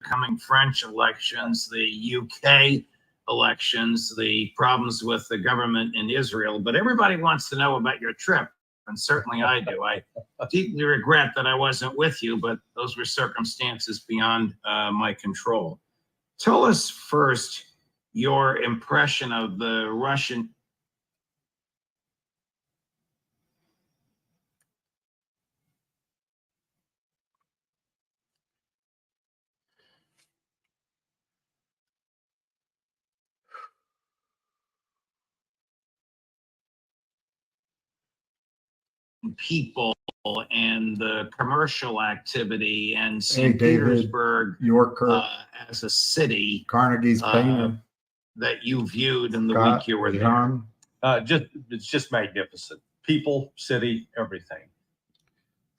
coming French elections, the UK elections, the problems with the government in Israel. But everybody wants to know about your trip, and certainly I do. I deeply regret that I wasn't with you, but those were circumstances beyond my control. Tell us first your impression of the Russian people and the commercial activity and St. Petersburg, Yorker, as a city, Carnegie's painter, that you viewed in the week you were there. It's just magnificent. People, city, everything.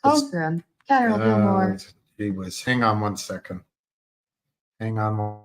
Holmgren, Carol Gilmore. He was. Hang on one second. Hang on one.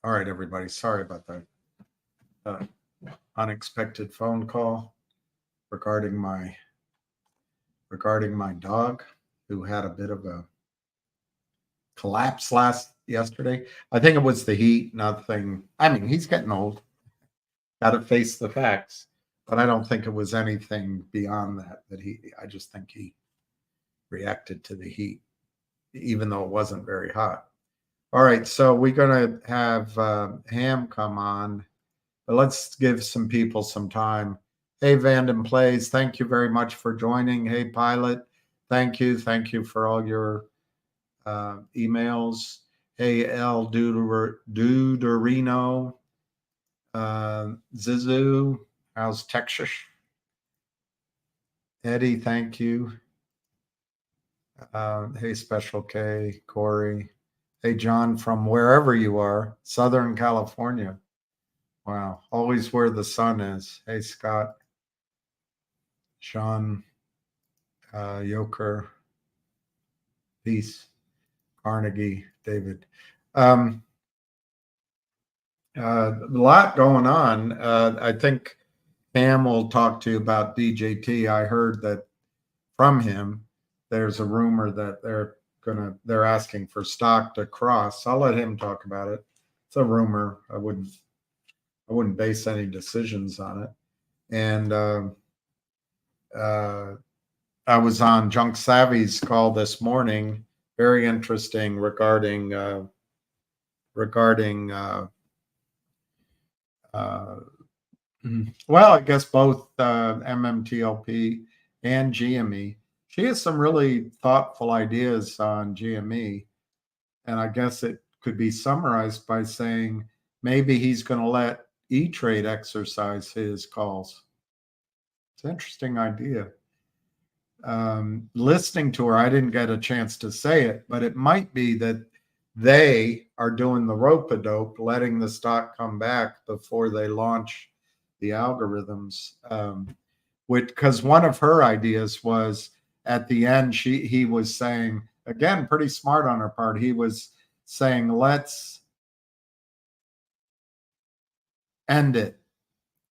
All right, everybody. Sorry about that unexpected phone call regarding my dog, who had a bit of a collapse yesterday. I think it was the heat. Nothing. I mean, he's getting old. Got to face the facts. But I don't think it was anything beyond that. I just think he reacted to the heat, even though it wasn't very hot. All right, so we're going to have Ham come on, but let's give some people some time. Hey, Vanden Plays, thank you very much for joining. Hey, Pilot, thank you. Thank you for all your emails. Hey, El Duderino, Zizu, how's Texas? Eddie, thank you. Hey, Special K, Corey. Hey, John, from wherever you are, Southern California. Wow, always where the sun is. Hey, Scott, Sean, Yoker, Peace, Carnegie, David. A lot going on. I think Pam will talk to you about DJT. I heard that from him, there's a rumor that they're they're asking for stock to cross. I'll let him talk about it. It's a rumor. I wouldn't base any decisions on it. And I was on Junk Savvy's call this morning. Very interesting regarding well, I guess both MMTLP and GME. She has some really thoughtful ideas on GME, and I guess it could be summarized by saying maybe he's going to let E-Trade exercise his calls. It's an interesting idea. Listening to her, I didn't get a chance to say it, but it might be that they are doing the rope-a-dope, letting the stock come back before they launch the algorithms. Because one of her ideas was at the end, he was saying, again, pretty smart on her part. He was saying, let's end it.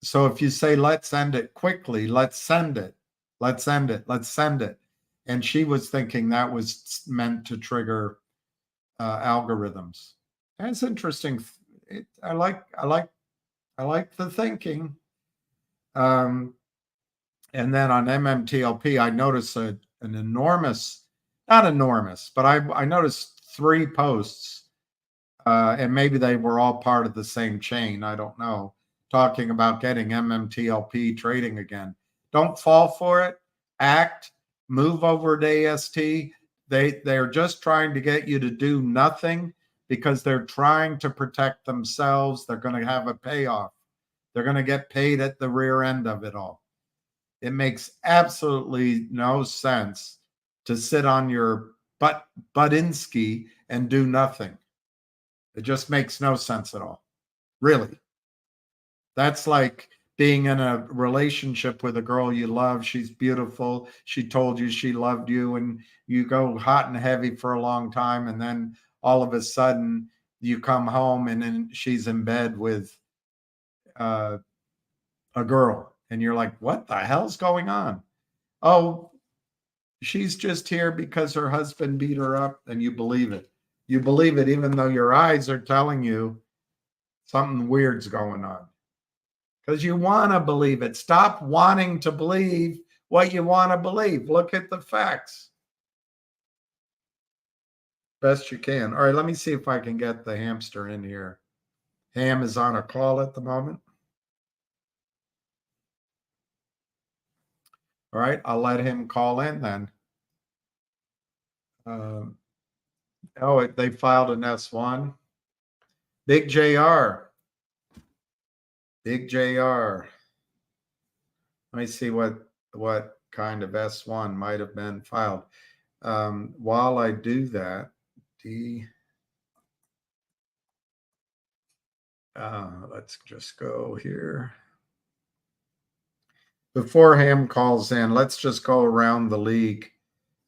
So if you say, let's end it quickly, let's send it. Let's end it. Let's send it. And she was thinking that was meant to trigger algorithms. That's interesting. I like the thinking. And then on MMTLP, I noticed an enormous, not enormous, but I noticed 3 posts, and maybe they were all part of the same chain. I don't know. Talking about getting MMTLP trading again. Don't fall for it. Act. Move over to AST. They're just trying to get you to do nothing because they're trying to protect themselves. They're going to have a payoff. They're going to get paid at the rear end of it all. It makes absolutely no sense to sit on your Buttinsky and do nothing. It just makes no sense at all. Really. That's like being in a relationship with a girl you love. She's beautiful. She told you she loved you, and you go hot and heavy for a long time. And then all of a sudden you come home and then she's in bed with a girl. And you're like, what the hell's going on? Oh, she's just here because her husband beat her up, and you believe it. You believe it even though your eyes are telling you something weird's going on. Because you want to believe it. Stop wanting to believe what you want to believe. Look at the facts. Best you can. All right, let me see if I can get the hamster in here. Ham is on a call at the moment. All right, I'll let him call in then. They filed an S1. Big JR. Big JR. Let me see what kind of S1 might have been filed. While I do that, let's just go here. Before Ham calls in, let's just go around the league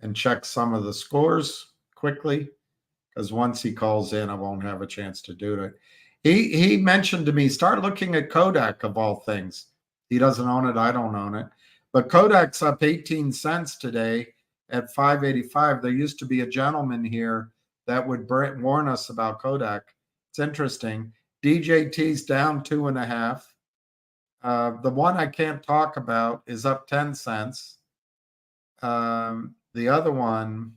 and check some of the scores quickly, because once he calls in, I won't have a chance to do it. He mentioned to me, start looking at Kodak of all things. He doesn't own it. I don't own it. But Kodak's up 18 cents today at 585. There used to be a gentleman here that would warn us about Kodak. It's interesting. DJT's down 2.5. The one I can't talk about is up 10 cents. The other one,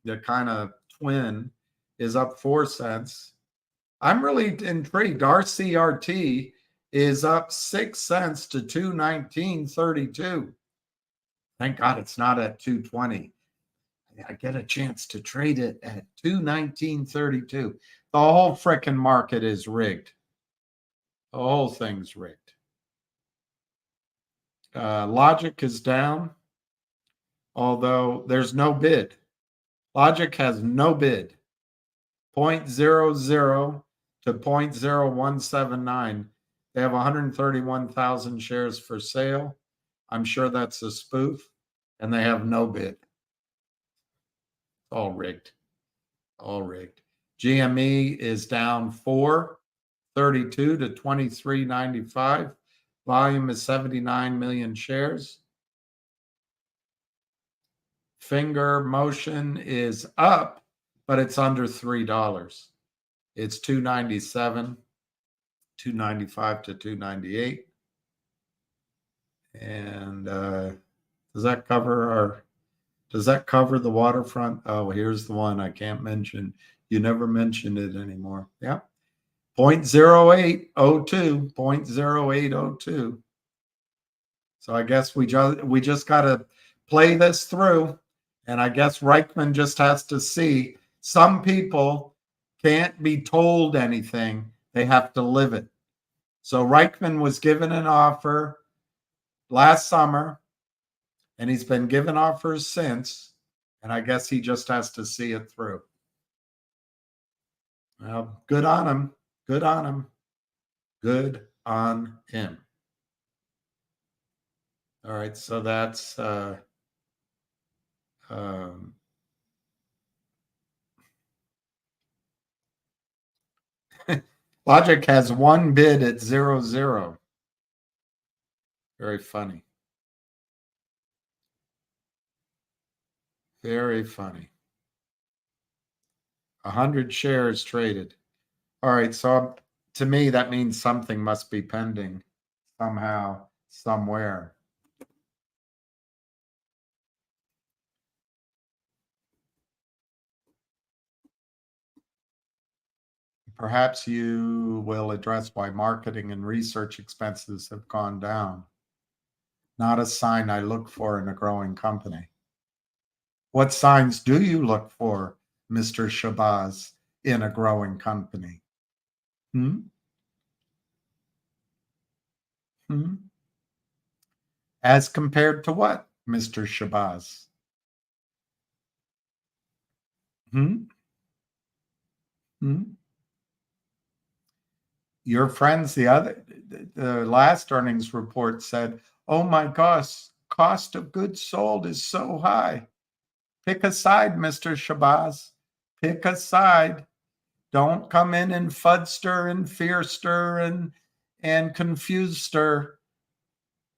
the kind of twin, is up 4 cents. I'm really intrigued. RCRT is up 6 cents to 219.32. Thank God it's not at 220. I get a chance to trade it at 219.32. The whole frickin' market is rigged. The whole thing's rigged. Logic is down, although there's no bid. Logic has no bid. 0.00 to 0.0179. They have 131,000 shares for sale. I'm sure that's a spoof, and they have no bid. All rigged. All rigged. GME is down 4.32 to 23.95. Volume is 79 million shares. Finger motion is up, but it's under $3. It's 297, 295 to 298. And does that cover the waterfront? Oh, here's the one I can't mention. You never mentioned it anymore. Yeah. 0.0802, 0.0802. So I guess we just got to play this through. And I guess Reichman just has to see some people can't be told anything. They have to live it. So Reichman was given an offer last summer, and he's been given offers since. And I guess he just has to see it through. Well, good on him. Good on him. Good on him. All right, so that's Logic has one bid at 0.00. Very funny. Very funny. 100 shares traded. All right, so to me, that means something must be pending somehow, somewhere. Perhaps you will address why marketing and research expenses have gone down. Not a sign I look for in a growing company. What signs do you look for, Mr. Shabazz, in a growing company? As compared to what, Mr. Shabazz? Your friends, the last earnings report said, oh my gosh, cost of goods sold is so high. Pick a side, Mr. Shabazz. Pick a side. Don't come in and fudster and fearster and confusester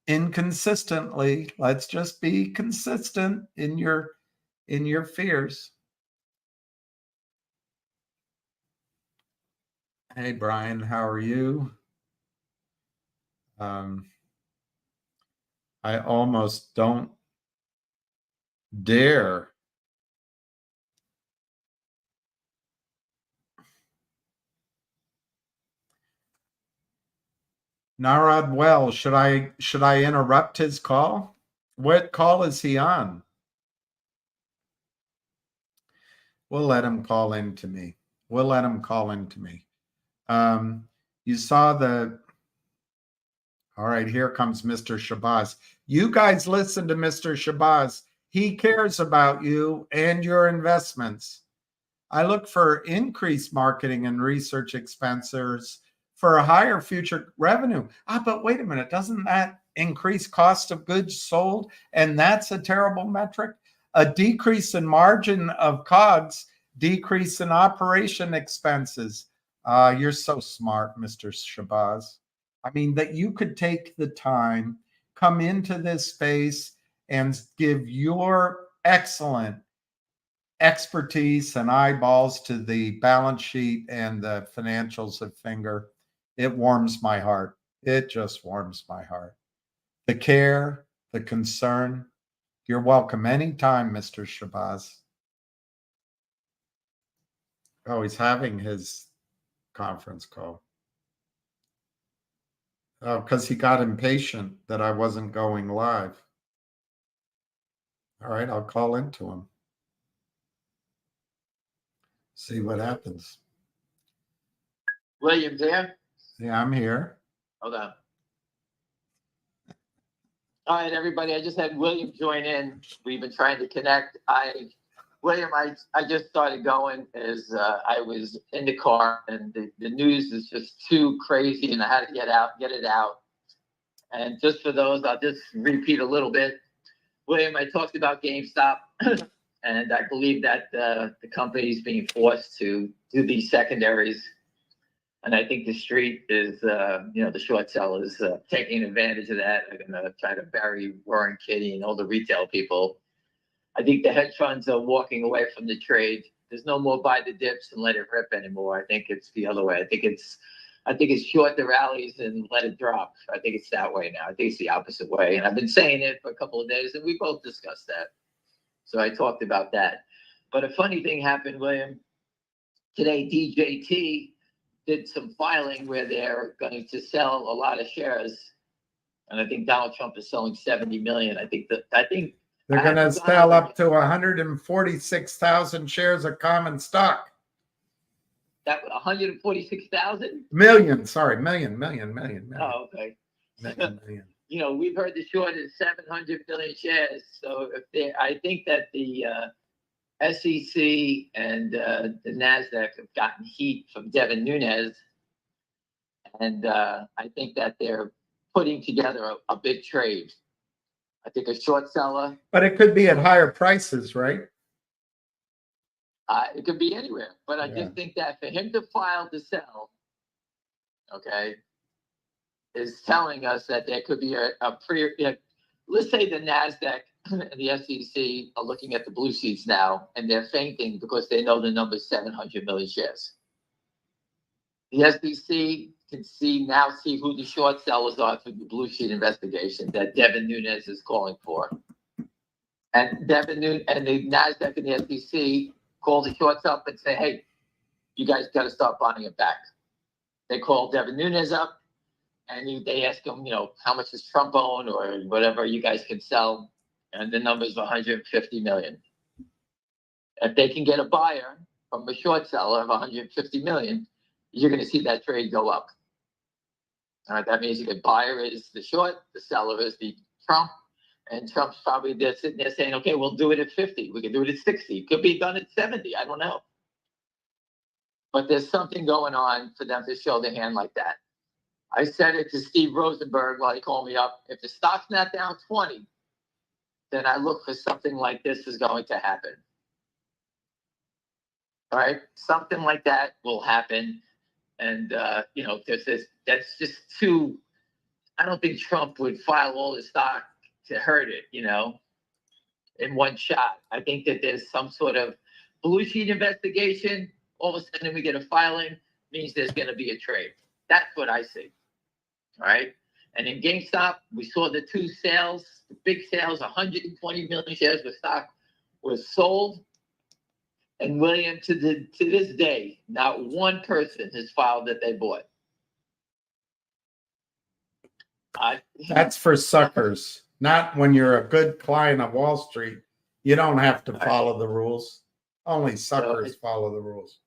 inconsistently. Let's just be consistent in your fears. Hey, Brian, how are you? I almost don't dare Narad Well, should I interrupt his call? What call is he on? We'll let him call in to me. You saw all right, here comes Mr. Shabazz. You guys listen to Mr. Shabazz. He cares about you and your investments. I look for increased marketing and research expenses for a higher future revenue. But wait a minute, doesn't that increase cost of goods sold? And that's a terrible metric. A decrease in margin of COGS, decrease in operation expenses. You're so smart, Mr. Shabazz. I mean, that you could take the time, come into this space and give your excellent expertise and eyeballs to the balance sheet and the financials of Finger. It warms my heart. It just warms my heart. The care, the concern. You're welcome anytime, Mr. Shabazz. Oh, he's having his conference call. Oh, because he got impatient that I wasn't going live. All right, I'll call into him. See what happens. William there? Yeah, I'm here. Hold on. All right, everybody. I just had William join in. We've been trying to connect. William, I just started going as I was in the car, and the news is just too crazy, and I had to get it out. And just for those, I'll just repeat a little bit. William, I talked about GameStop, and I believe that the company is being forced to do these secondaries. And I think the street is, the short sellers taking advantage of that. They're going to try to bury Warren Kitty and all the retail people. I think the hedge funds are walking away from the trade. There's no more buy the dips and let it rip anymore. I think it's the other way. I think it's short the rallies and let it drop. I think it's that way now. I think it's the opposite way. And I've been saying it for a couple of days, and we both discussed that. So I talked about that. But a funny thing happened, William. Today, DJT did some filing where they're going to sell a lot of shares. And I think Donald Trump is selling 70 million. I think they're I going to haven't sell gone up to 146,000 shares of common stock. that 146,000. Million, sorry, million. Oh, okay. Million. You know, we've heard the short is 700 million shares. So I think that the SEC and the NASDAQ have gotten heat from Devin Nunes. And I think that they're putting together a big trade. I think a short seller. But it could be at higher prices, right? It could be anywhere. But I Yeah. just think that for him to file to sell, okay, is telling us that there could be let's say the NASDAQ and the SEC are looking at the blue sheets now, and they're fainting because they know the number is 700 million shares. The SEC can see who the short sellers are through the blue sheet investigation that Devin Nunes is calling for. And Devin Nunes and the NASDAQ and the SEC call the shorts up and say, hey, you guys got to start buying it back. They call Devin Nunes up and they ask him, how much does Trump own or whatever you guys can sell? And the number is 150 million. If they can get a buyer from a short seller of 150 million, you're going to see that trade go up. All right, that means the buyer is the short, the seller is the Trump, and Trump's probably there sitting there saying, okay, we'll do it at 50. We can do it at 60. It could be done at 70. I don't know. But there's something going on for them to show their hand like that. I said it to Steve Rosenberg while he called me up. If the stock's not down 20, then I look for something like this is going to happen. All right, something like that will happen. And, that's just too, I don't think Trump would file all the stock to hurt it, in one shot. I think that there's some sort of blue sheet investigation. All of a sudden we get a filing, means there's going to be a trade. That's what I see. All right. And in GameStop, we saw the two sales, the big sales, 120 million shares of stock was sold. And William, to this day, not one person has filed that they bought. That's for suckers, not when you're a good client of Wall Street. You don't have to follow the rules. Only suckers follow the rules.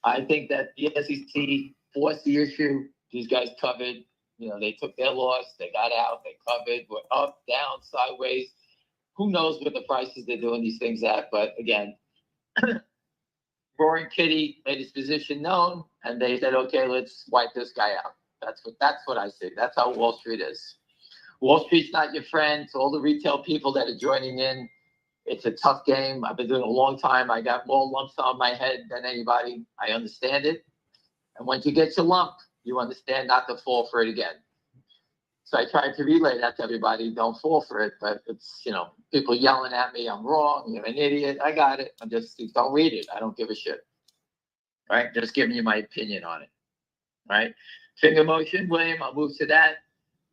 I think that the SEC forced the issue. These guys covered. They took their loss. They got out. They covered. We're up, down, sideways. Who knows what the prices they're doing these things at? But again, Roaring Kitty made his position known, and they said, "Okay, let's wipe this guy out." That's what I see. That's how Wall Street is. Wall Street's not your friend. To all the retail people that are joining in, it's a tough game. I've been doing it a long time. I got more lumps on my head than anybody. I understand it. And once you get your lump, you understand not to fall for it again. So I tried to relay that to everybody. Don't fall for it. But it's, people yelling at me. I'm wrong. You're an idiot. I got it. Don't read it. I don't give a shit. All right. Just giving you my opinion on it. All right. Finger motion, William. I'll move to that.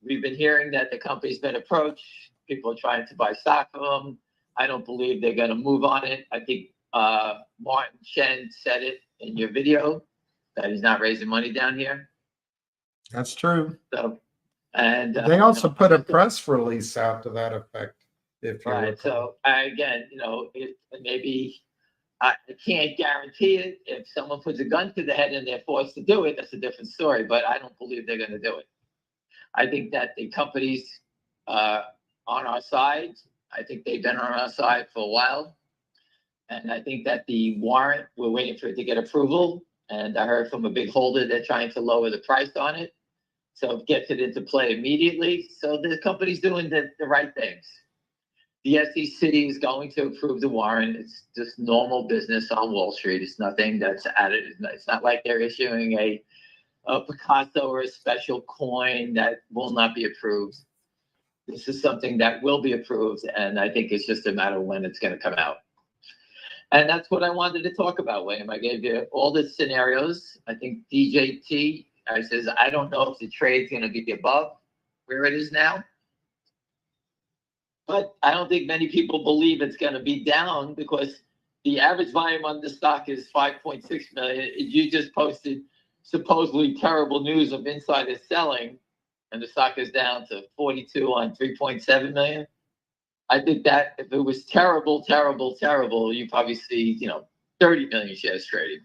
We've been hearing that the company's been approached. People are trying to buy stock from them. I don't believe they're going to move on it. I think Martin Chen said it in your video that he's not raising money down here. That's true. So, and they also put a press release out to that effect. If you right. So again, maybe I can't guarantee it. If someone puts a gun to the head and they're forced to do it, that's a different story. But I don't believe they're going to do it. I think that the company's on our side. I think they've been on our side for a while. And I think that the warrant, we're waiting for it to get approval. And I heard from a big holder, they're trying to lower the price on it. So it gets it into play immediately. So the company's doing the right things. The SEC is going to approve the warrant. It's just normal business on Wall Street. It's nothing that's added. It's not like they're issuing a Picasso or a special coin that will not be approved. this is something that will be approved, and I think it's just a matter of when it's going to come out. And that's what I wanted to talk about, William. I gave you all the scenarios. I think DJT, I says, I don't know if the trade's going to be above where it is now. But I don't think many people believe it's going to be down because the average volume on the stock is 5.6 million. You just posted supposedly terrible news of insider selling, and the stock is down to 42 on 3.7 million. I think that if it was terrible, you probably see, 30 million shares trading.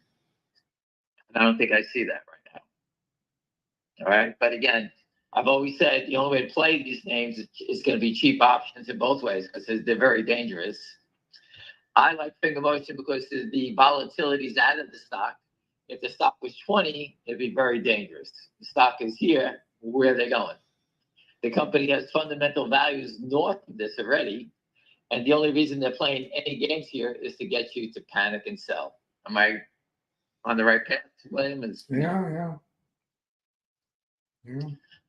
And I don't think I see that right now. All right. But again, I've always said the only way to play these names is going to be cheap options in both ways because they're very dangerous. I like finger motion because the volatility is out of the stock. If the stock was 20, it'd be very dangerous. The stock is here. Where are they going? The company has fundamental values north of this already. And the only reason they're playing any games here is to get you to panic and sell. Am I on the right path, William? Yeah.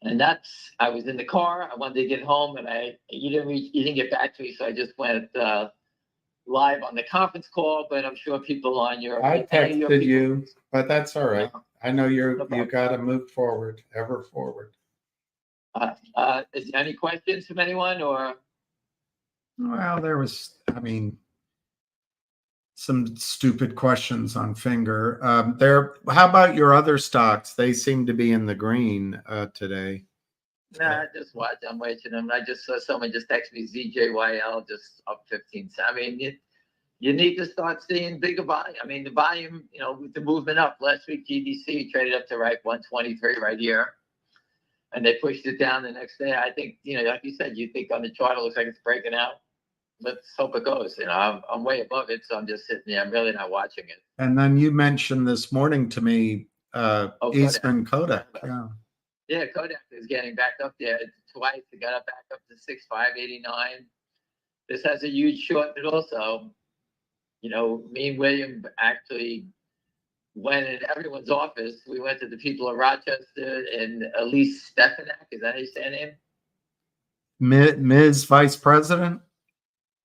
And I was in the car. I wanted to get home, and you didn't get back to me, so I just went live on the conference call. But I'm sure people on your I texted you, but that's all right. I know you got to move forward, ever forward. Is there any questions from anyone or? Well, there was, some stupid questions on Finger. How about your other stocks? They seem to be in the green today. Nah, I just watch. I'm watching them. I just saw someone just text me ZJYL just up 15 cents. You need to start seeing bigger volume. The volume, with the movement up. Last week, GDC traded up to 123 right here. And they pushed it down the next day. I think, like you said, you think on the chart, it looks like it's breaking out. Let's hope it goes. I'm way above it, so I'm just sitting there. I'm really not watching it. And then you mentioned this morning to me, Eastman Kodak. Yeah, Kodak is getting back up there twice. It got up back up to 6,589. This has a huge short, but also, me and William actually went in everyone's office. We went to the people of Rochester and Elise Stefanak. Is that how you say her name? Ms. Vice President?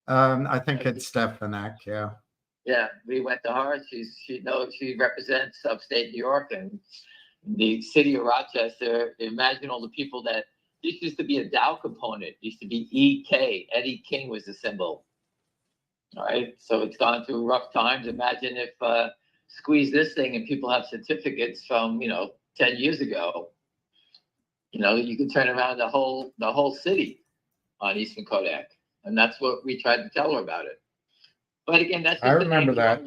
I think it's Stefanak, yeah. Yeah, we went to her. She represents upstate New York and the city of Rochester. Imagine all the people that this used to be a Dow component. It used to be EK. Eddie King was the symbol. All right, so it's gone through rough times. Imagine if squeeze this thing and people have certificates from 10 years ago. You can turn around the whole city on Eastman Kodak, and that's what we tried to tell her about it. But again, that's just I remember that.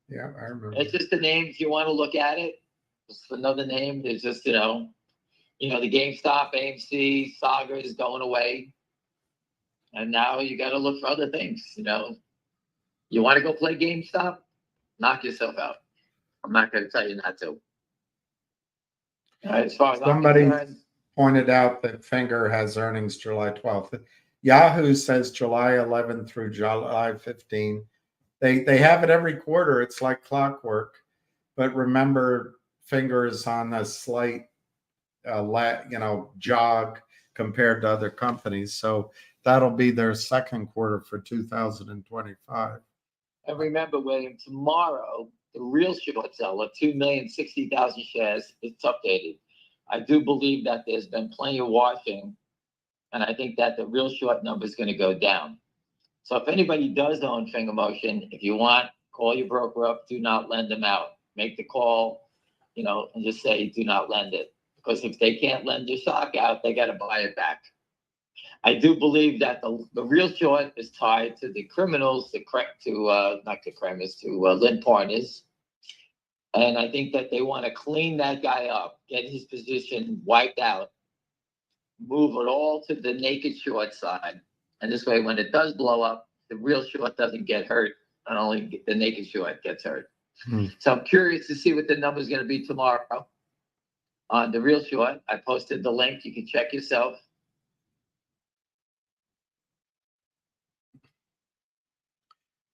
Yeah, I remember. It's just the names you want to look at it. Just another name. There's just the GameStop, AMC saga is going away, and now you got to look for other things. You want to go play GameStop? Knock yourself out. I'm not going to tell you not to. As far as somebody pointed out that Finger has earnings July 12th. Yahoo says July 11th through July 15th. They have it every quarter. It's like clockwork. But remember, Finger is on a slight jog compared to other companies. So that'll be their second quarter for 2025. And remember, William, tomorrow, the real short sell of 2,060,000 shares, it's updated. I do believe that there's been plenty of washing, and I think that the real short number is going to go down. So if anybody does own Finger Motion, if you want, call your broker up, do not lend them out. Make the call, and just say, do not lend it. Because if they can't lend your stock out, they got to buy it back. I do believe that the real short is tied to the criminals, Lynn Partners. And I think that they want to clean that guy up, get his position wiped out, move it all to the naked short side. And this way, when it does blow up, the real short doesn't get hurt, and only the naked short gets hurt. So I'm curious to see what the number is going to be tomorrow on the real short. I posted the link. You can check yourself.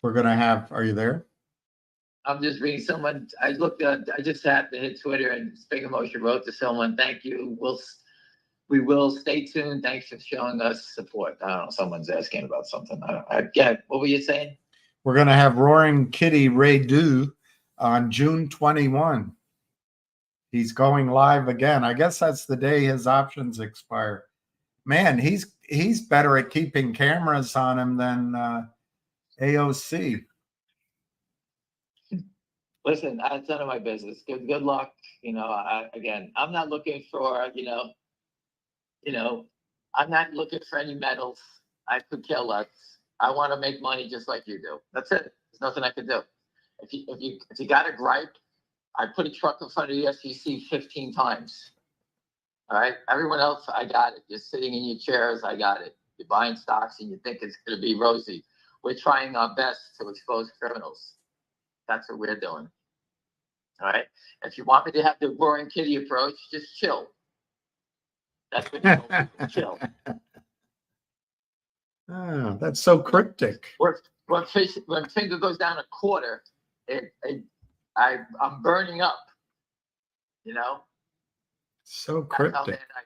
We're going to have, are you there? I'm just reading someone. I just happened to hit Twitter, and Finger Motion wrote to someone, thank you. we will stay tuned. Thanks for showing us support. I don't know, someone's asking about something. Again, what were you saying? We're going to have Roaring Kitty Ray Do on June 21. He's going live again. I guess that's the day his options expire. Man, he's better at keeping cameras on him than AOC. Listen, that's none of my business. Good luck. Again, I'm not looking for, I'm not looking for any medals. I could care less. I want to make money just like you do. That's it. There's nothing I can do. If you got a gripe, I put a truck in front of the SEC 15 times. All right. Everyone else, I got it. You're sitting in your chairs. I got it. You're buying stocks and you think it's going to be rosy. We're trying our best to expose criminals. That's what we're doing. All right. If you want me to have the Roaring Kitty approach, just chill. That's what you do. Chill. Oh, that's so cryptic. When finger goes down a quarter, I'm burning up. So That's how cryptic. bad I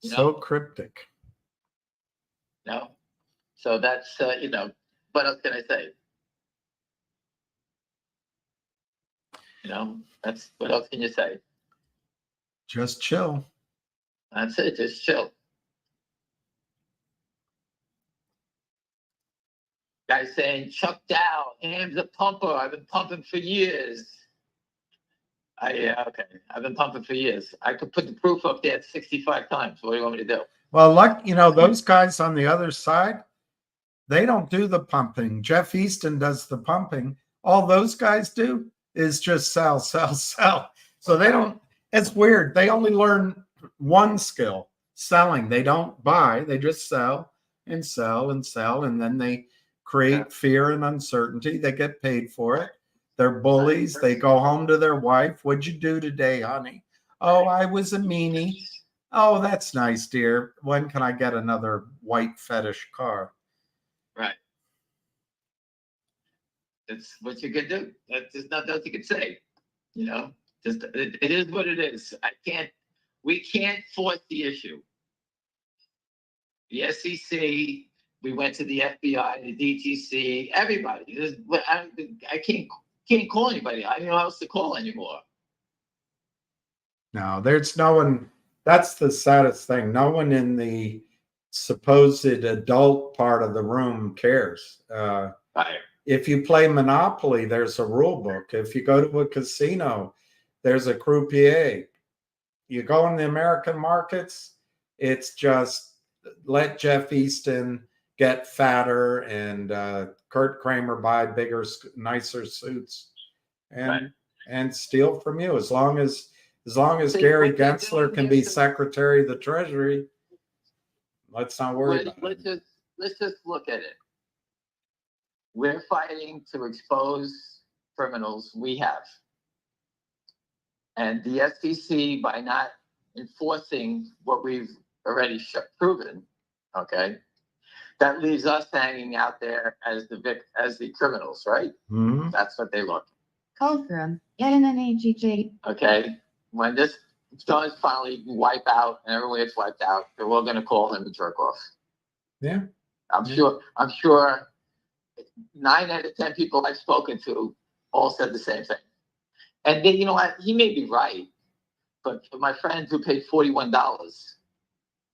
get. So cryptic. So that's what else can I say? That's what else can you say? Just chill. That's it. Just chill. Guy saying Chuck Dow, Ham's a pumper. I've been pumping for years. Okay. I've been pumping for years. I could put the proof up there 65 times. What do you want me to do? Well, those guys on the other side, they don't do the pumping. Jeff Easton does the pumping. All those guys do is just sell, sell, sell. So they don't, it's weird. They only learn one skill, selling. They don't buy, they just sell and sell and sell. And then they create fear and uncertainty. They get paid for it. They're bullies. They go home to their wife. What'd you do today, honey? Oh, I was a meanie. Oh, that's nice, dear. When can I get another white fetish car? Right. That's what you could do. There's nothing else you could say. Just it is what it is. We can't force the issue. The SEC, we went to the FBI, the DTC, everybody. I can't call anybody. I don't know how else to call anymore. No, there's no one. That's the saddest thing. No one in the supposed adult part of the room cares. Right. If you play Monopoly, there's a rule book. If you go to a casino, there's a croupier. You go in the American markets, it's just let Jeff Easton get fatter and Kurt Kramer buy bigger, nicer suits and steal from you. As long as Gary Gensler can be Secretary of the Treasury, let's not worry about it. Let's just look at it. We're fighting to expose criminals. We have. And the SEC, by not enforcing what we've already proven, okay, that leaves us hanging out there as the criminals, right? Mm-hmm. That's what they look. Call from FNGR. Okay, when this does finally wipe out and everyone gets wiped out, they're all going to call him a jerk off. Yeah, I'm sure 9 out of 10 people I've spoken to all said the same thing. And then, you know what? He may be right, but for my friend who paid $41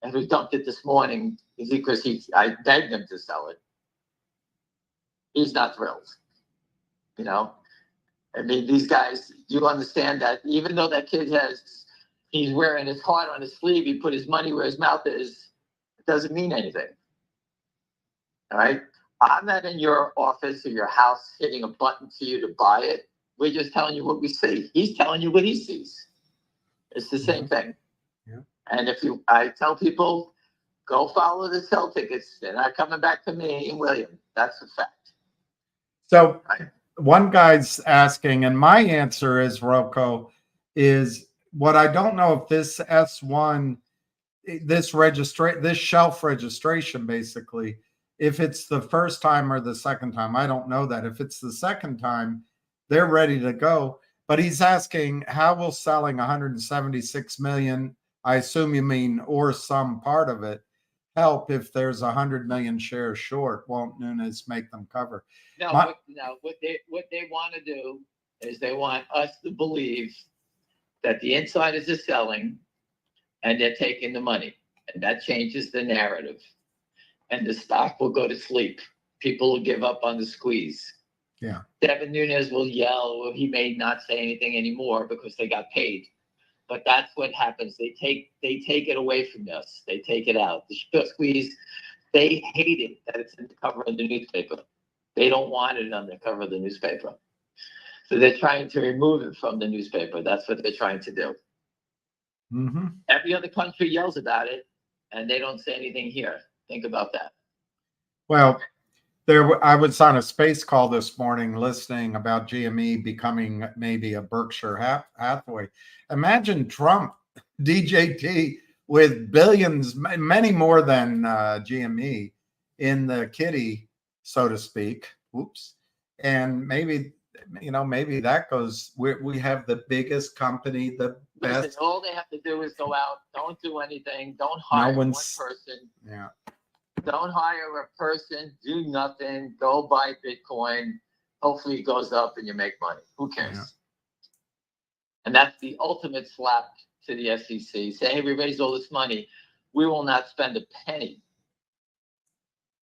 and who dumped it this morning because I begged him to sell it, he's not thrilled. I mean, these guys, you understand that even though that kid he's wearing his heart on his sleeve, he put his money where his mouth is, it doesn't mean anything. All right? I'm not in your office or your house hitting a button for you to buy it. We're just telling you what we see. He's telling you what he sees. It's the same thing. Yeah. And I tell people, go follow the sell tickets. They're not coming back to me and William. That's a fact. So one guy's asking, and my answer is, Rocco, is what I don't know if this S1, this shelf registration, basically, if it's the first time or the second time. I don't know that. If it's the second time, they're ready to go. But he's asking, how will selling 176 million I assume you mean or some part of it help if there's 100 million shares short. Won't Nunes make them cover? No, My- what they want to do is they want us to believe that the insiders are selling and they're taking the money, and that changes the narrative, and the stock will go to sleep. People will give up on the squeeze. Yeah. Devin Nunes will yell, well, he may not say anything anymore because they got paid. But that's what happens. They take it away from us. They take it out. The short squeeze, they hate it that it's in the cover of the newspaper. They don't want it on the cover of the newspaper. So they're trying to remove it from the newspaper. That's what they're trying to do. Mm-hmm. Every other country yells about it, and they don't say anything here. Think about that. Well, I was on a space call this morning listening about GME becoming maybe a Berkshire Hathaway. Imagine Trump, DJT, with billions, many more than GME in the kitty, so to speak. Oops. And maybe, maybe that goes, we have the biggest company, the best. Listen, all they have to do is go out, don't do anything, don't hire one person. Yeah. Don't hire a person, do nothing, go buy Bitcoin. Hopefully it goes up and you make money. Who cares? Yeah. And that's the ultimate slap to the SEC. Say, hey, we raised all this money. We will not spend a penny.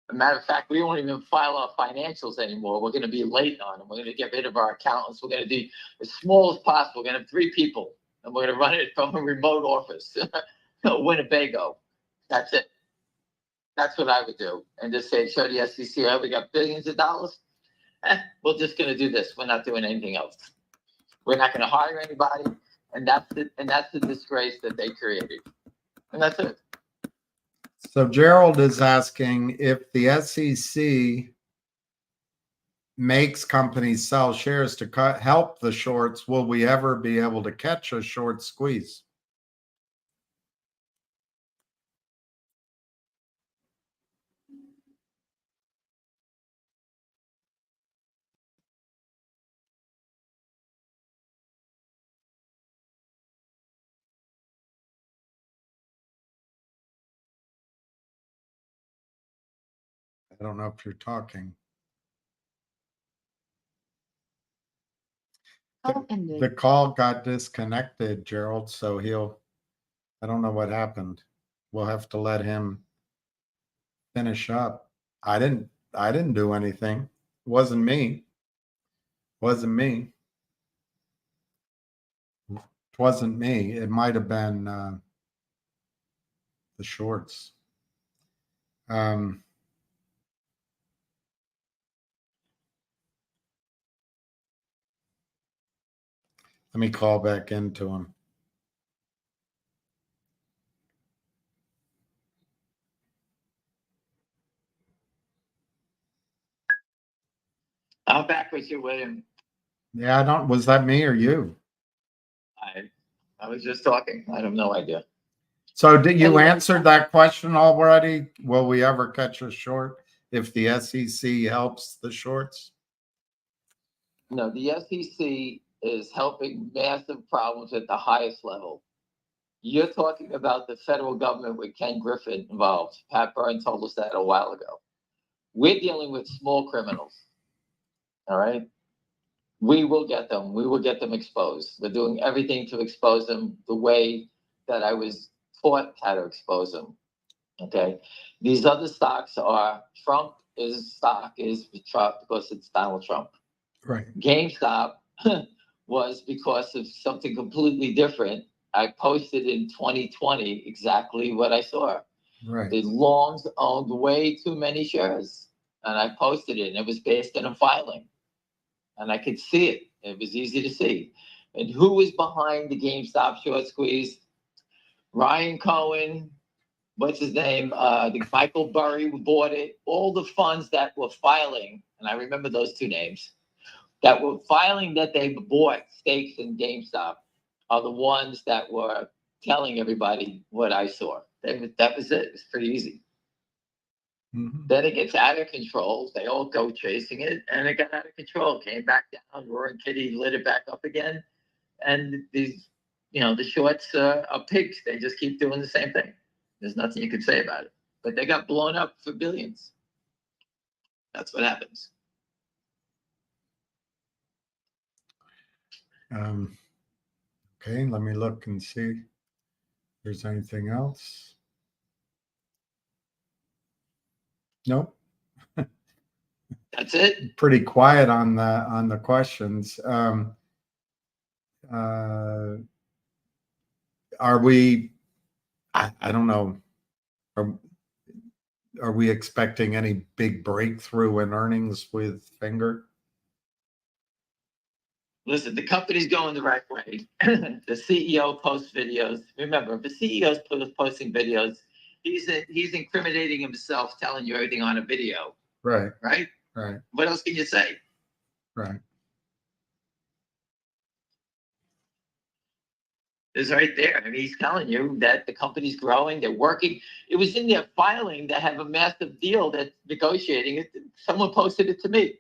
As a matter of fact, we won't even file our financials anymore. We're going to be late on them. We're going to get rid of our accountants. We're going to do as small as possible. We're going to have 3 people, and we're going to run it from a remote office, Winnebago. That's it. That's what I would do. And just say, show the SEC, oh, we got billions of dollars. We're just going to do this. We're not doing anything else. We're not going to hire anybody. And that's the disgrace that they created. And that's it. So Gerald is asking if the SEC makes companies sell shares to help the shorts, will we ever be able to catch a short squeeze? I don't know if you're talking. Call ended. The call got disconnected, Gerald, so I don't know what happened. We'll have to let him finish up. I didn't do anything. It wasn't me. Wasn't me. It wasn't me. It might have been the shorts. Let me call back into him. I'm back with you, William. Yeah, was that me or you? I was just talking. I have no idea. So did you Anyway. answer that question already? Will we ever catch a short if the SEC helps the shorts? No, the SEC is helping massive problems at the highest level. You're talking about the federal government with Ken Griffin involved. Pat Byrne told us that a while ago. We're dealing with small criminals. All right? We will get them. We will get them exposed. We're doing everything to expose them the way that I was taught how to expose them. Okay? These other stocks are Trump's stock is Trump because it's Donald Trump. Right. GameStop was because of something completely different. I posted in 2020 exactly what I saw. Right. The longs owned way too many shares. And I posted it, and it was based on a filing. And I could see it. It was easy to see. And who was behind the GameStop short squeeze? Ryan Cohen, what's his name? The Michael Burry who bought it. All the funds that were filing, and I remember those 2 names, that were filing that they bought stakes in GameStop are the ones that were telling everybody what I saw. That was it. It was pretty easy. Mm-hmm. Then it gets out of control. They all go chasing it, and it got out of control. Came back down. Roaring Kitty lit it back up again. And these the shorts are pigs. They just keep doing the same thing. There's nothing you could say about it. But they got blown up for billions. That's what happens. Okay, let me look and see if there's anything else. Nope. That's it. Pretty quiet on the questions. Are we? I don't know. Are we expecting any big breakthrough in earnings with Finger? Listen, the company's going the right way. The CEO posts videos. Remember, if the CEO's posting videos, he's incriminating himself, telling you everything on a video. Right. Right? Right. What else can you say? Right. It's right there. I mean, he's telling you that the company's growing, they're working. It was in their filing to have a massive deal that's negotiating it. Someone posted it to me.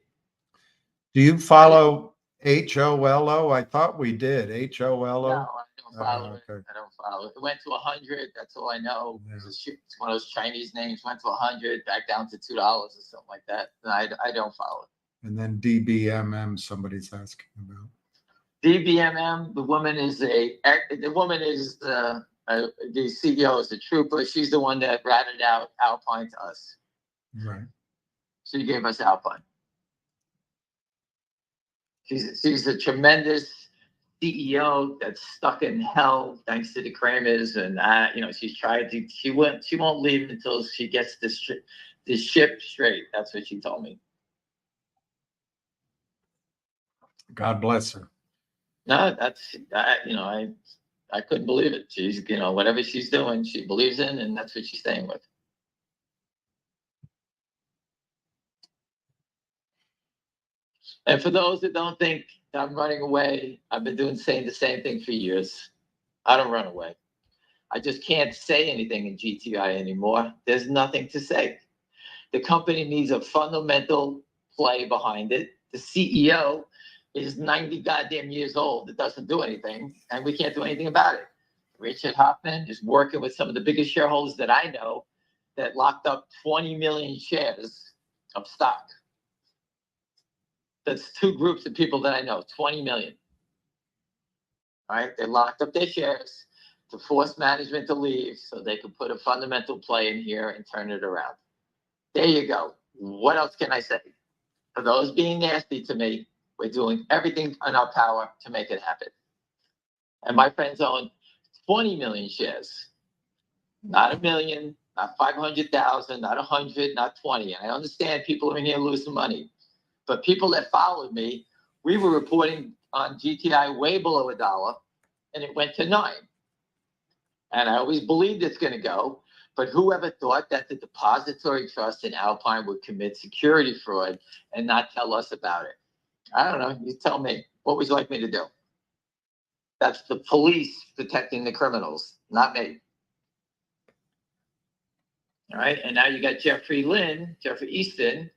Do you follow HOLO? I thought we did. HOLO? No, I don't follow it. Okay. I don't follow it. It went to 100. That's all I know. Yeah. It's one of those Chinese names. Went to 100, back down to $2 or something like that. And I don't follow it. And then DBMM, somebody's asking about. DBMM, the woman is the CEO is a trooper. She's the one that ratted out Alpine to us. Right. She gave us Alpine. She's a tremendous CEO that's stuck in hell thanks to the Kramers, and she's tried to. She won't leave until she gets this ship straight. That's what she told me. God bless her. No, I couldn't believe it. She's whatever she's doing, she believes in, and that's what she's staying with. And for those that don't think I'm running away, I've been saying the same thing for years. I don't run away. I just can't say anything in GTI anymore. There's nothing to say. The company needs a fundamental play behind it. The CEO is 90 goddamn years old. It doesn't do anything, and we can't do anything about it. Richard Hoffman is working with some of the biggest shareholders that I know that locked up 20 million shares of stock. That's two groups of people that I know, 20 million. All right, they locked up their shares to force management to leave so they could put a fundamental play in here and turn it around. There you go. What else can I say? For those being nasty to me, we're doing everything in our power to make it happen. And my friends own 20 million shares, not a million, not 500,000, not 100, not 20. And I understand people are in here losing money. But people that followed me, we were reporting on GTI way below $1, and it went to 9. And I always believed it's going to go. But whoever thought that the depository trust in Alpine would commit security fraud and not tell us about it? I don't know. You tell me. What would you like me to do? That's the police protecting the criminals, not me. All right. And now you got Jeffrey Easton,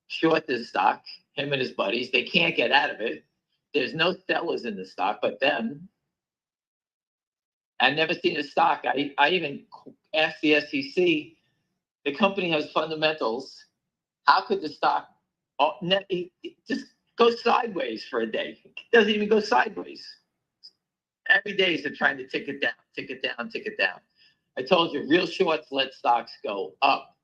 short this stock, him and his buddies. They can't get out of it. There's no sellers in the stock but them. I've never seen a stock. I even asked the SEC, the company has fundamentals. How could the stock just go sideways for a day? It doesn't even go sideways. Every day they're trying to tick it down, tick it down, tick it down. I told you, real shorts let stocks go up.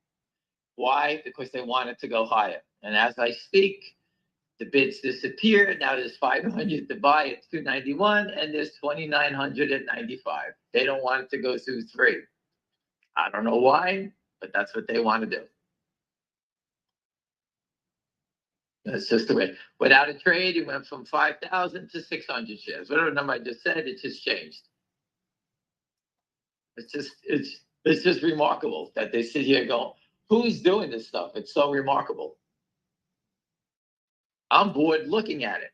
Why? Because they want it to go higher. And as I speak, the bids disappear. Now there's 500 to buy at 291, and there's 2,900 at 95. They don't want it to go through 3. I don't know why, but that's what they want to do. That's just the way. Without a trade, it went from 5,000 to 600 shares. Whatever number I just said, it just changed. It's just remarkable that they sit here going, who's doing this stuff? It's so remarkable. I'm bored looking at it.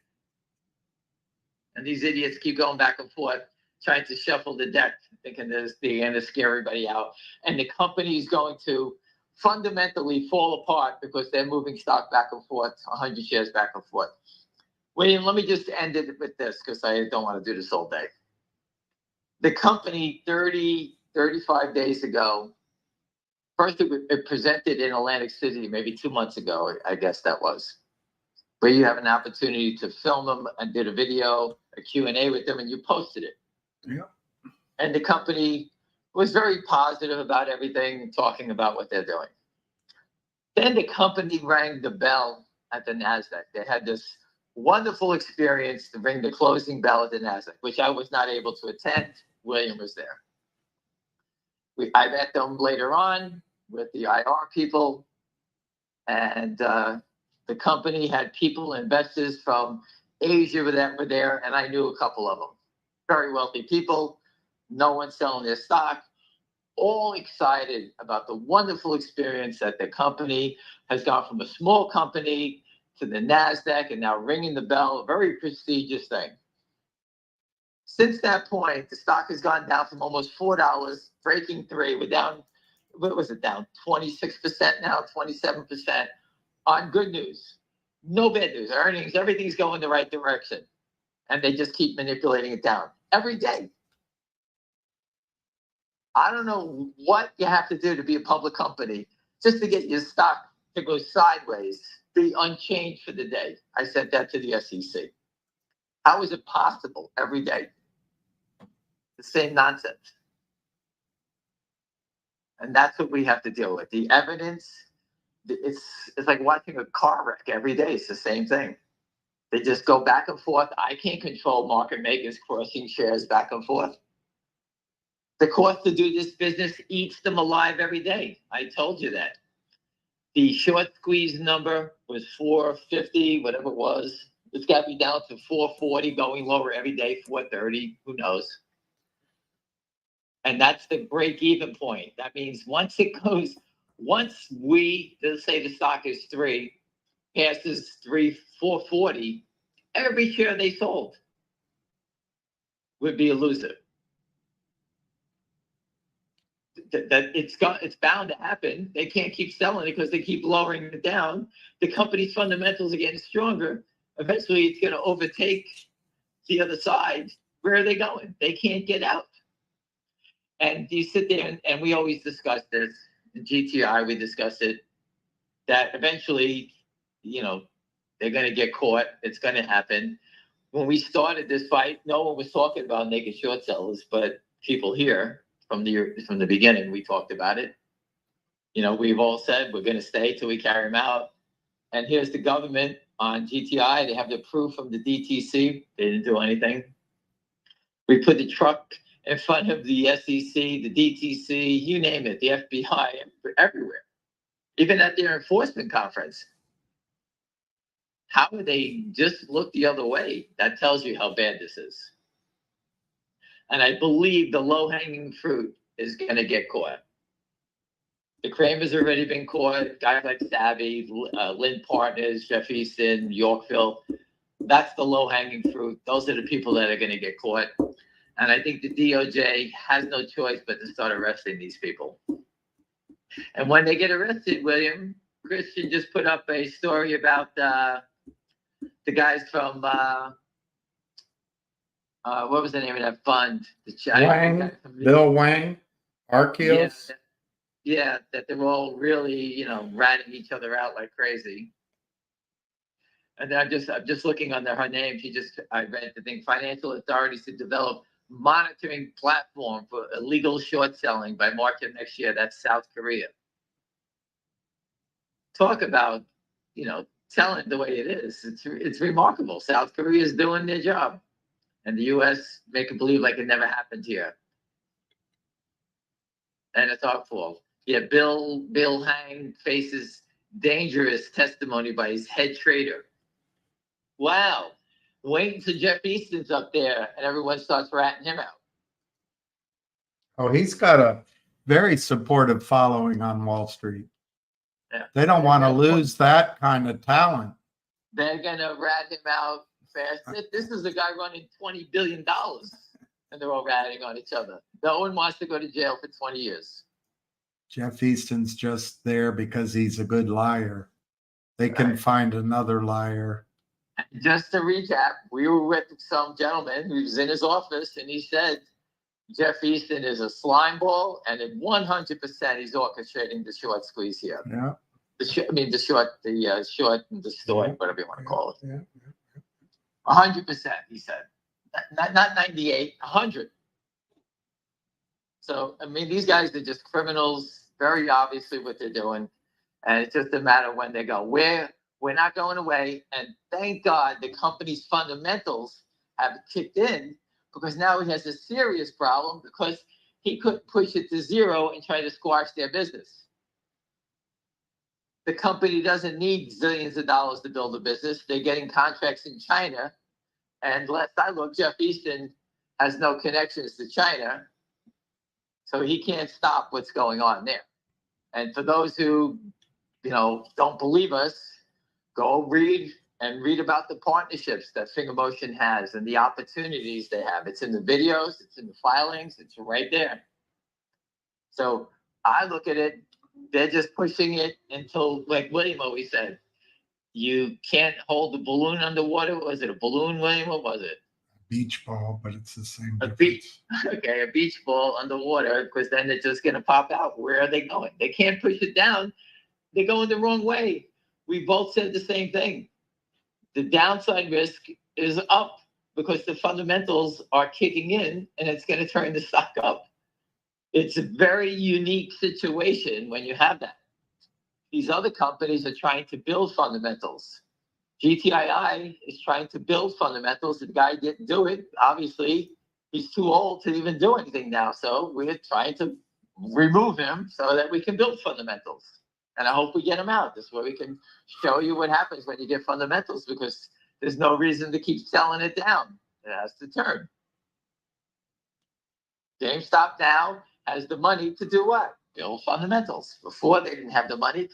And these idiots keep going back and forth, trying to shuffle the deck, thinking they're going to scare everybody out. And the company is going to fundamentally fall apart because they're moving stock back and forth, 100 shares back and forth. William, let me just end it with this because I don't want to do this all day. The company 35 days ago, first it presented in Atlantic City maybe 2 months ago, I guess that was, where you have an opportunity to film them and did a video, a Q&A with them, and you posted it. Yeah. And the company was very positive about everything, talking about what they're doing. Then the company rang the bell at the NASDAQ. They had this wonderful experience to ring the closing bell at the NASDAQ, which I was not able to attend. William was there. I met them later on with the IR people, and the company had people, investors from Asia that were there, and I knew a couple of them. Very wealthy people, no one selling their stock, all excited about the wonderful experience that the company has gone from a small company to the NASDAQ and now ringing the bell, a very prestigious thing. Since that point, the stock has gone down from almost $4, breaking $3. We're down, what was it, down 26% now, 27% on good news. No bad news. Earnings, everything's going the right direction. And they just keep manipulating it down every day. I don't know what you have to do to be a public company just to get your stock to go sideways, be unchanged for the day. I said that to the SEC. How is it possible every day? The same nonsense. And that's what we have to deal with. The evidence, it's like watching a car wreck every day. It's the same thing. They just go back and forth. I can't control market makers crossing shares back and forth. The cost to do this business eats them alive every day. I told you that. The short squeeze number was 450, whatever it was. It's got to be down to 440, going lower every day, 430, who knows? And that's the break-even point. That means once we, let's say the stock is 3, passes 440, every share they sold would be a loser. That it's bound to happen. They can't keep selling it because they keep lowering it down. The company's fundamentals are getting stronger. Eventually, it's going to overtake the other side. Where are they going? They can't get out. And you sit there, and we always discuss this. In GTI, we discuss it, that eventually, they're going to get caught. It's going to happen. When we started this fight, no one was talking about naked short sellers, but people here, from the beginning, we talked about it. We've all said we're going to stay till we carry them out. And here's the government on GTI. They have the proof from the DTC. They didn't do anything. We put the truck in front of the SEC, the DTC, you name it, the FBI, everywhere. Even at their enforcement conference. How would they just look the other way? That tells you how bad this is. And I believe the low-hanging fruit is going to get caught. The Kramer's already been caught. Guys like Savvy, Lynn Partners, Jeff Easton, Yorkville. That's the low-hanging fruit. Those are the people that are going to get caught. And I think the DOJ has no choice but to start arresting these people. And when they get arrested, William, Christian just put up a story about the guys from... what was the name of that fund? Wang, Bill Wang, Archeos. Yeah, that they're all really, ratting each other out like crazy. And I'm just looking under her name. I read the thing, financial authorities to develop monitoring platform for illegal short selling by March of next year. That's South Korea. Talk about, telling the way it is. It's remarkable. South Korea is doing their job. And the U.S. make it believe like it never happened here. And it's our fault. Yeah, Bill Hang faces dangerous testimony by his head trader. Wow. Wait until Jeff Easton's up there and everyone starts ratting him out. Oh, he's got a very supportive following on Wall Street. Yeah. They don't want to lose that kind of talent. They're going to rat him out fast. This is a guy running $20 billion, and they're all ratting on each other. No one wants to go to jail for 20 years. Jeff Easton's just there because he's a good liar. They can find another liar. Just to recap, we were with some gentleman who was in his office, and he said, Jeff Easton is a slime ball, and at 100% he's orchestrating the short squeeze here. Yeah. The short and distort, whatever you want to call it. Yeah. 100%, he said. Not 98, 100. So, I mean, these guys are just criminals, very obviously what they're doing. And it's just a matter of when they go. We're not going away. And thank God the company's fundamentals have kicked in, because now he has a serious problem, because he could push it to zero and try to squash their business. The company doesn't need zillions of dollars to build a business. They're getting contracts in China. And last I looked, Jeff Easton has no connections to China. So he can't stop what's going on there. And for those who, don't believe us, go read about the partnerships that Finger Motion has and the opportunities they have. It's in the videos, it's in the filings, it's right there. So I look at it, they're just pushing it until, like William always said, you can't hold the balloon underwater. Was it a balloon, William? What was it? Beach ball, but it's the same. A difference. beach. Okay, a beach ball underwater, because then it's just going to pop out. Where are they going? They can't push it down. They're going the wrong way. We both said the same thing. The downside risk is up because the fundamentals are kicking in, and it's going to turn the stock up. It's a very unique situation when you have that. These other companies are trying to build fundamentals. GTII is trying to build fundamentals. The guy didn't do it. Obviously, he's too old to even do anything now. So we're trying to remove him so that we can build fundamentals. And I hope we get him out. This way we can show you what happens when you get fundamentals, because there's no reason to keep selling it down. It has to turn. GameStop now has the money to do what? Build fundamentals. Before, they didn't have the money.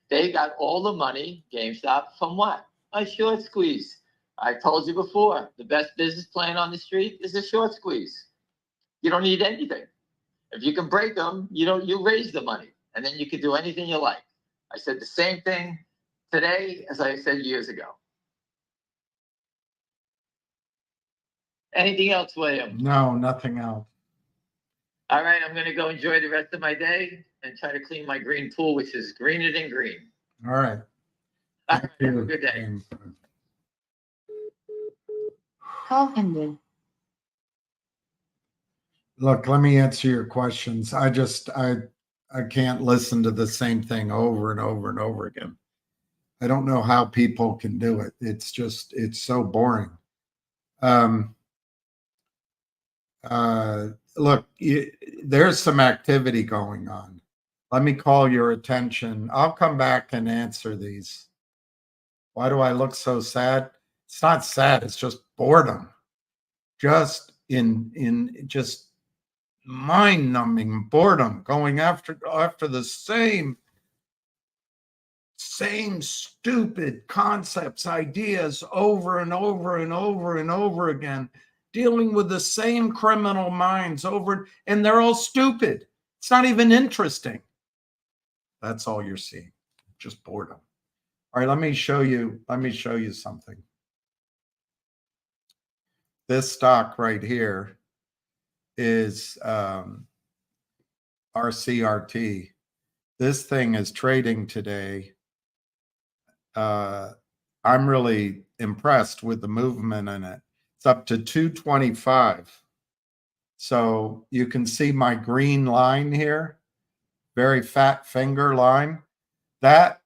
They got all the money, GameStop, from what? A short squeeze. I told you before, the best business plan on the street is a short squeeze. You don't need anything. If you can break them, you raise the money, and then you can do anything you like. I said the same thing today as I said years ago. Anything else, William? No, nothing else. All right, I'm going to go enjoy the rest of my day and try to clean my green pool, which is greener than green. All right. All right, have a good day. Call ended. Look, let me answer your questions. I can't listen to the same thing over and over and over again. I don't know how people can do it. It's so boring. Look, there's some activity going on. Let me call your attention. I'll come back and answer these. Why do I look so sad? It's not sad. It's just boredom. Just just mind-numbing boredom, going after the same stupid concepts, ideas over and over and over and over again, dealing with the same criminal minds over, and they're all stupid. It's not even interesting. That's all you're seeing, just boredom. All right, let me show you something. This stock right here is RCRT. This thing is trading today. I'm really impressed with the movement in it. It's up to 225. So you can see my green line here, very fat finger line. That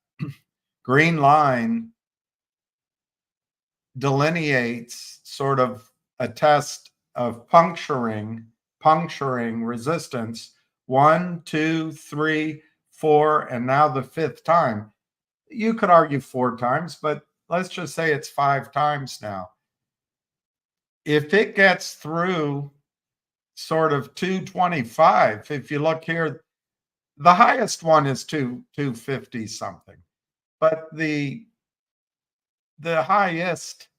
green line delineates sort of a test of puncturing resistance 1, 2, 3, 4, and now the 5th time. You could argue 4 times, but let's just say it's 5 times now. If it gets through sort of 225, if you look here, the highest one is 250 something, but the highest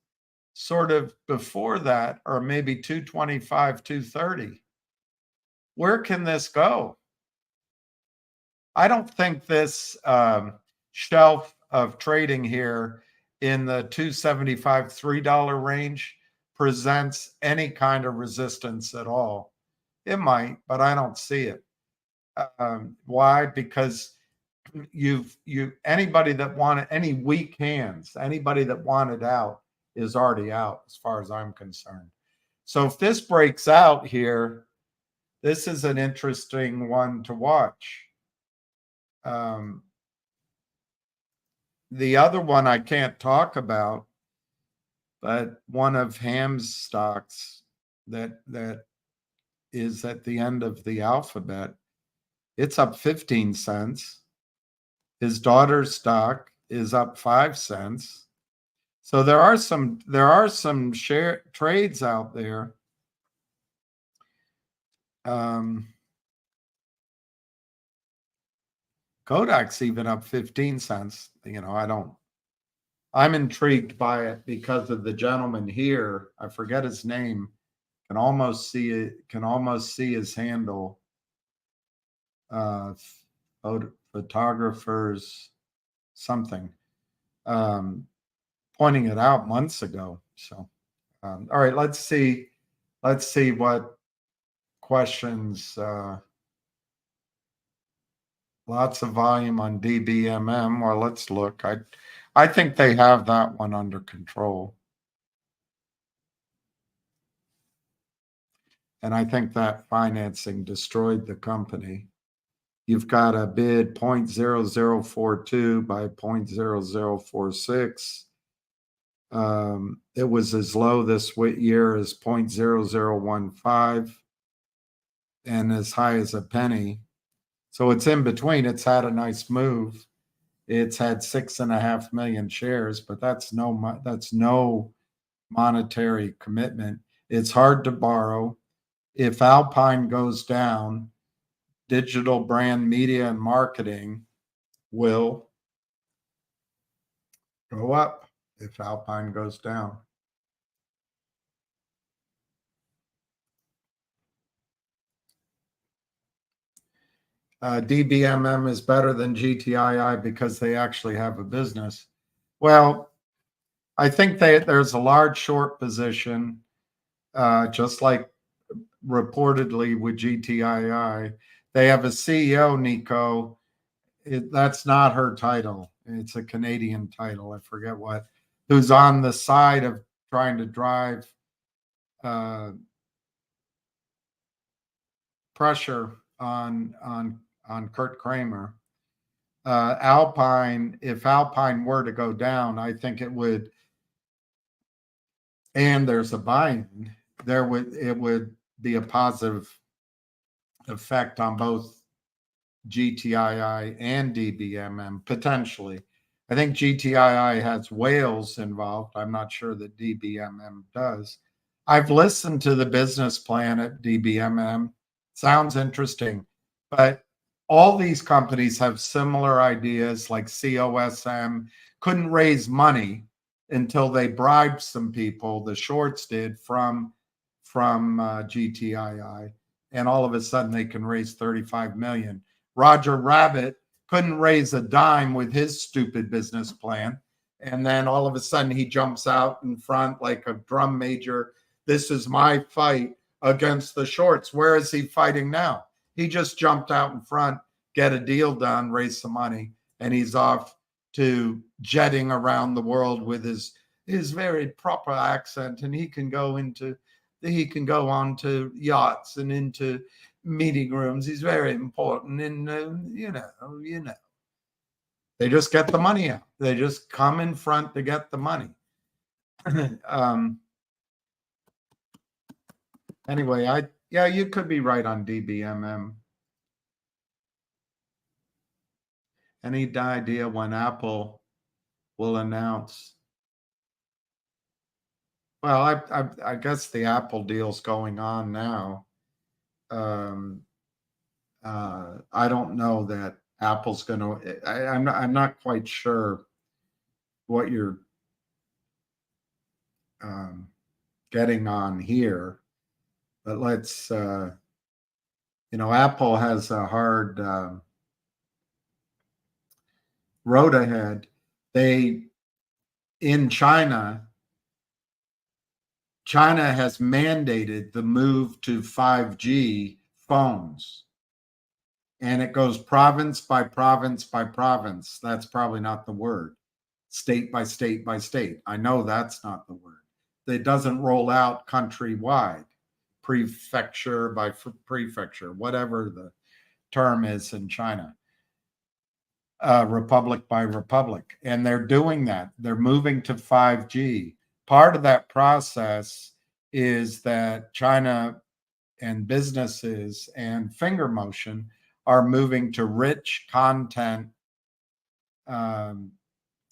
sort of before that, or maybe 225, 230. Where can this go? I don't think this shelf of trading here in the $2.75, $3 range presents any kind of resistance at all. It might, but I don't see it. Why? Because anybody that wanted, any weak hands, anybody that wanted out is already out as far as I'm concerned. So if this breaks out here, this is an interesting one to watch. The other one I can't talk about, but one of Ham's stocks that is at the end of the alphabet, it's up 15 cents. His daughter's stock is up 5 cents. So there are some share trades out there. Kodak's even up 15 cents. I'm intrigued by it because of the gentleman here. I forget his name. Can almost see his handle. Photographers something. Pointing it out months ago. So, all right, let's see what questions. Lots of volume on DBMM. Well, let's look. I think they have that one under control. And I think that financing destroyed the company. You've got a bid 0.0042 by 0.0046. It was as low this year as 0.0015 and as high as a penny. So it's in between. It's had a nice move. It's had 6.5 million shares, but that's no monetary commitment. It's hard to borrow. If Alpine goes down, digital brand media and marketing will go up if Alpine goes down. DBMM is better than GTII because they actually have a business. Well, I think there's a large short position, just like reportedly with GTII. They have a CEO, Nico. That's not her title. It's a Canadian title. I forget what. Who's on the side of trying to drive pressure on Kurt Kramer. Alpine, if Alpine were to go down, I think it would, and there's a buy-in, it would be a positive effect on both GTII and DBMM, potentially. I think GTII has whales involved. I'm not sure that DBMM does. I've listened to the business plan at DBMM. Sounds interesting, but all these companies have similar ideas, like COSM couldn't raise money until they bribed some people, the shorts did, from GTII, and all of a sudden they can raise 35 million. Roger Rabbit couldn't raise a dime with his stupid business plan, and then all of a sudden he jumps out in front like a drum major. This is my fight against the shorts. Where is he fighting now? He just jumped out in front, get a deal done, raise some money, and he's off to jetting around the world with his very proper accent, and he can go on to yachts and into meeting rooms. He's very important, and you know, they just get the money out. They just come in front to get the money. Anyway, you could be right on DBMM. Any idea when Apple will announce? Well, I guess the Apple deal's going on now. I don't know that Apple's going to. I'm not quite sure what you're getting on here, but let's. Apple has a hard road ahead. In China, China has mandated the move to 5G phones. And it goes province by province by province. That's probably not the word. State by state by state. I know that's not the word. It doesn't roll out countrywide, prefecture by prefecture, whatever the term is in China, republic by republic. And they're doing that. They're moving to 5G. Part of that process is that China and businesses and finger motion are moving to rich content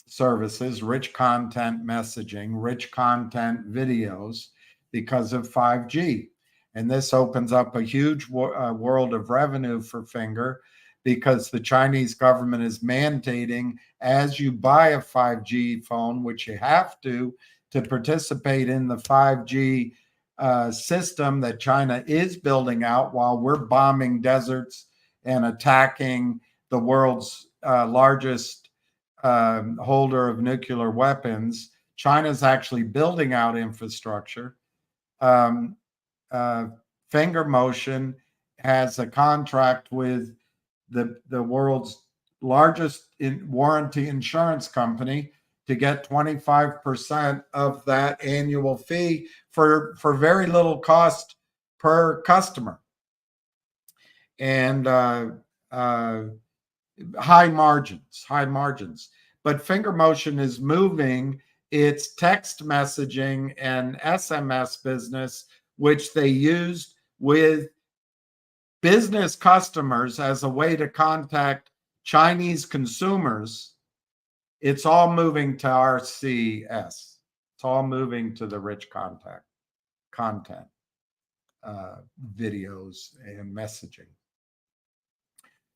services, rich content messaging, rich content videos because of 5G. And this opens up a huge world of revenue for Finger because the Chinese government is mandating as you buy a 5G phone, which you have to participate in the 5G system that China is building out while we're bombing deserts and attacking the world's largest holder of nuclear weapons. China's actually building out infrastructure. Finger Motion has a contract with the world's largest warranty insurance company to get 25% of that annual fee for very little cost per customer. And high margins. But Finger Motion is moving its text messaging and SMS business, which they used with business customers as a way to contact Chinese consumers. It's all moving to RCS. It's all moving to the rich content, videos and messaging.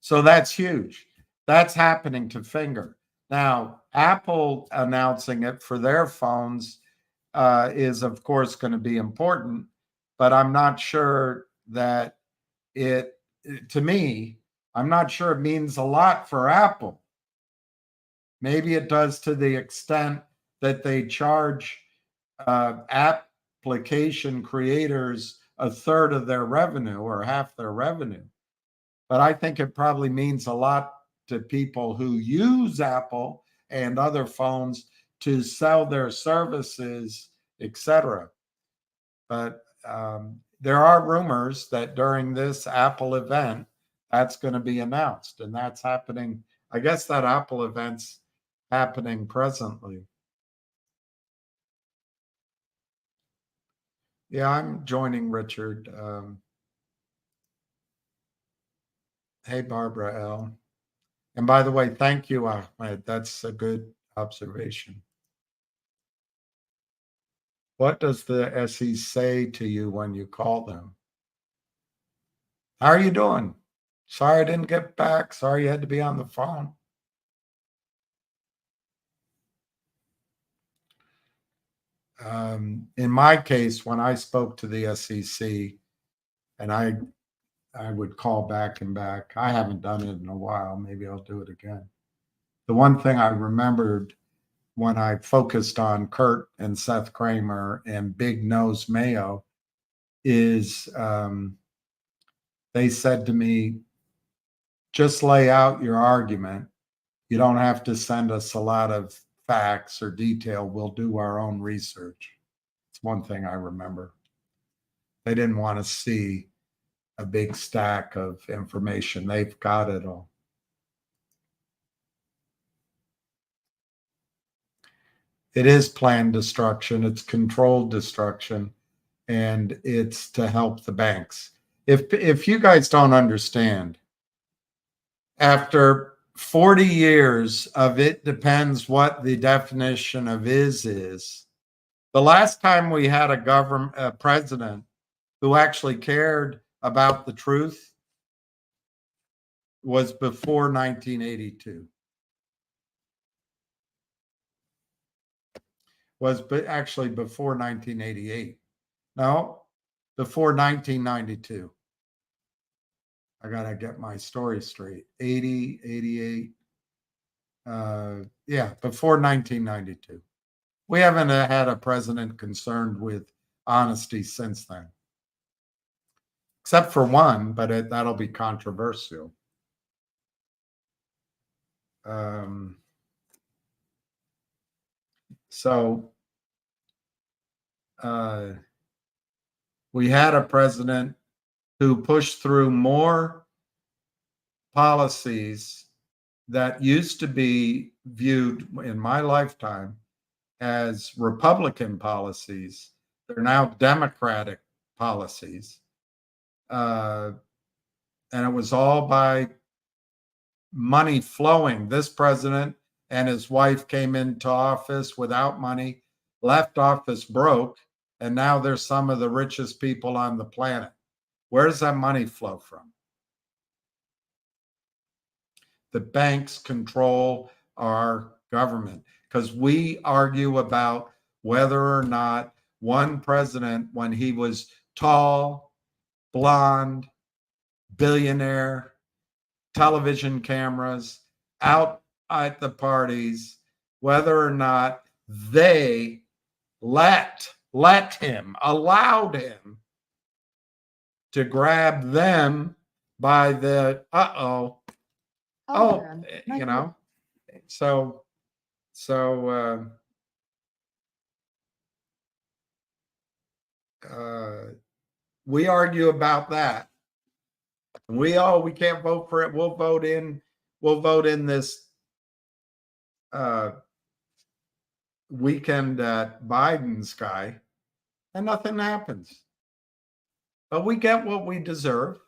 So that's huge. That's happening to Finger. Now, Apple announcing it for their phones is, of course, going to be important, but I'm not sure that to me, I'm not sure it means a lot for Apple. Maybe it does to the extent that they charge application creators a third of their revenue or half their revenue. But I think it probably means a lot to people who use Apple and other phones to sell their services, etc. But there are rumors that during this Apple event, that's going to be announced, and that's happening. I guess that Apple event's happening presently. Yeah, I'm joining Richard. Hey, Barbara L. And by the way, thank you, Ahmed. That's a good observation. What does the SE say to you when you call them? How are you doing? Sorry I didn't get back. Sorry you had to be on the phone. In my case, when I spoke to the SEC, and I would call back and back. I haven't done it in a while. Maybe I'll do it again. The one thing I remembered when I focused on Kurt and Seth Kramer and Big Nose Mayo is they said to me, just lay out your argument. You don't have to send us a lot of facts or detail. We'll do our own research. It's one thing I remember. They didn't want to see a big stack of information. They've got it all. It is planned destruction. It's controlled destruction, and it's to help the banks. If you guys don't understand, after 40 years of it depends what the definition of is, the last time we had a president who actually cared about the truth was before 1982. Was actually before 1988. No, before 1992. I got to get my story straight. 80, 88. Yeah, before 1992. We haven't had a president concerned with honesty since then. Except for one, but that'll be controversial. So we had a president who pushed through more policies that used to be viewed in my lifetime as Republican policies. They're now Democratic policies. And it was all by money flowing. This president and his wife came into office without money, left office broke, and now they're some of the richest people on the planet. Where does that money flow from? The banks control our government, because we argue about whether or not one president, when he was tall, blonde, billionaire, television cameras, out at the parties, whether or not they allowed him to grab them by the you know. So we argue about that. We can't vote for it. We'll vote in this weekend at Biden's guy, and nothing happens. But we get what we deserve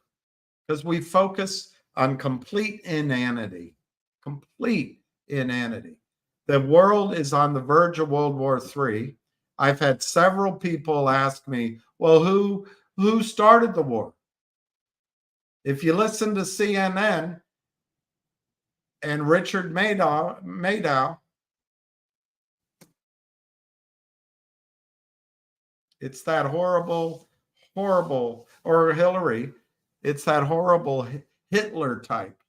because we focus on complete inanity. Complete inanity. The world is on the verge of World War III. I've had several people ask me, well, who started the war? If you listen to CNN and Richard Maddow, it's that horrible, or Hillary, it's that horrible Hitler type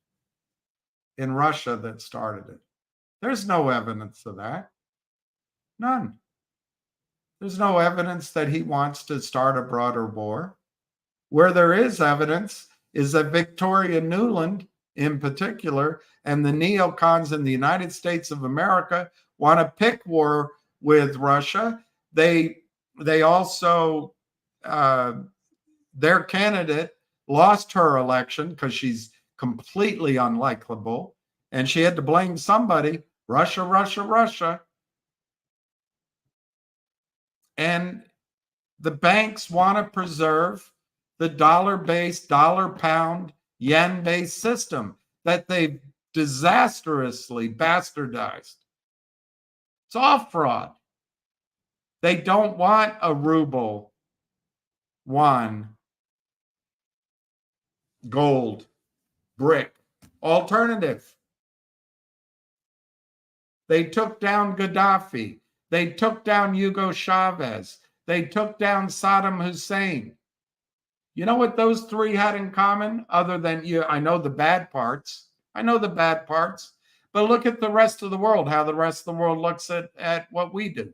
in Russia that started it. There's no evidence of that. None. There's no evidence that he wants to start a broader war. Where there is evidence is that Victoria Nuland, in particular, and the neocons in the United States of America want to pick war with Russia. They also, their candidate lost her election because she's completely unlikable, and she had to blame somebody, Russia. And the banks want to preserve the dollar-based, dollar-pound, yen-based system that they've disastrously bastardized. It's all fraud. They don't want a ruble, one, gold, brick, alternative. They took down Gaddafi. They took down Hugo Chavez. They took down Saddam Hussein. You know what those three had in common? Other than I know the bad parts. But look at the rest of the world, how the rest of the world looks at what we do.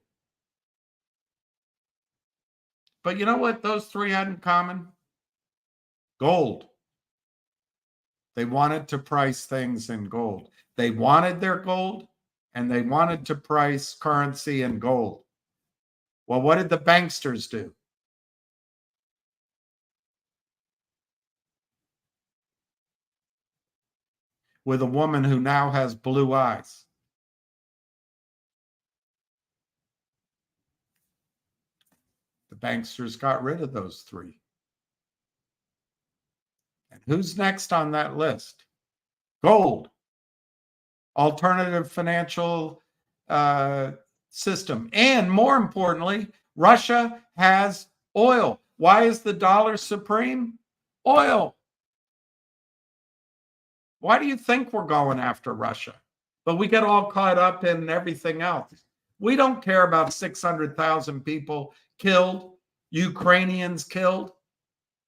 But you know what those three had in common? Gold. They wanted to price things in gold. They wanted their gold, and they wanted to price currency in gold. Well, what did the banksters do? With a woman who now has blue eyes. The banksters got rid of those three. And who's next on that list? Gold. Alternative financial system. And more importantly, Russia has oil. Why is the dollar supreme? Oil. Why do you think we're going after Russia? But we get all caught up in everything else. We don't care about 600,000 people killed, Ukrainians killed.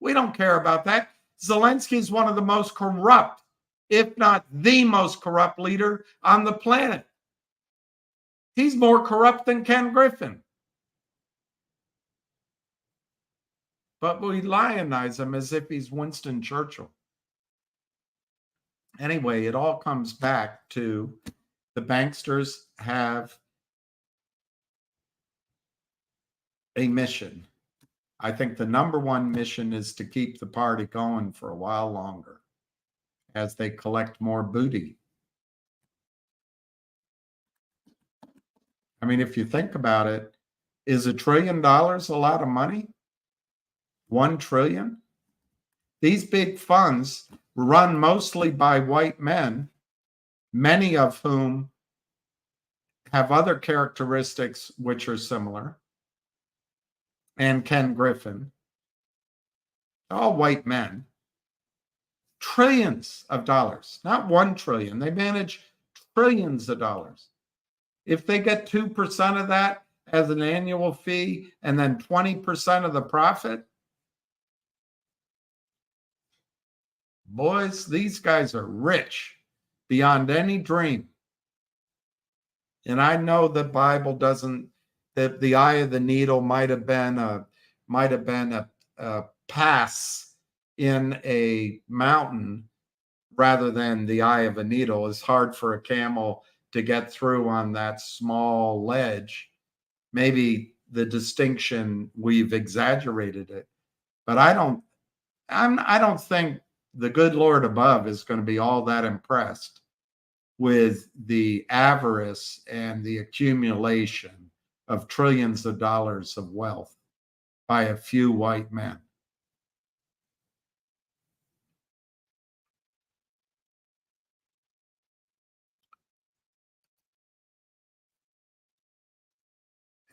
We don't care about that. Zelensky is one of the most corrupt, if not the most corrupt leader on the planet. He's more corrupt than Ken Griffin. but we lionize him as if he's Winston Churchill. Anyway, it all comes back to the banksters have a mission. I think the number one mission is to keep the party going for a while longer as they collect more booty. I mean, if you think about it, is $1 trillion a lot of money? 1 trillion? These big funds run mostly by white men, many of whom have other characteristics which are similar. And Ken Griffin, all white men, trillions of dollars, not 1 trillion. They manage trillions of dollars. If they get 2% of that as an annual fee and then 20% of the profit, boys, these guys are rich beyond any dream. And I know the Bible doesn't, that the eye of the needle might have been a pass in a mountain rather than the eye of a needle. It's hard for a camel to get through on that small ledge. Maybe the distinction, we've exaggerated it, but I don't think the good Lord above is going to be all that impressed with the avarice and the accumulation of trillions of dollars of wealth by a few white men.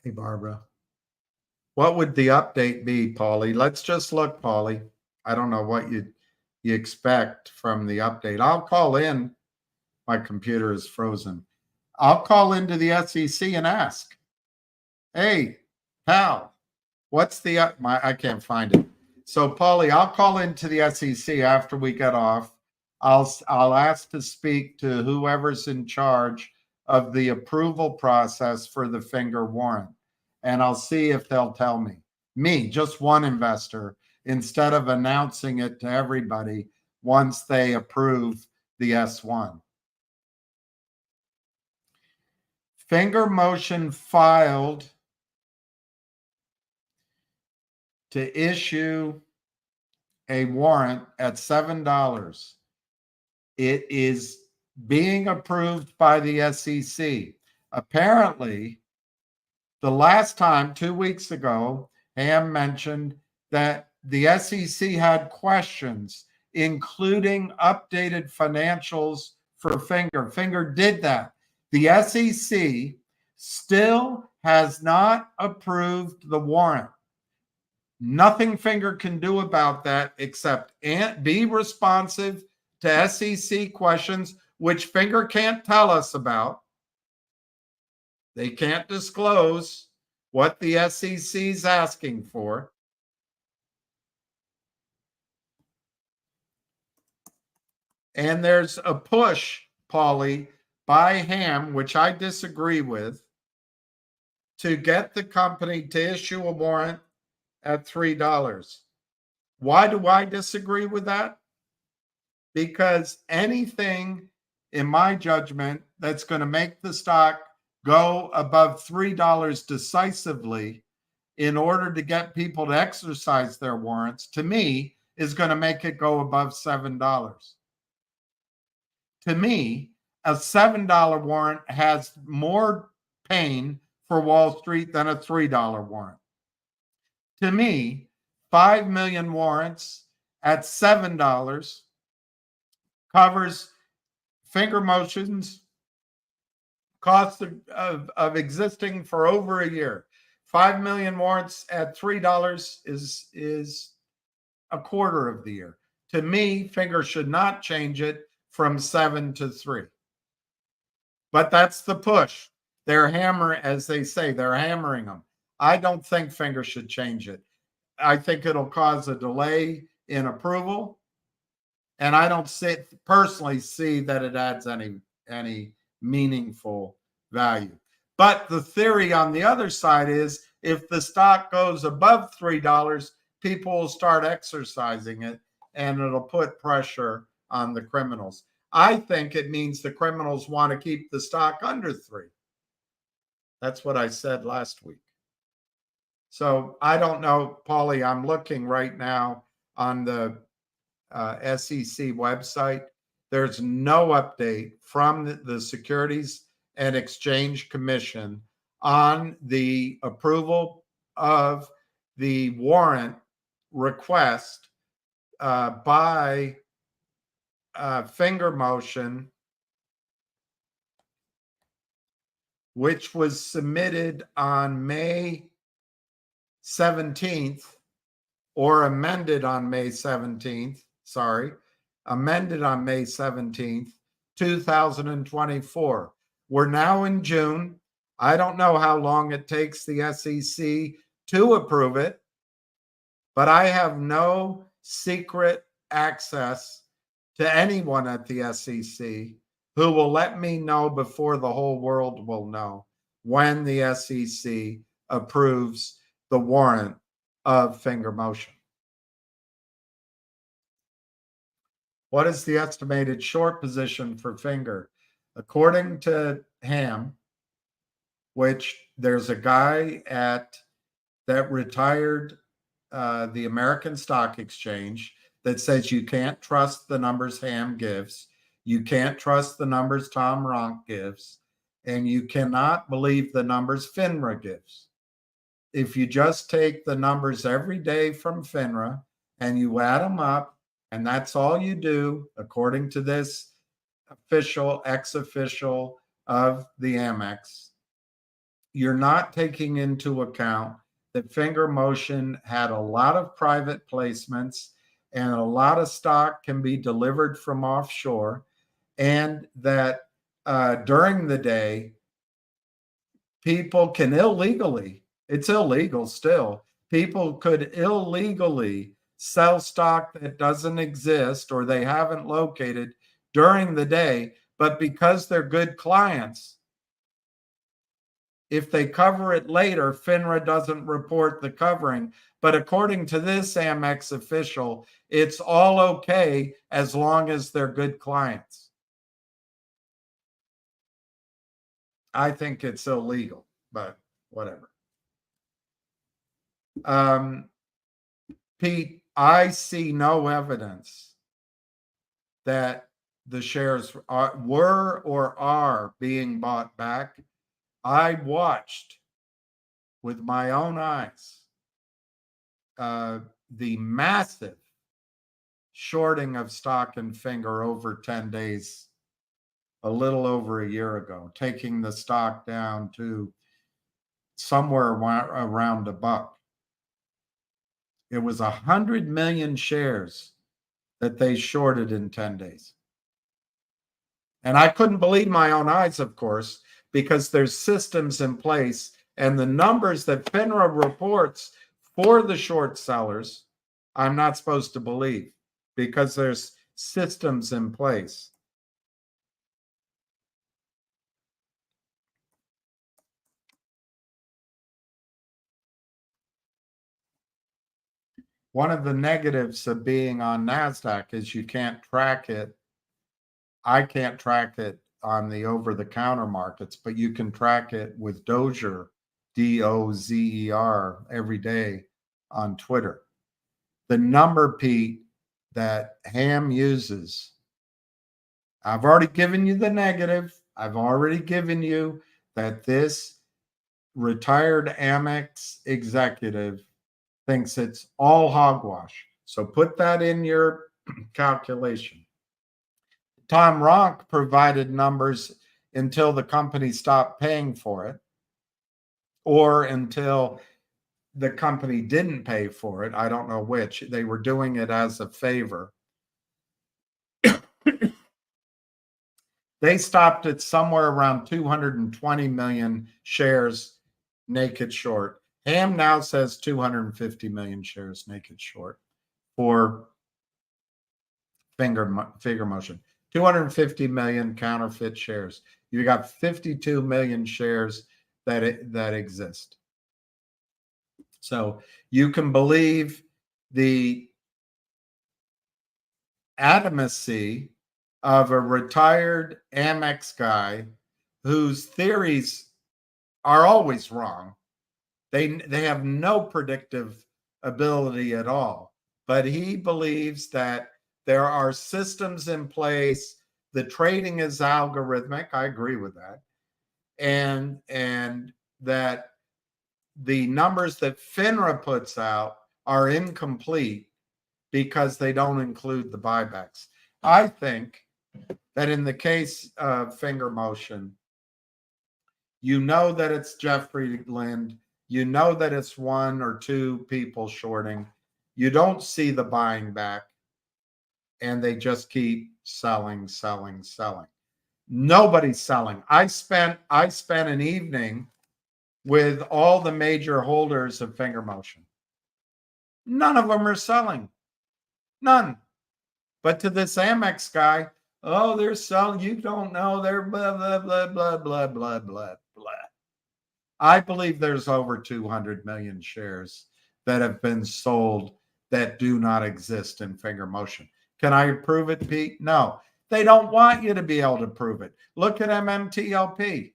Hey, Barbara. What would the update be, Paulie? Let's just look, Paulie. I don't know what you expect from the update. I'll call in. My computer is frozen. I'll call into the SEC and ask, hey, pal, what's the, I can't find it. So, Paulie, I'll call into the SEC after we get off. I'll ask to speak to whoever's in charge of the approval process for the finger warrant. And I'll see if they'll tell me, just one investor, instead of announcing it to everybody once they approve the S1. Finger Motion filed to issue a warrant at $7. It is being approved by the SEC. Apparently, the last time, 2 weeks ago, Ham mentioned that the SEC had questions, including updated financials for Finger. Finger did that. The SEC still has not approved the warrant. Nothing Finger can do about that except be responsive to SEC questions, which Finger can't tell us about. They can't disclose what the SEC is asking for. And there's a push, Paulie, by Ham, which I disagree with, to get the company to issue a warrant at $3. Why do I disagree with that? Because anything, in my judgment, that's going to make the stock go above $3 decisively in order to get people to exercise their warrants, to me, is going to make it go above $7. To me, a $7 warrant has more pain for Wall Street than a $3 warrant. To me, 5 million warrants at $7 covers Finger Motion's cost of existing for over a year. 5 million warrants at $3 is a quarter of the year. To me, Finger should not change it from 7 to 3. But that's the push. They're hammering, as they say, they're hammering them. I don't think Finger should change it. I think it'll cause a delay in approval. And I don't personally see that it adds any meaningful value. But the theory on the other side is if the stock goes above $3, people will start exercising it, and it'll put pressure on the criminals. I think it means the criminals want to keep the stock under 3. That's what I said last week. So I don't know, Paulie, I'm looking right now on the SEC website. There's no update from the Securities and Exchange Commission on the approval of the warrant request by finger motion, which was submitted on May 17th or amended on May 17th, amended on May 17th, 2024. We're now in June. I don't know how long it takes the SEC to approve it, but I have no secret access to anyone at the SEC who will let me know before the whole world will know when the SEC approves the warrant of finger motion. What is the estimated short position for finger? According to Ham, which there's a guy that retired the American Stock Exchange that says you can't trust the numbers Ham gives, you can't trust the numbers Tom Ronk gives, and you cannot believe the numbers FINRA gives. If you just take the numbers every day from FINRA and you add them up, and that's all you do, according to this official, ex-official of the Amex, you're not taking into account that finger motion had a lot of private placements and a lot of stock can be delivered from offshore, and that during the day, people can illegally, it's illegal still, people could illegally sell stock that doesn't exist or they haven't located during the day, but because they're good clients, if they cover it later, FINRA doesn't report the covering. But according to this Amex official, it's all okay as long as they're good clients. I think it's illegal, but whatever. Pete, I see no evidence that the shares were or are being bought back. I watched with my own eyes the massive shorting of stock and finger over 10 days, a little over a year ago, taking the stock down to somewhere around $1. It was 100 million shares that they shorted in 10 days. And I couldn't believe my own eyes, of course, because there's systems in place, and the numbers that FINRA reports for the short sellers, I'm not supposed to believe because there's systems in place. One of the negatives of being on NASDAQ is you can't track it. I can't track it on the over-the-counter markets, but you can track it with Dozer, D-O-Z-E-R, every day on Twitter. The number, Pete, that Ham uses, I've already given you the negative. I've already given you that this retired Amex executive thinks it's all hogwash. So put that in your calculation. Tom Ronk provided numbers until the company stopped paying for it, or until the company didn't pay for it. I don't know which. They were doing it as a favor. They stopped at somewhere around 220 million shares naked short. Ham now says 250 million shares naked short for finger motion. 250 million counterfeit shares. You got 52 million shares that exist. So you can believe the adamancy of a retired Amex guy whose theories are always wrong. They have no predictive ability at all. But he believes that there are systems in place. The trading is algorithmic. I agree with that. And that the numbers that FINRA puts out are incomplete because they don't include the buybacks. I think that in the case of finger motion, you know that it's Jeffrey Lind. You know that it's one or two people shorting. You don't see the buying back, and they just keep selling, selling, selling. Nobody's selling. I spent an evening with all the major holders of finger motion. None of them are selling. None. But to this Amex guy, oh, they're selling. You don't know. They're blah, blah, blah, blah, blah, blah, blah, blah. I believe there's over 200 million shares that have been sold that do not exist in finger motion. Can I prove it, Pete? No. They don't want you to be able to prove it. Look at MMTLP.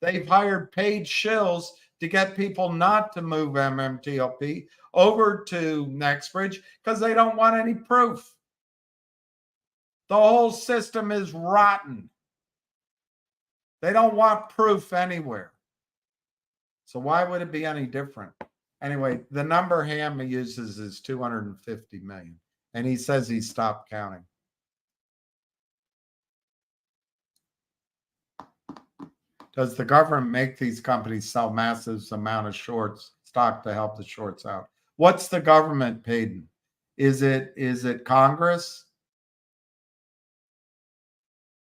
They've hired paid shills to get people not to move MMTLP over to NextBridge because they don't want any proof. The whole system is rotten. They don't want proof anywhere. So why would it be any different? Anyway, the number Ham uses is 250 million. And he says he stopped counting. Does the government make these companies sell massive amount of shorts stock to help the shorts out? What's the government paid? Is it Congress?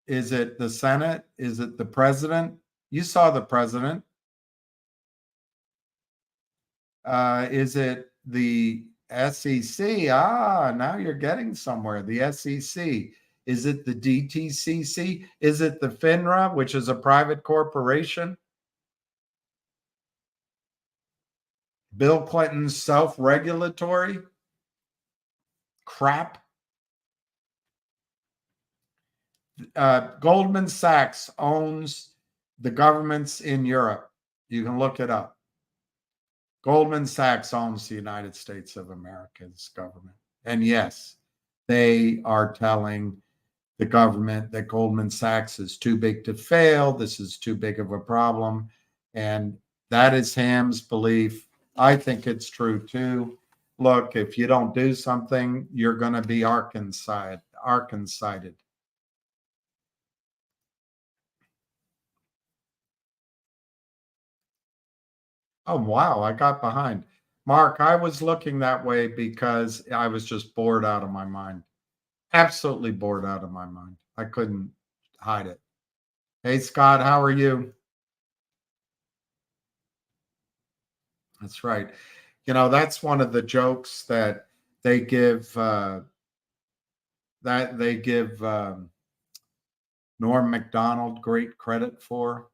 Is it the Senate? Is it the president? You saw the president. Is it the SEC? Now you're getting somewhere. The SEC. Is it the DTCC? Is it the FINRA, which is a private corporation? Bill Clinton's self-regulatory crap. Goldman Sachs owns the governments in Europe. You can look it up. Goldman Sachs owns the United States of America's government. And yes, they are telling the government that Goldman Sachs is too big to fail. This is too big of a problem. And that is Ham's belief. I think it's true too. Look, if you don't do something, you're going to be Arkansided. Oh, wow. I got behind. Mark, I was looking that way because I was just bored out of my mind. Absolutely bored out of my mind. I couldn't hide it. Hey, Scott, how are you? That's right. You know, that's one of the jokes that they give Norm Macdonald great credit for.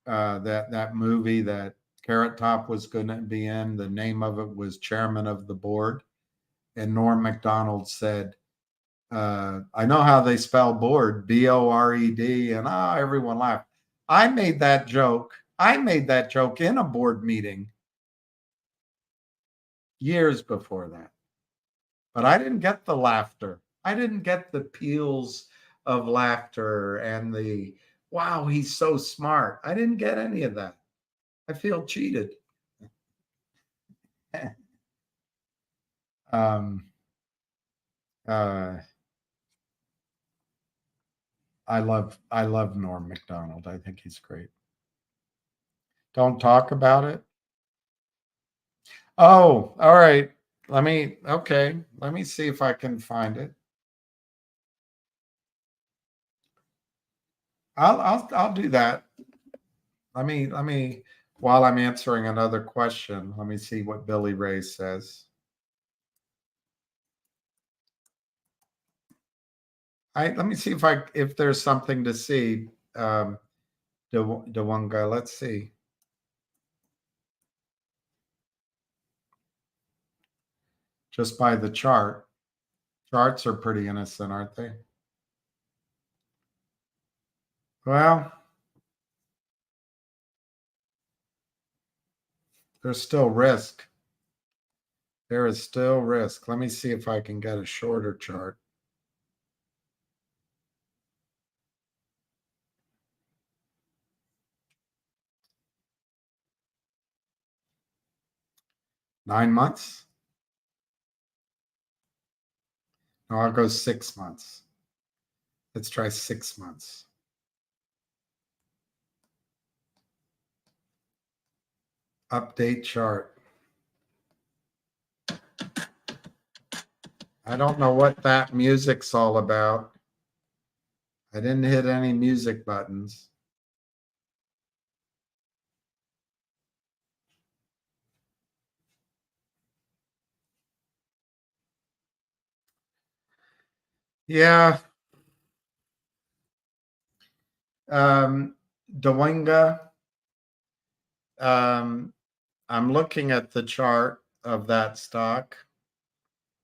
That movie that Carrot Top was going to be in, the name of it was Chairman of the Board. And Norm Macdonald said, I know how they spell board, Bored, and everyone laughed. I made that joke in a board meeting years before that. But I didn't get the laughter. I didn't get the peals of laughter and the, wow, he's so smart. I didn't get any of that. I feel cheated. I love Norm Macdonald. I think he's great. Don't talk about it. Oh, all right. Let me see if I can find it. I'll do that. Let me while I'm answering another question, let me see what Billy Ray says. Let me see if there's something to see. Dewanga, let's see. just by the chart. Charts are pretty innocent, aren't they? Well, there's still risk. There is still risk. Let me see if I can get a shorter chart. Nine months? No, I'll go 6 months. Let's try 6 months. Update chart. I don't know what that music's all about. I didn't hit any music buttons. Yeah. Dewinga. I'm looking at the chart of that stock,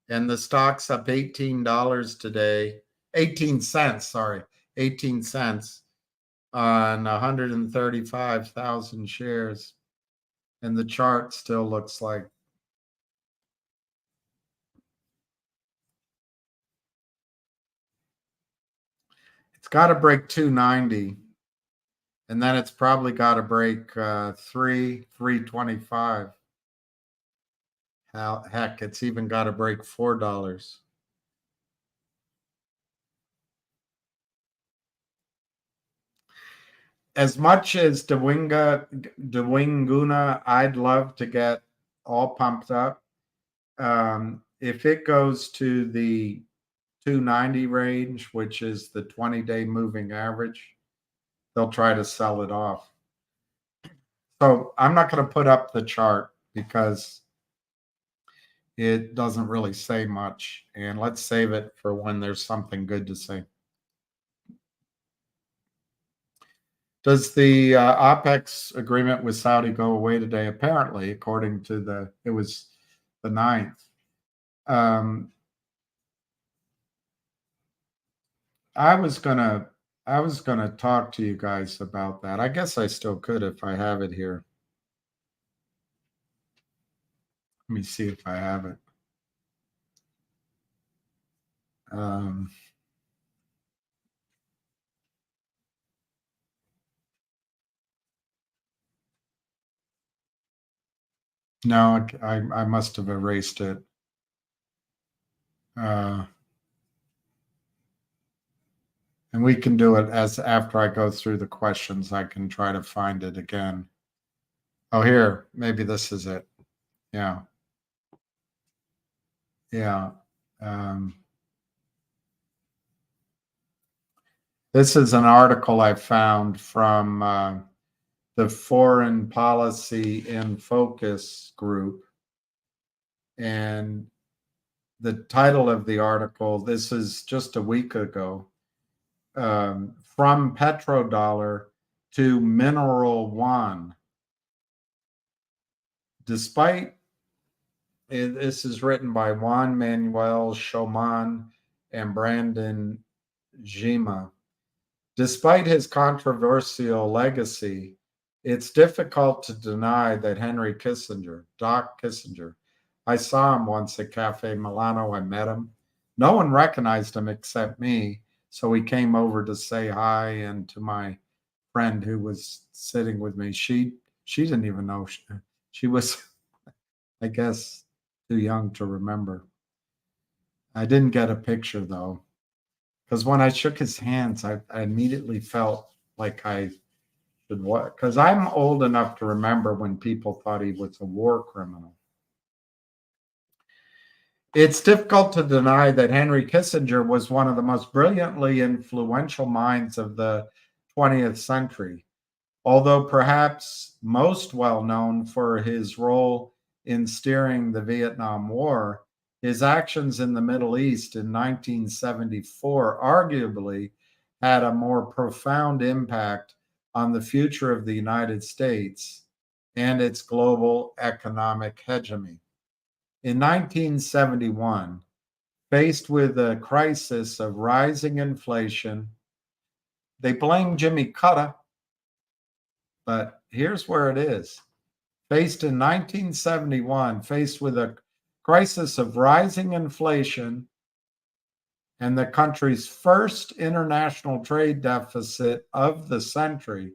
and the stock's up $18 today. 18 cents, sorry. 18 cents on 135,000 shares. And the chart still looks like it's got to break 290, and then it's probably got to break 325. Heck, it's even got to break $4. As much as Dewinguna, I'd love to get all pumped up. If it goes to the 290 range, which is the 20-day moving average, they'll try to sell it off. So I'm not going to put up the chart because it doesn't really say much. And let's save it for when there's something good to say. Does the OPEX agreement with Saudi go away today? Apparently, according to it was the 9th. I was gonna talk to you guys about that. I guess I still could if I have it here. Let me see if I have it. No, I must have erased it. And we can do it as after I go through the questions. I can try to find it again. Oh, here, maybe this is it. Yeah. Yeah. This is an article I found from the Foreign Policy in Focus group. And the title of the article, this is just a week ago, from petrodollar to mineral yuan. This is written by Juan Manuel Schoman and Brandon Jima. Despite his controversial legacy, it's difficult to deny that Henry Kissinger, Doc Kissinger, I saw him once at Cafe Milano. I met him. No one recognized him except me. So he came over to say hi, and to my friend who was sitting with me. She didn't even know. She was, I guess, too young to remember. I didn't get a picture though, because when I shook his hands, I immediately felt like I should what? Because I'm old enough to remember when people thought he was a war criminal. It's difficult to deny that Henry Kissinger was one of the most brilliantly influential minds of the 20th century, although perhaps most well known for his role in steering the Vietnam War. His actions in the Middle East in 1974 arguably had a more profound impact on the future of the United States and its global economic hegemony. In 1971, faced with a crisis of rising inflation, they blamed Jimmy Carter, but here's where it is. Faced in 1971, faced with a crisis of rising inflation and the country's first international trade deficit of the century,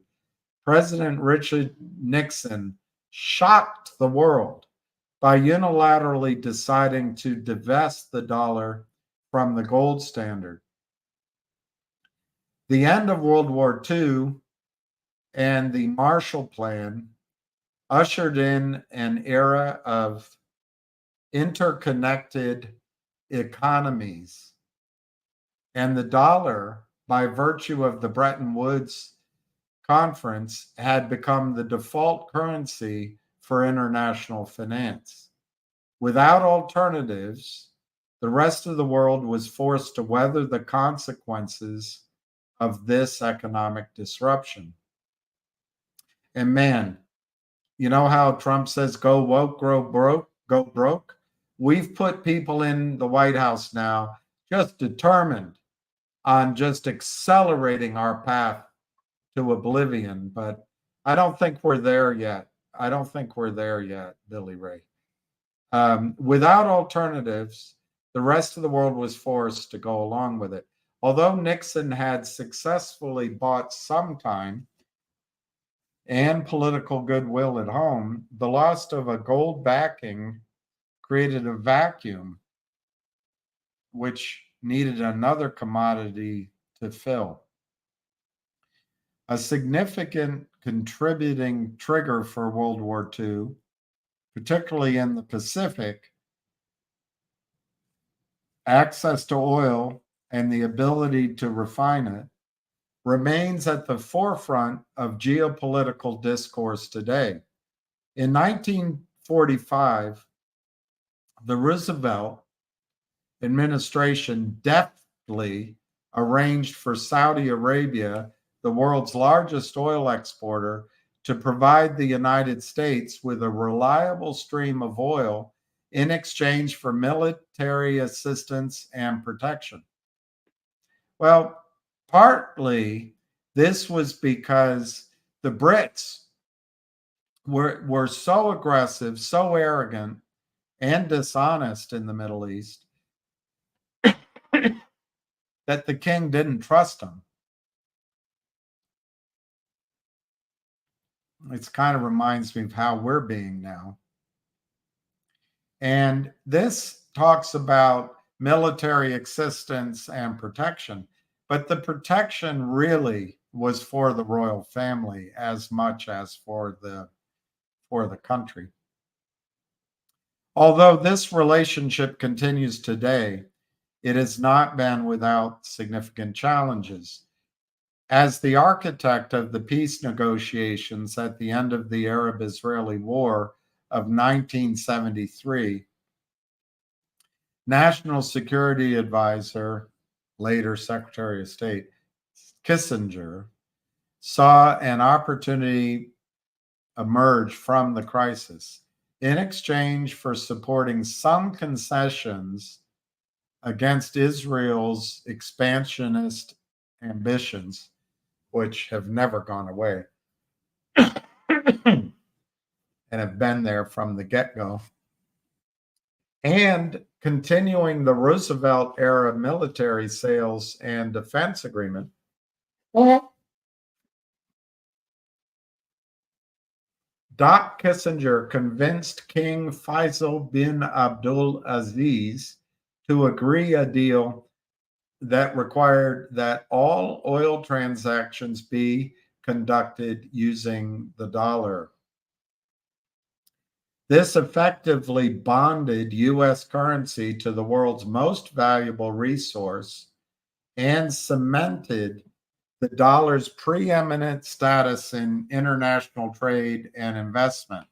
President Richard Nixon shocked the world by unilaterally deciding to divest the dollar from the gold standard. The end of World War II and the Marshall Plan ushered in an era of interconnected economies. And the dollar, by virtue of the Bretton Woods Conference, had become the default currency for international finance. Without alternatives, the rest of the world was forced to weather the consequences of this economic disruption. And man, you know how Trump says, go woke, go broke? We've put people in the White House now just determined on just accelerating our path to oblivion. But I don't think we're there yet. Billy Ray. Without alternatives, the rest of the world was forced to go along with it. Although Nixon had successfully bought some time and political goodwill at home, the loss of a gold backing created a vacuum which needed another commodity to fill. A significant contributing trigger for World War II, particularly in the Pacific, access to oil and the ability to refine it, remains at the forefront of geopolitical discourse today. In 1945, the Roosevelt administration deftly arranged for Saudi Arabia, the world's largest oil exporter, to provide the United States with a reliable stream of oil in exchange for military assistance and protection. Well, partly this was because the Brits were so aggressive, so arrogant, and dishonest in the Middle East that the king didn't trust them. It kind of reminds me of how we're being now. And this talks about military assistance and protection, but the protection really was for the royal family as much as for the country. Although this relationship continues today, it has not been without significant challenges. As the architect of the peace negotiations at the end of the Arab-Israeli War of 1973, National Security Advisor, later Secretary of State, Kissinger, saw an opportunity emerge from the crisis in exchange for supporting some concessions against Israel's expansionist ambitions, which have never gone away and have been there from the get-go, and continuing the Roosevelt era military sales and defense agreement. Doc Kissinger convinced King Faisal bin Abdul Aziz to agree a deal that required that all oil transactions be conducted using the dollar. This effectively bonded U.S. currency to the world's most valuable resource and cemented the dollar's preeminent status in international trade and investment.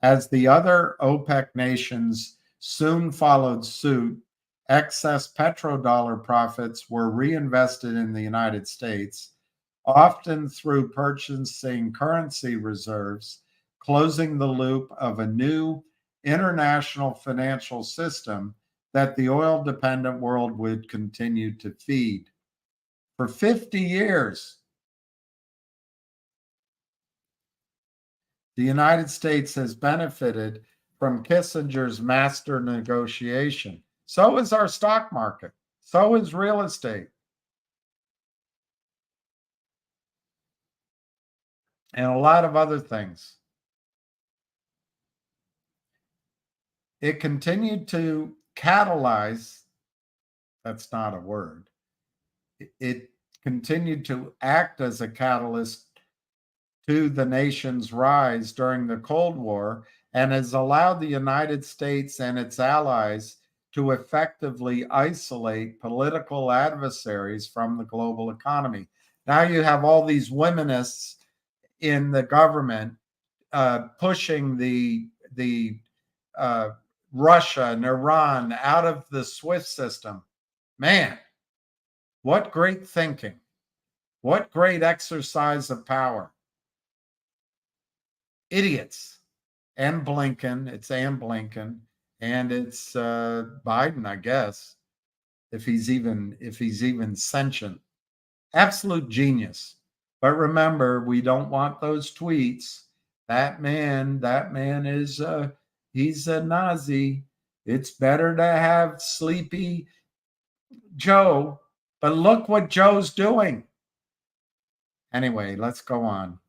As the other OPEC nations soon followed suit, excess petrodollar profits were reinvested in the United States, often through purchasing currency reserves, closing the loop of a new international financial system that the oil dependent world would continue to feed. For 50 years, the United States has benefited from Kissinger's master negotiation. So is our stock market. So is real estate. And a lot of other things. It continued to catalyze, that's not a word, it continued to act as a catalyst to the nation's rise during the Cold War and has allowed the United States and its allies to effectively isolate political adversaries from the global economy. Now you have all these wominists in the government pushing the Russia and Iran out of the SWIFT system. Man, what great thinking. What great exercise of power. Idiots. And Blinken, it's Ann Blinken, and it's Biden, I guess, if he's even sentient. Absolute genius. But remember, we don't want those tweets. That man is he's a Nazi. It's better to have Sleepy Joe, but look what Joe's doing. Anyway, let's go on.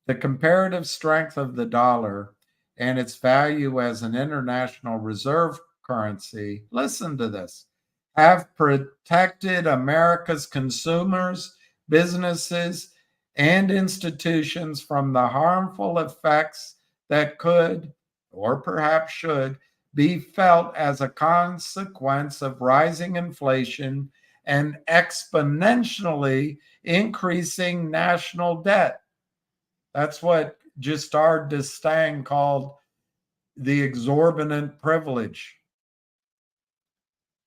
The comparative strength of the dollar and its value as an international reserve currency, listen to this, have protected America's consumers, businesses, and institutions from the harmful effects that could, or perhaps should, be felt as a consequence of rising inflation and exponentially increasing national debt. That's what Giscard d'Estaing called the exorbitant privilege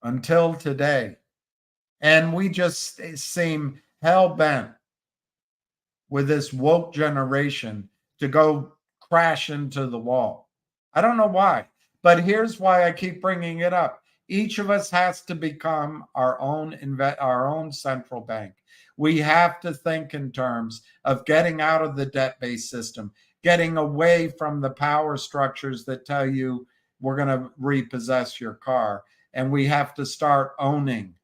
until today. And we just seem hell-bent with this woke generation to go crash into the wall. I don't know why, but here's why I keep bringing it up. Each of us has to become our own central bank. We have to think in terms of getting out of the debt-based system, getting away from the power structures that tell you we're going to repossess your car. And we have to start owning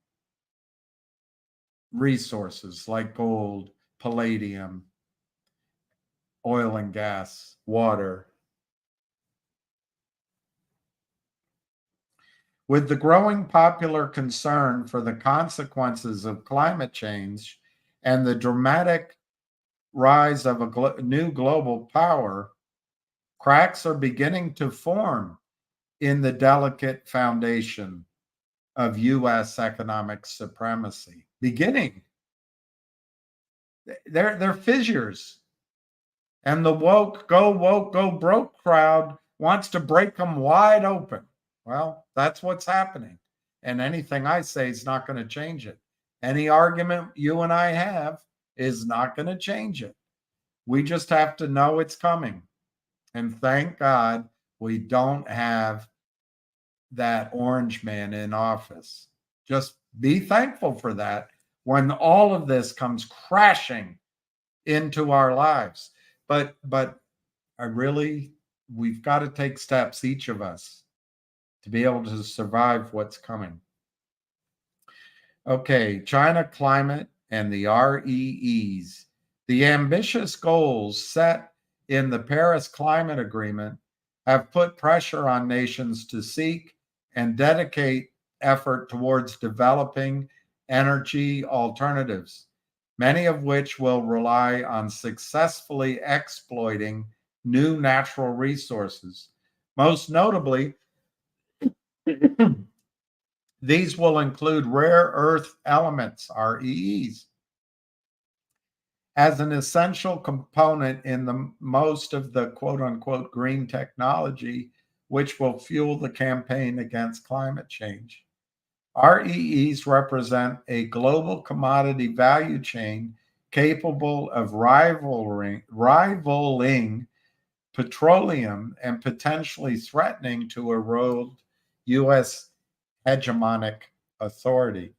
resources like gold, palladium, oil and gas, water. With the growing popular concern for the consequences of climate change and the dramatic rise of a new global power, cracks are beginning to form in the delicate foundation of U.S. economic supremacy. Beginning. They're fissures. And the woke, go broke crowd wants to break them wide open. Well, that's what's happening. And anything I say is not going to change it. Any argument you and I have is not going to change it. We just have to know it's coming. And thank God we don't have that orange man in office. Just be thankful for that when all of this comes crashing into our lives. But we've got to take steps, each of us, to be able to survive what's coming. Okay, China climate and the REEs. The ambitious goals set in the Paris Climate Agreement have put pressure on nations to seek and dedicate effort towards developing energy alternatives, many of which will rely on successfully exploiting new natural resources. Most notably, these will include rare earth elements, REEs, as an essential component in the most of the quote unquote green technology, which will fuel the campaign against climate change. REEs represent a global commodity value chain capable of rivaling petroleum and potentially threatening to erode U.S. hegemonic authority.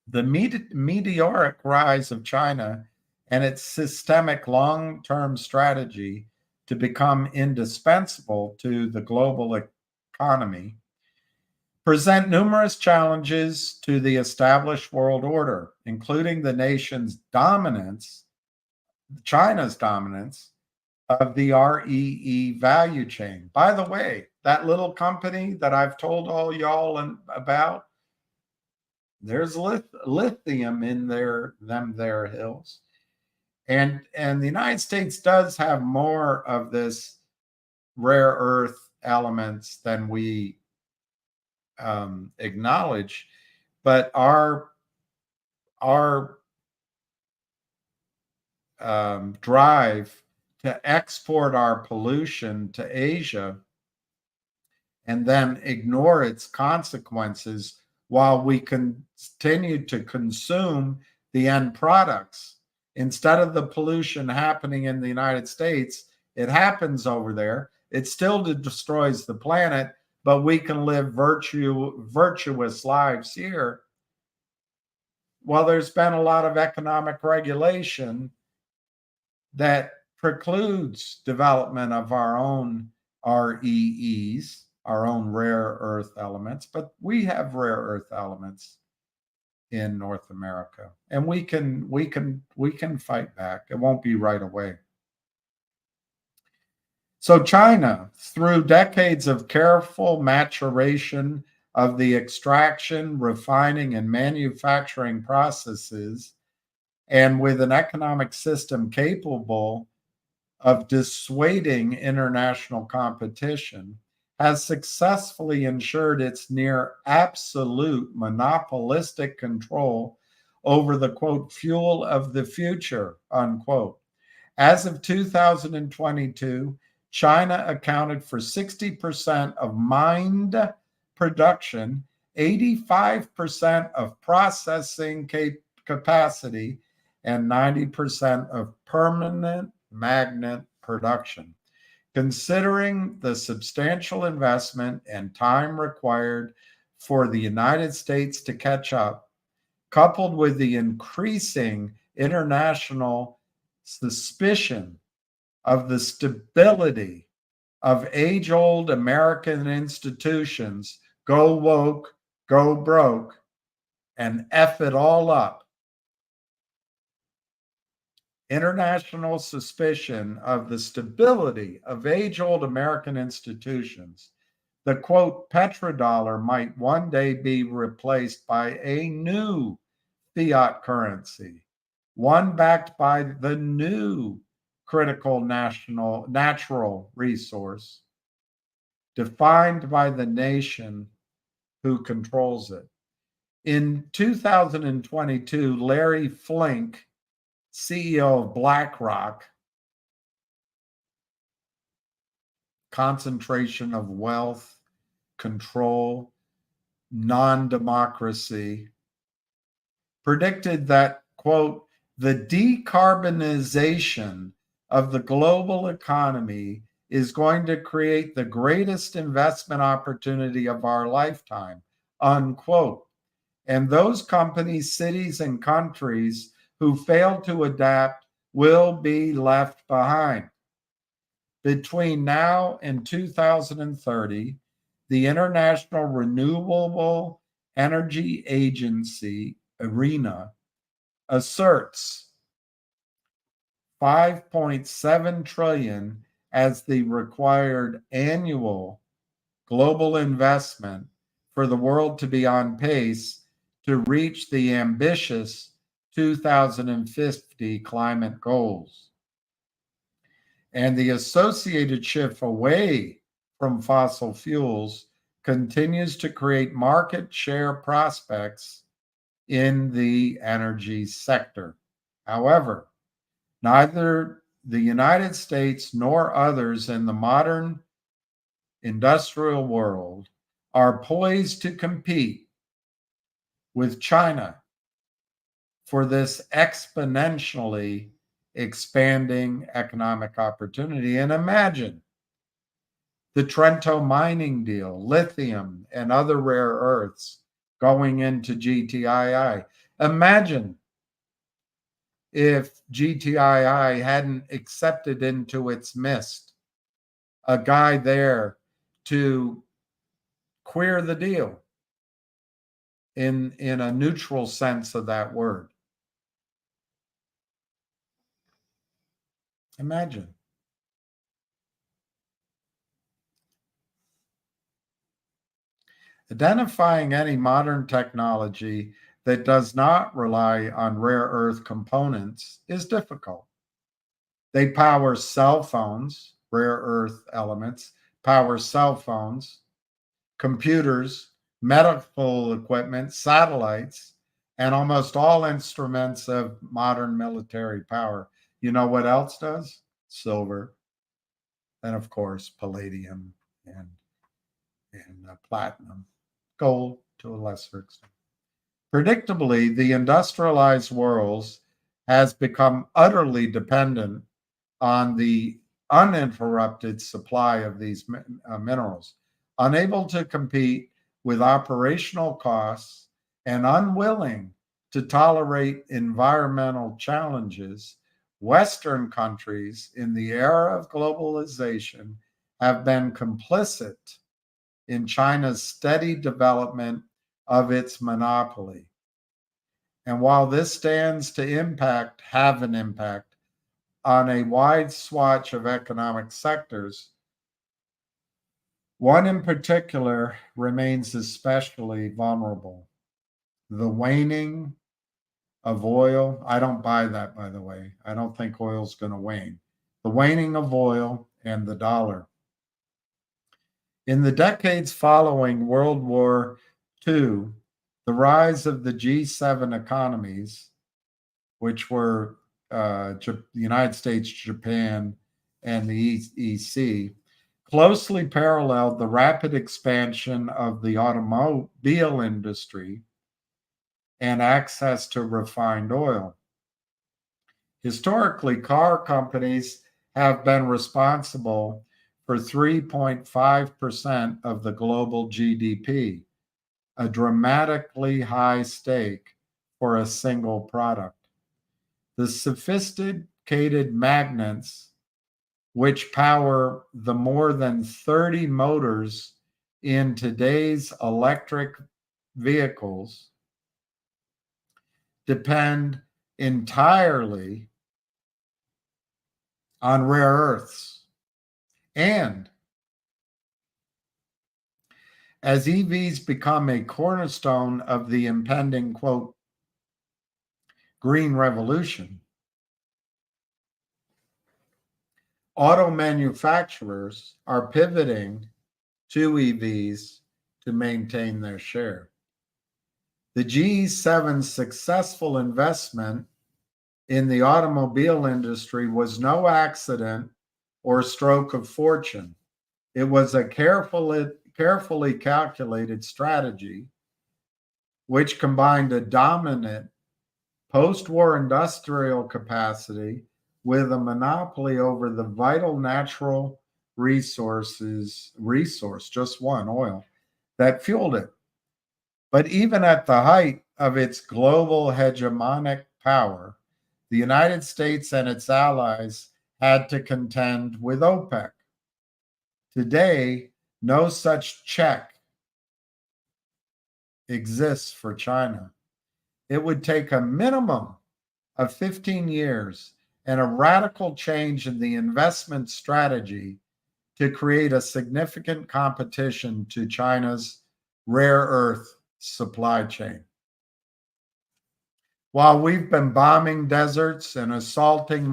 The meteoric rise of China and its systemic long-term strategy to become indispensable to the global economy present numerous challenges to the established world order, including the nation's dominance, China's dominance of the REE value chain. By the way, that little company that I've told all y'all about, there's lithium in their hills. And the United States does have more of this rare earth elements than we acknowledge, but our drive to export our pollution to Asia and then ignore its consequences while we continue to consume the end products. Instead of the pollution happening in the United States, it happens over there. It still destroys the planet, but we can live virtuous lives here. Well, there's been a lot of economic regulation that precludes development of our own REEs, our own rare earth elements, but we have rare earth elements in North America, and we can fight back. It won't be right away. So China, through decades of careful maturation of the extraction, refining, and manufacturing processes, and with an economic system capable of dissuading international competition, has successfully ensured its near absolute monopolistic control over the, quote, fuel of the future, unquote. As of 2022, China accounted for 60% of mined production, 85% of processing capacity, and 90% of permanent magnet production. Considering the substantial investment and time required for the United States to catch up, coupled with the increasing international suspicion of the stability of age-old American institutions, go woke, go broke, and F it all up. International suspicion of the stability of age-old American institutions, the, quote, petrodollar might one day be replaced by a new fiat currency, one backed by the new critical natural resource, defined by the nation who controls it. In 2022, Larry Flink, CEO of BlackRock, concentration of wealth, control, non-democracy, predicted that, quote, the decarbonization of the global economy is going to create the greatest investment opportunity of our lifetime, unquote. And those companies, cities, and countries who fail to adapt will be left behind. Between now and 2030, the International Renewable Energy Agency, IRENA, asserts 5.7 trillion as the required annual global investment for the world to be on pace to reach the ambitious 2050 climate goals. And the associated shift away from fossil fuels continues to create market share prospects in the energy sector. However, neither the United States nor others in the modern industrial world are poised to compete with China for this exponentially expanding economic opportunity. And imagine the Trento mining deal, lithium and other rare earths going into GTII. Imagine if GTII hadn't accepted into its midst a guy there to queer the deal in a neutral sense of that word. Imagine. Identifying any modern technology that does not rely on rare earth components is difficult. They power cell phones, rare earth elements, power cell phones, computers, medical equipment, satellites, and almost all instruments of modern military power. You know what else does? Silver, and of course, palladium and platinum, gold to a lesser extent. Predictably, the industrialized world has become utterly dependent on the uninterrupted supply of these minerals, unable to compete with operational costs and unwilling to tolerate environmental challenges. Western countries in the era of globalization have been complicit in China's steady development of its monopoly. And while this stands to have an impact on a wide swatch of economic sectors, one in particular remains especially vulnerable: the waning of oil. I don't buy that, by the way. I don't think oil's going to wane. The waning of oil and the dollar. In the decades following World War II, the rise of the G7 economies, which were the United States, Japan, and the EC, closely paralleled the rapid expansion of the automobile industry and access to refined oil. Historically, car companies have been responsible for 3.5% of the global GDP, a dramatically high stake for a single product. The sophisticated magnets, which power the more than 30 motors in today's electric vehicles, depend entirely on rare earths. And as EVs become a cornerstone of the impending, quote, green revolution, auto manufacturers are pivoting to EVs to maintain their share. The G7's successful investment in the automobile industry was no accident or stroke of fortune. It was a carefully calculated strategy which combined a dominant post-war industrial capacity with a monopoly over the vital natural resource, just one, oil, that fueled it. But even at the height of its global hegemonic power, the United States and its allies had to contend with OPEC. Today, no such check exists for China. It would take a minimum of 15 years and a radical change in the investment strategy to create a significant competition to China's rare earth supply chain. While we've been bombing deserts and assaulting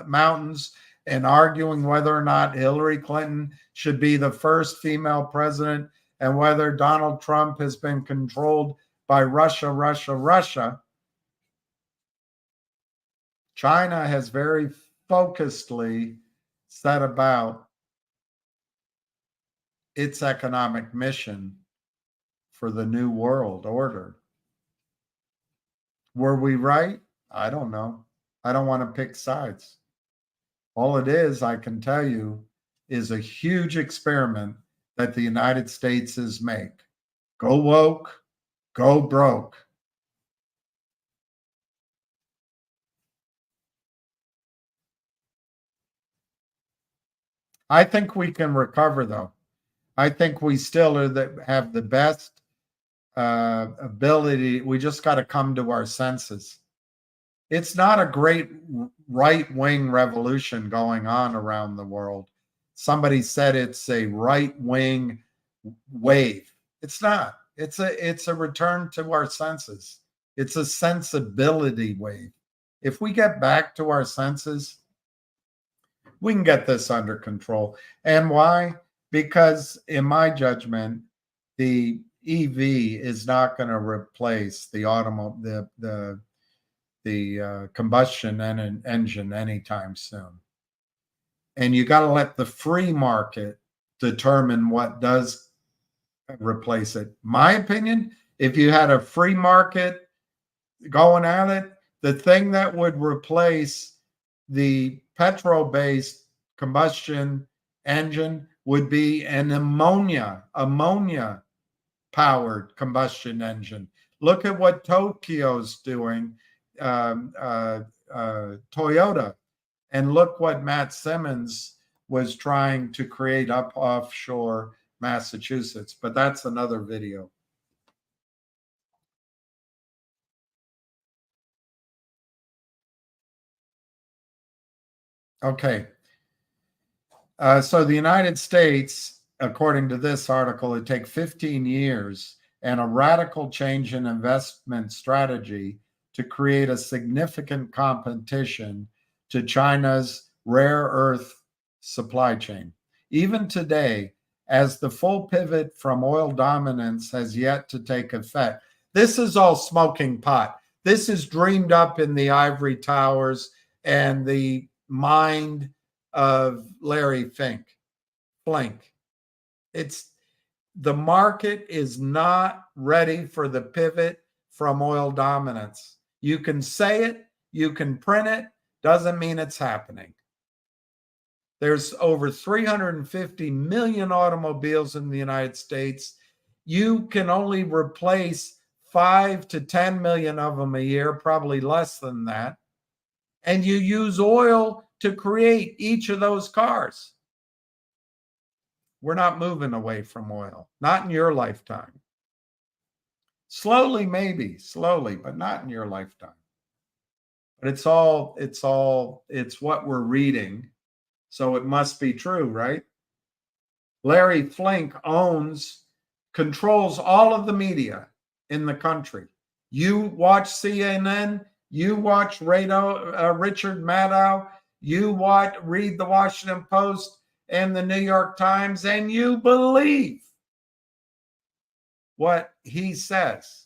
mountains and arguing whether or not Hillary Clinton should be the first female president and whether Donald Trump has been controlled by Russia, China has very focusedly set about its economic mission for the New World Order. Were we right? I don't know. I don't want to pick sides. All it is, I can tell you, is a huge experiment that the United States is make. Go woke, go broke. I think we can recover, though. I think we still have the best ability. We just got to come to our senses. It's not a great right-wing revolution going on around the world. Somebody said it's a right-wing wave. It's not. It's a return to our senses. It's a sensibility wave. If we get back to our senses, we can get this under control. And why? Because in my judgment, the EV is not going to replace the combustion engine anytime soon. And you got to let the free market determine what does replace it. My opinion, if you had a free market going at it, the thing that would replace the petrol-based combustion engine would be an ammonia powered combustion engine. Look at what Tokyo's doing, Toyota, and look what Matt Simmons was trying to create up offshore Massachusetts. But that's another video. Okay. So the United States, according to this article, it takes 15 years and a radical change in investment strategy to create a significant competition to China's rare earth supply chain. Even today, as the full pivot from oil dominance has yet to take effect, this is all smoking pot. This is dreamed up in the ivory towers and the mind of Larry Flink. It's the market is not ready for the pivot from oil dominance. You can say it, you can print it, doesn't mean it's happening. There's over 350 million automobiles in the United States. You can only replace 5 to 10 million of them a year, probably less than that. And you use oil to create each of those cars. We're not moving away from oil, not in your lifetime. Slowly, maybe, slowly, but not in your lifetime. But it's what we're reading, so it must be true, right? Larry Flink controls all of the media in the country. You watch CNN, you watch Richard Maddow, you read the Washington Post and the New York Times, and you believe what he says.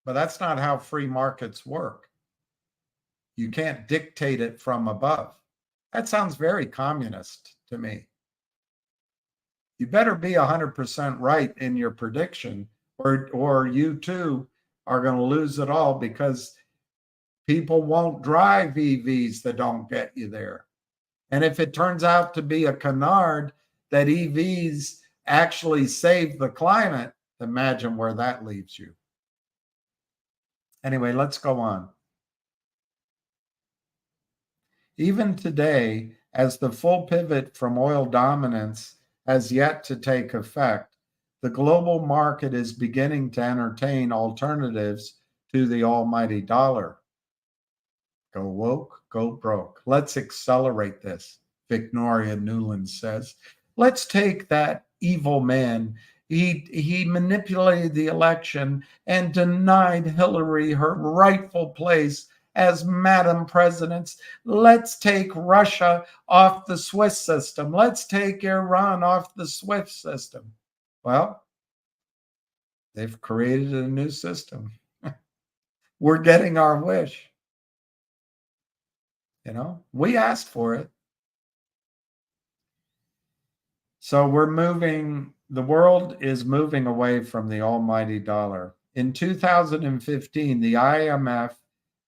But that's not how free markets work. You can't dictate it from above. That sounds very communist to me. You better be 100% right in your prediction, or you too are going to lose it all, because people won't drive EVs that don't get you there. And if it turns out to be a canard that EVs actually save the climate, imagine where that leaves you. Anyway, let's go on. Even today, as the full pivot from oil dominance has yet to take effect, the global market is beginning to entertain alternatives to the almighty dollar. Go woke, go broke. Let's accelerate this, Victoria Newland says. Let's take that evil man. He manipulated the election and denied Hillary her rightful place as Madam President. Let's take Russia off the SWIFT system. Let's take Iran off the SWIFT system. Well, they've created a new system. We're getting our wish. You know, we asked for it. So the world is moving away from the almighty dollar. In 2015, the IMF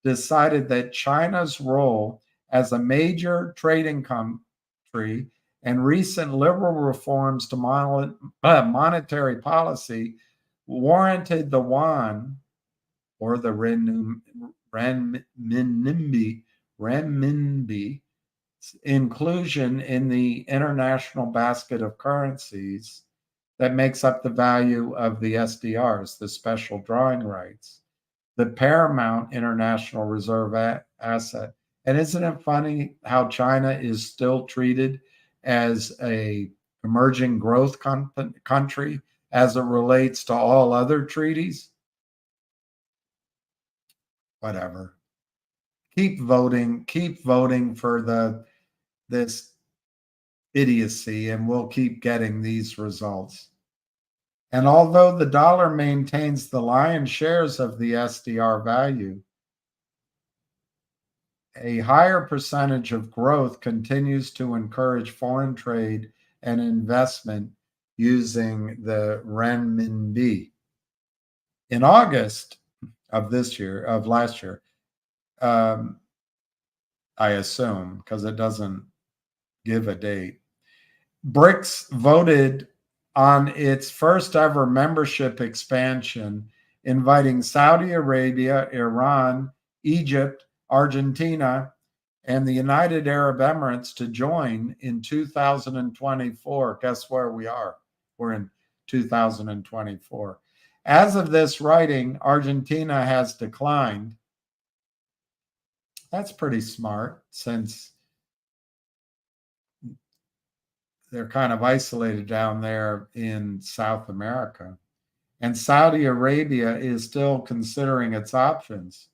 decided that China's role as a major trading country and recent liberal reforms to monetary policy warranted the yuan or the renminbi inclusion in the international basket of currencies that makes up the value of the SDRs, the special drawing rights, the paramount international reserve asset. And isn't it funny how China is still treated as a emerging growth country as it relates to all other treaties? Whatever. Keep voting for this idiocy, and we'll keep getting these results. And although the dollar maintains the lion's shares of the SDR value, a higher percentage of growth continues to encourage foreign trade and investment using the renminbi. In August of last year, I assume, because it doesn't give a date, BRICS voted on its first ever membership expansion, inviting Saudi Arabia, Iran, Egypt, Argentina, and the United Arab Emirates to join in 2024. Guess where we are? We're in 2024. As of this writing, Argentina has declined. That's pretty smart since they're kind of isolated down there in South America. And Saudi Arabia is still considering its options.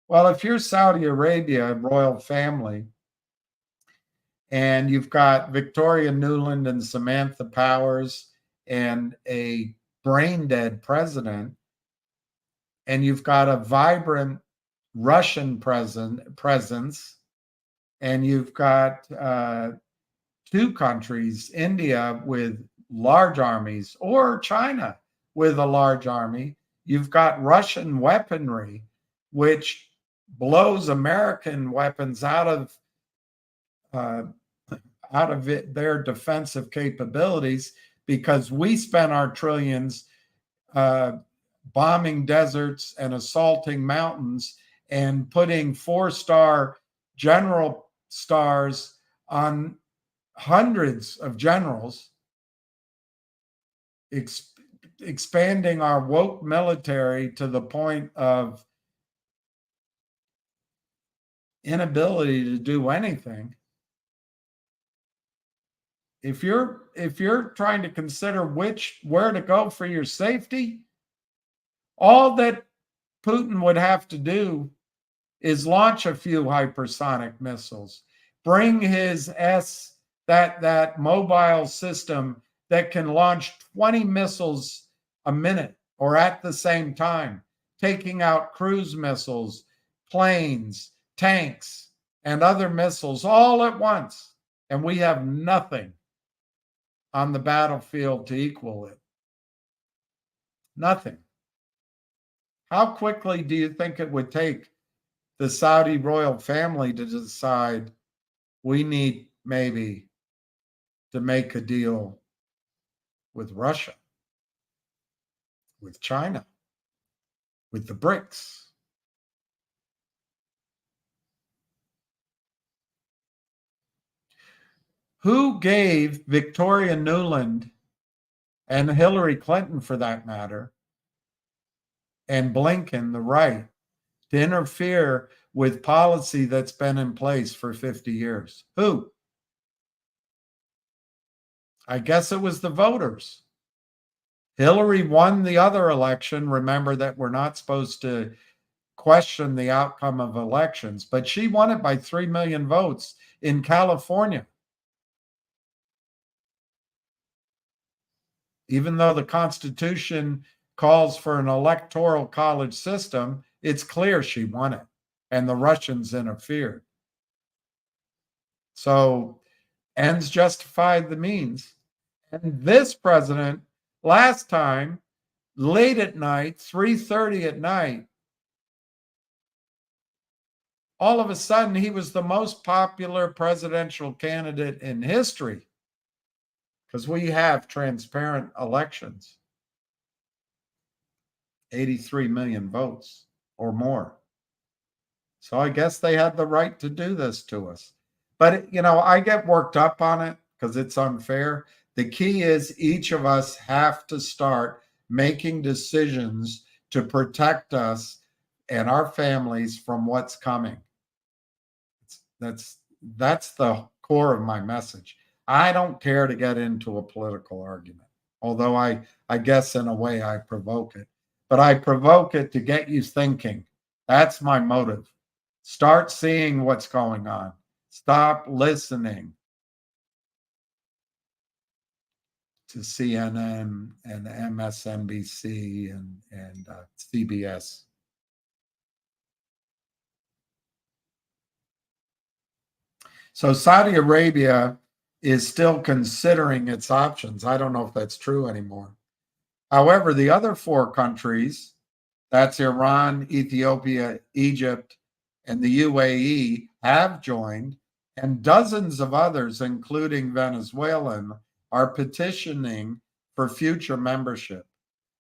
Well, if you're Saudi Arabia, royal family, and you've got Victoria Nuland and Samantha Powers and a brain dead president, and you've got a vibrant Russian presence, and you've got two countries, India with large armies or China with a large army. You've got Russian weaponry, which blows American weapons out of their defensive capabilities, because we spent our trillions bombing deserts and assaulting mountains and putting 4-star general stars on hundreds of generals, expanding our woke military to the point of inability to do anything. If you're trying to consider where to go for your safety, all that Putin would have to do is launch a few hypersonic missiles, bring his that mobile system that can launch 20 missiles a minute or at the same time, taking out cruise missiles, planes, tanks, and other missiles all at once. And we have nothing on the battlefield to equal it. Nothing. How quickly do you think it would take the Saudi royal family to decide we need maybe to make a deal with Russia, with China, with the BRICS? Who gave Victoria Nuland and Hillary Clinton, for that matter, and Blinken the right to interfere with policy that's been in place for 50 years? Who? I guess it was the voters. Hillary won the other election. Remember that we're not supposed to question the outcome of elections, but she won it by 3 million votes in California. Even though the Constitution calls for an electoral college system, it's clear she won it, and the Russians interfered. So ends justified the means. And this president, last time, late at night, 3:30 at night, all of a sudden he was the most popular presidential candidate in history because we have transparent elections. 83 million votes or more. So I guess they had the right to do this to us. But, I get worked up on it because it's unfair. The key is each of us have to start making decisions to protect us and our families from what's coming. That's the core of my message. I don't care to get into a political argument, although I guess in a way I provoke it. But I provoke it to get you thinking. That's my motive. Start seeing what's going on. Stop listening to CNN and MSNBC and CBS. So Saudi Arabia is still considering its options. I don't know if that's true anymore. However, the other four countries, that's Iran, Ethiopia, Egypt, and the UAE, have joined, and dozens of others, including Venezuelan, are petitioning for future membership.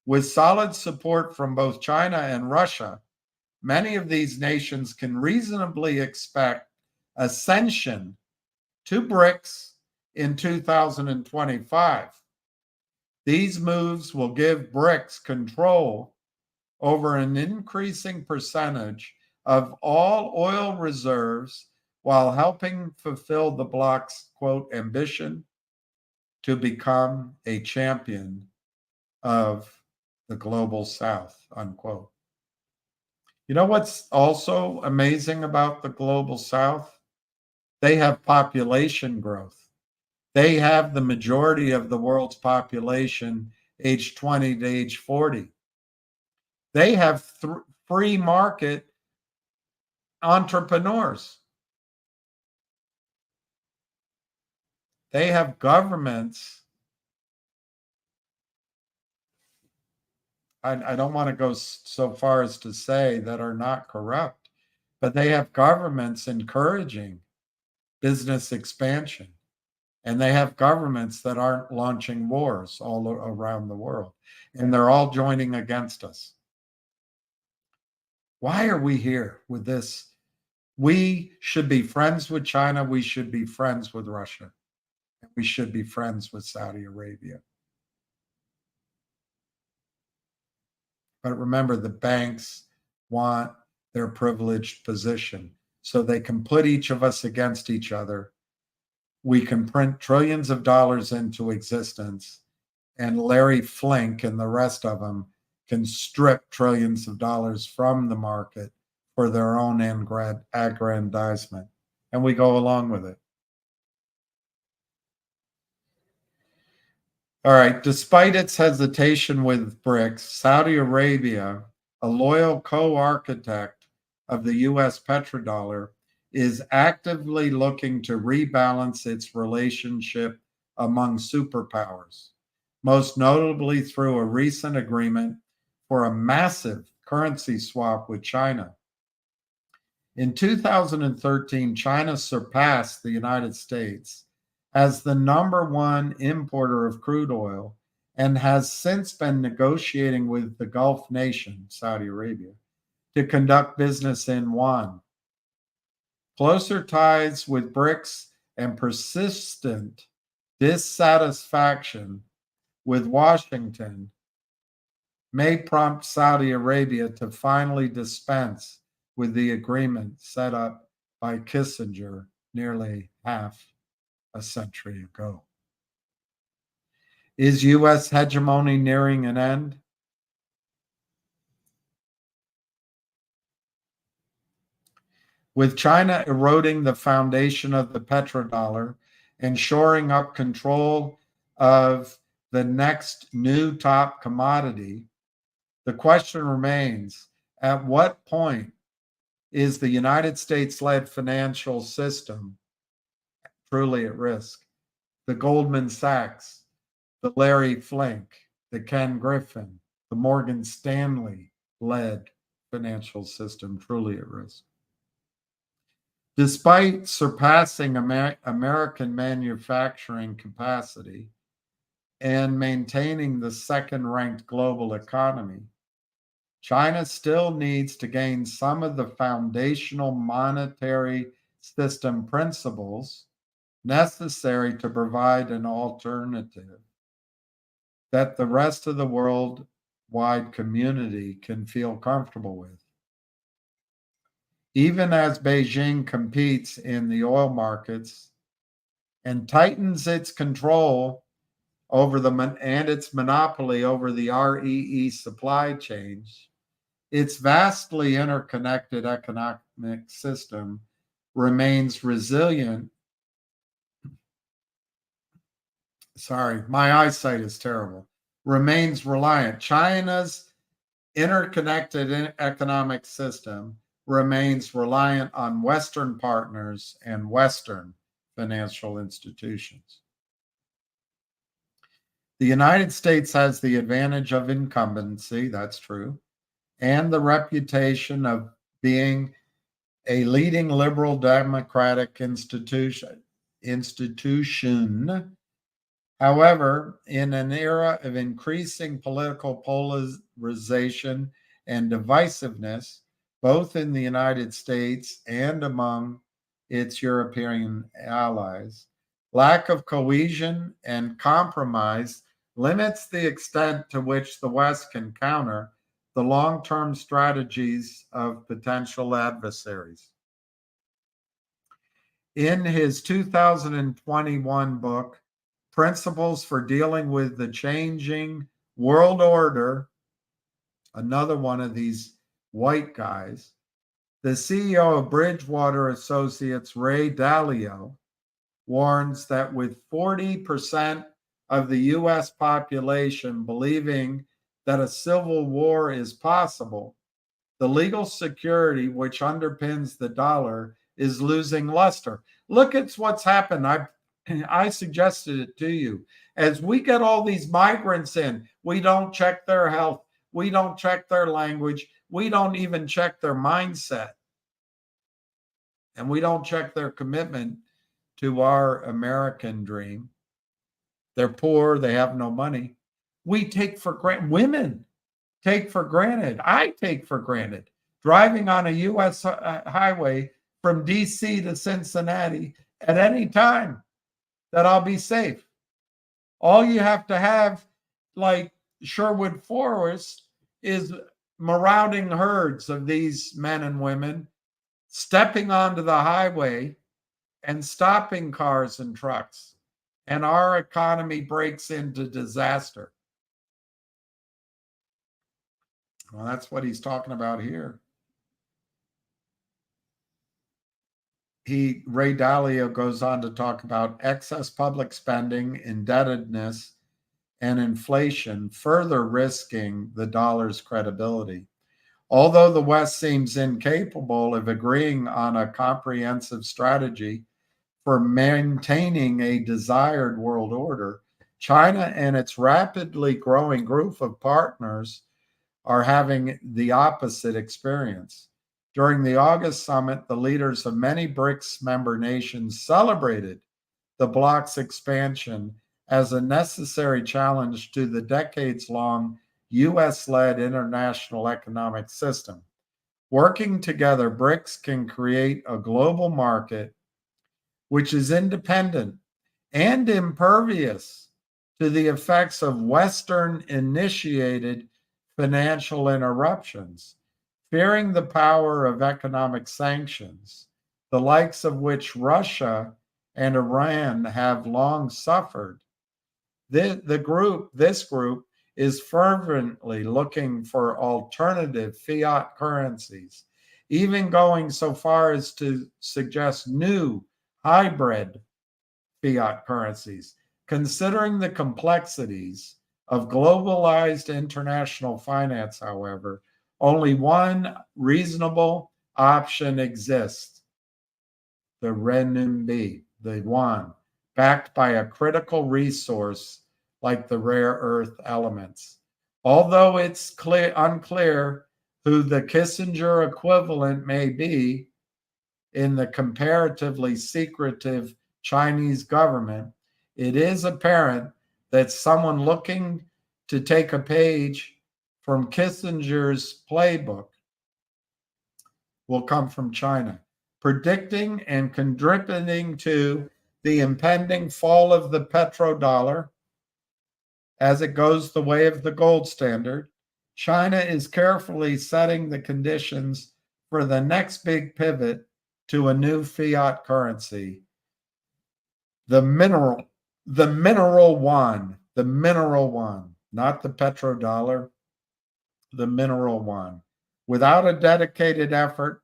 With solid support from both China and Russia, many of these nations can reasonably expect ascension to BRICS in 2025. These moves will give BRICS control over an increasing percentage of all oil reserves while helping fulfill the bloc's, quote, ambition to become a champion of the global South, unquote. You know what's also amazing about the global South? They have population growth. They have the majority of the world's population age 20 to age 40. They have free market entrepreneurs. They have governments. I don't want to go so far as to say that are not corrupt, but they have governments encouraging business expansion. And they have governments that aren't launching wars all around the world. And they're all joining against us. Why are we here with this? We should be friends with China. We should be friends with Russia. We should be friends with Saudi Arabia. But remember, the banks want their privileged position so they can put each of us against each other. We can print trillions of dollars into existence, and Larry Flink and the rest of them can strip trillions of dollars from the market for their own aggrandizement. And we go along with it. All right, despite its hesitation with BRICS, Saudi Arabia, a loyal co-architect of the US petrodollar, is actively looking to rebalance its relationship among superpowers, most notably through a recent agreement for a massive currency swap with China. In 2013, China surpassed the United States as the number one importer of crude oil and has since been negotiating with the Gulf nation, Saudi Arabia, to conduct business in yuan. Closer ties with BRICS and persistent dissatisfaction with Washington may prompt Saudi Arabia to finally dispense with the agreement set up by Kissinger nearly half a century ago. Is U.S. hegemony nearing an end? With China eroding the foundation of the petrodollar and shoring up control of the next new top commodity, the question remains, at what point is the United States-led financial system truly at risk? The Goldman Sachs, the Larry Flink, the Ken Griffin, the Morgan Stanley-led financial system truly at risk. Despite surpassing American manufacturing capacity and maintaining the second-ranked global economy, China still needs to gain some of the foundational monetary system principles necessary to provide an alternative that the rest of the worldwide community can feel comfortable with. Even as Beijing competes in the oil markets and tightens its control over and its monopoly over the REE supply chains, its vastly interconnected economic system remains resilient. Sorry, my eyesight is terrible. Remains reliant. China's interconnected economic system remains reliant on Western partners and Western financial institutions. The United States has the advantage of incumbency, that's true, and the reputation of being a leading liberal democratic institution. However, in an era of increasing political polarization and divisiveness, both in the United States and among its European allies, lack of cohesion and compromise limits the extent to which the West can counter the long-term strategies of potential adversaries. In his 2021 book, Principles for Dealing with the Changing World Order, another one of these white guys, the CEO of Bridgewater Associates, Ray Dalio, warns that with 40% of the US population believing that a civil war is possible, the legal security which underpins the dollar is losing luster. Look at what's happened. I suggested it to you. As we get all these migrants in, we don't check their health. We don't check their language. We don't even check their mindset. And we don't check their commitment to our American dream. They're poor. They have no money. We take for granted, women take for granted. I take for granted driving on a U.S. highway from D.C. to Cincinnati at any time that I'll be safe. All you have to have, like Sherwood Forest, is marauding herds of these men and women stepping onto the highway and stopping cars and trucks. And our economy breaks into disaster. Well, that's what he's talking about here. Ray Dalio goes on to talk about excess public spending, indebtedness, and inflation, further risking the dollar's credibility. Although the West seems incapable of agreeing on a comprehensive strategy for maintaining a desired world order, China and its rapidly growing group of partners are having the opposite experience. During the August summit, the leaders of many BRICS member nations celebrated the bloc's expansion as a necessary challenge to the decades-long US-led international economic system. Working together, BRICS can create a global market which is independent and impervious to the effects of Western-initiated financial interruptions, fearing the power of economic sanctions, the likes of which Russia and Iran have long suffered. This group is fervently looking for alternative fiat currencies, even going so far as to suggest new hybrid fiat currencies. Considering the complexities of globalized international finance, however, only one reasonable option exists: the renminbi, the yuan, backed by a critical resource like the rare earth elements. although it's unclear who the Kissinger equivalent may be in the comparatively secretive Chinese government, it is apparent that someone looking to take a page from Kissinger's playbook will come from China, predicting and contributing to the impending fall of the petrodollar as it goes the way of the gold standard. China is carefully setting the conditions for the next big pivot to a new fiat currency. The mineral yuan, not the petrodollar, the mineral yuan. Without a dedicated effort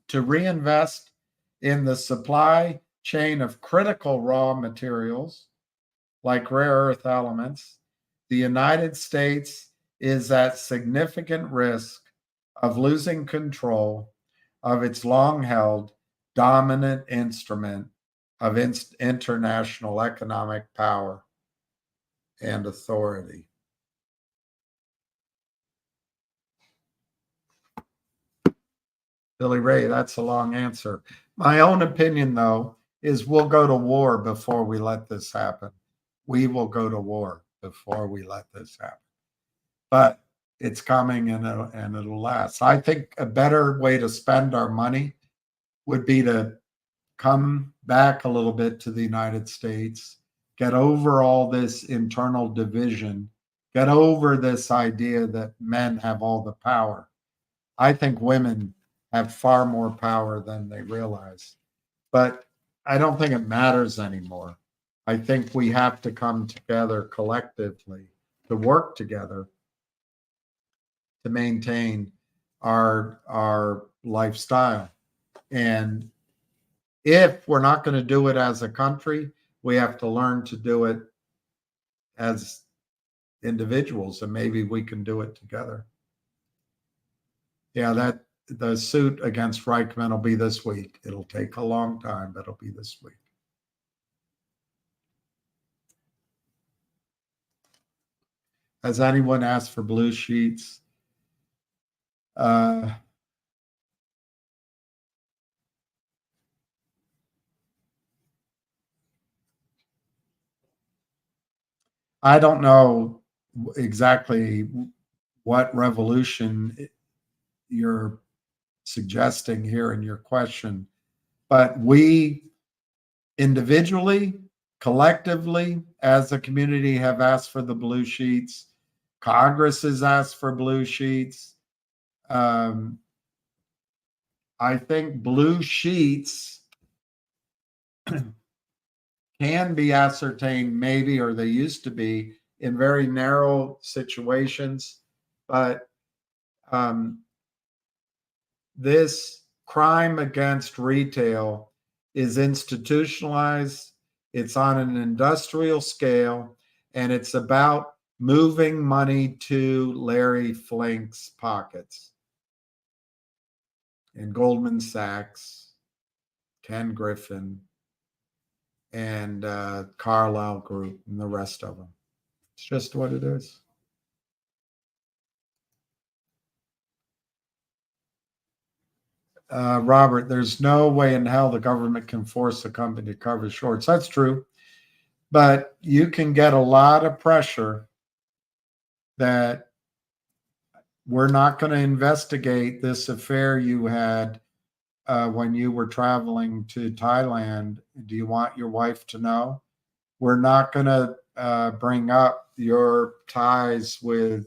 to reinvest in the supply chain of critical raw materials like rare earth elements, the United States is at significant risk of losing control of its long-held dominant instrument of international economic power and authority. Billy Ray, that's a long answer. My own opinion, though, is we'll go to war before we let this happen. We will go to war before we let this happen. But it's coming and it'll last. I think a better way to spend our money would be to come back a little bit to the United States, get over all this internal division, get over this idea that men have all the power. I think women have far more power than they realize. But I don't think it matters anymore. I think we have to come together collectively to work together to maintain our lifestyle. And if we're not going to do it as a country, we have to learn to do it as individuals, and maybe we can do it together. Yeah, that the suit against Reichman will be this week. It'll take a long time, but it'll be this week. Has anyone asked for blue sheets? I don't know exactly what revolution you're suggesting here in your question, but we individually, collectively, as a community, have asked for the blue sheets. Congress has asked for blue sheets. I think blue sheets can be ascertained, maybe, or they used to be, in very narrow situations. But this crime against retail is institutionalized. It's on an industrial scale, and it's about moving money to Larry Flink's pockets. And Goldman Sachs, Ken Griffin, and Carlyle Group, and the rest of them. It's just what it is. Robert, there's no way in hell the government can force a company to cover shorts. That's true. But you can get a lot of pressure that we're not going to investigate this affair you had when you were traveling to Thailand. Do you want your wife to know? We're not going to bring up your ties with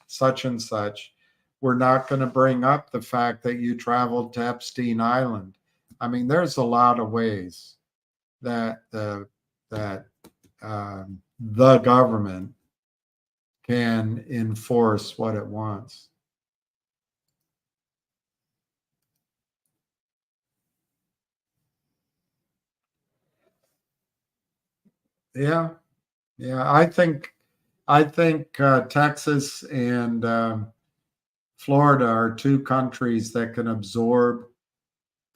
such and such. We're not going to bring up the fact that you traveled to Epstein Island. I mean, there's a lot of ways that the government can enforce what it wants. Yeah, I think Texas and Florida are two countries that can absorb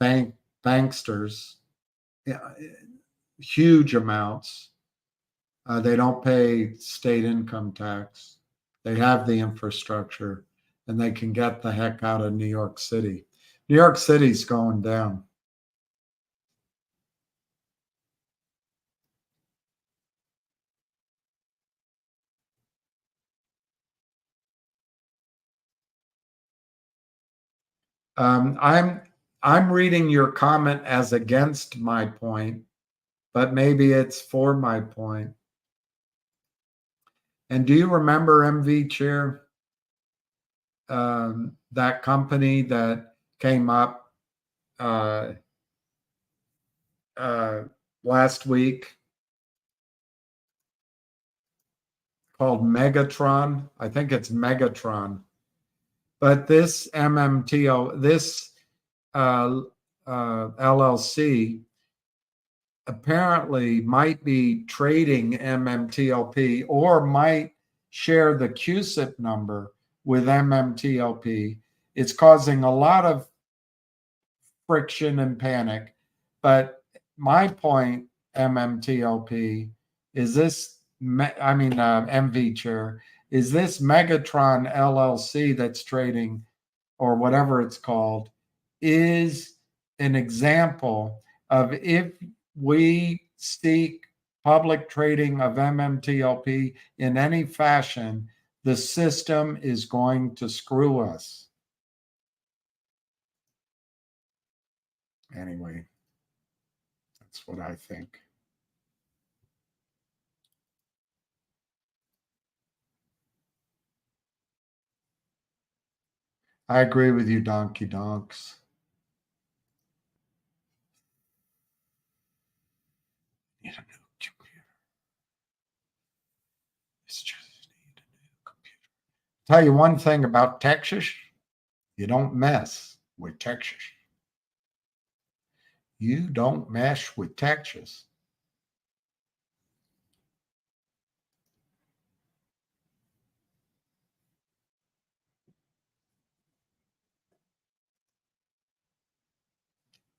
banksters, huge amounts. They don't pay state income tax. They have the infrastructure, and they can get the heck out of New York City. New York City's going down. I'm reading your comment as against my point, but maybe it's for my point. And do you remember MV Chair? That company that came up last week called Megatron. I think it's Megatron. But this MMTO, this LLC apparently might be trading MMTLP or might share the QSIP number with MMTLP. It's causing a lot of friction and panic. But my point, MMTLP, is this, MV Chair, is this Megatron LLC that's trading, or whatever it's called, is an example of if we seek public trading of MMTLP in any fashion, the system is going to screw us. Anyway, that's what I think. I agree with you, Donkey Donks. Need a new computer. It's just need a new computer. Tell you one thing about Texas, you don't mess with Texas. You don't mess with Texas.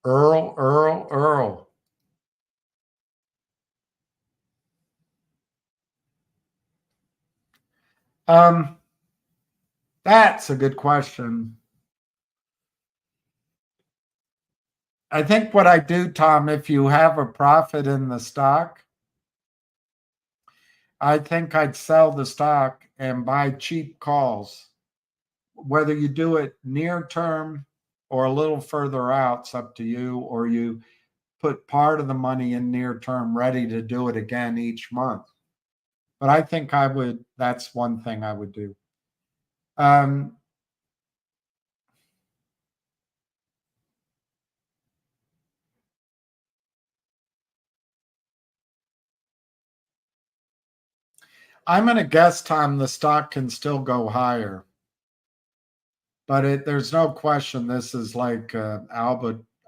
Earl. That's a good question. I think what I do, Tom, if you have a profit in the stock, I think I'd sell the stock and buy cheap calls. Whether you do it near term or a little further out, it's up to you, or you put part of the money in near term ready to do it again each month. But I think that's one thing I would do. I'm going to guess, Tom, the stock can still go higher. But there's no question this is like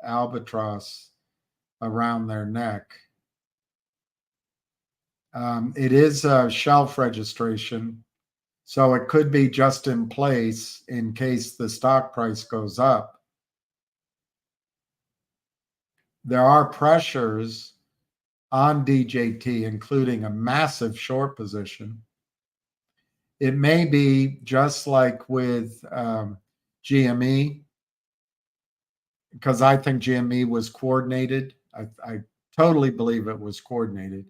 albatross around their neck. It is a shelf registration, so it could be just in place in case the stock price goes up. There are pressures on DJT, including a massive short position. It may be just like with GME, because I think GME was coordinated. I totally believe it was coordinated.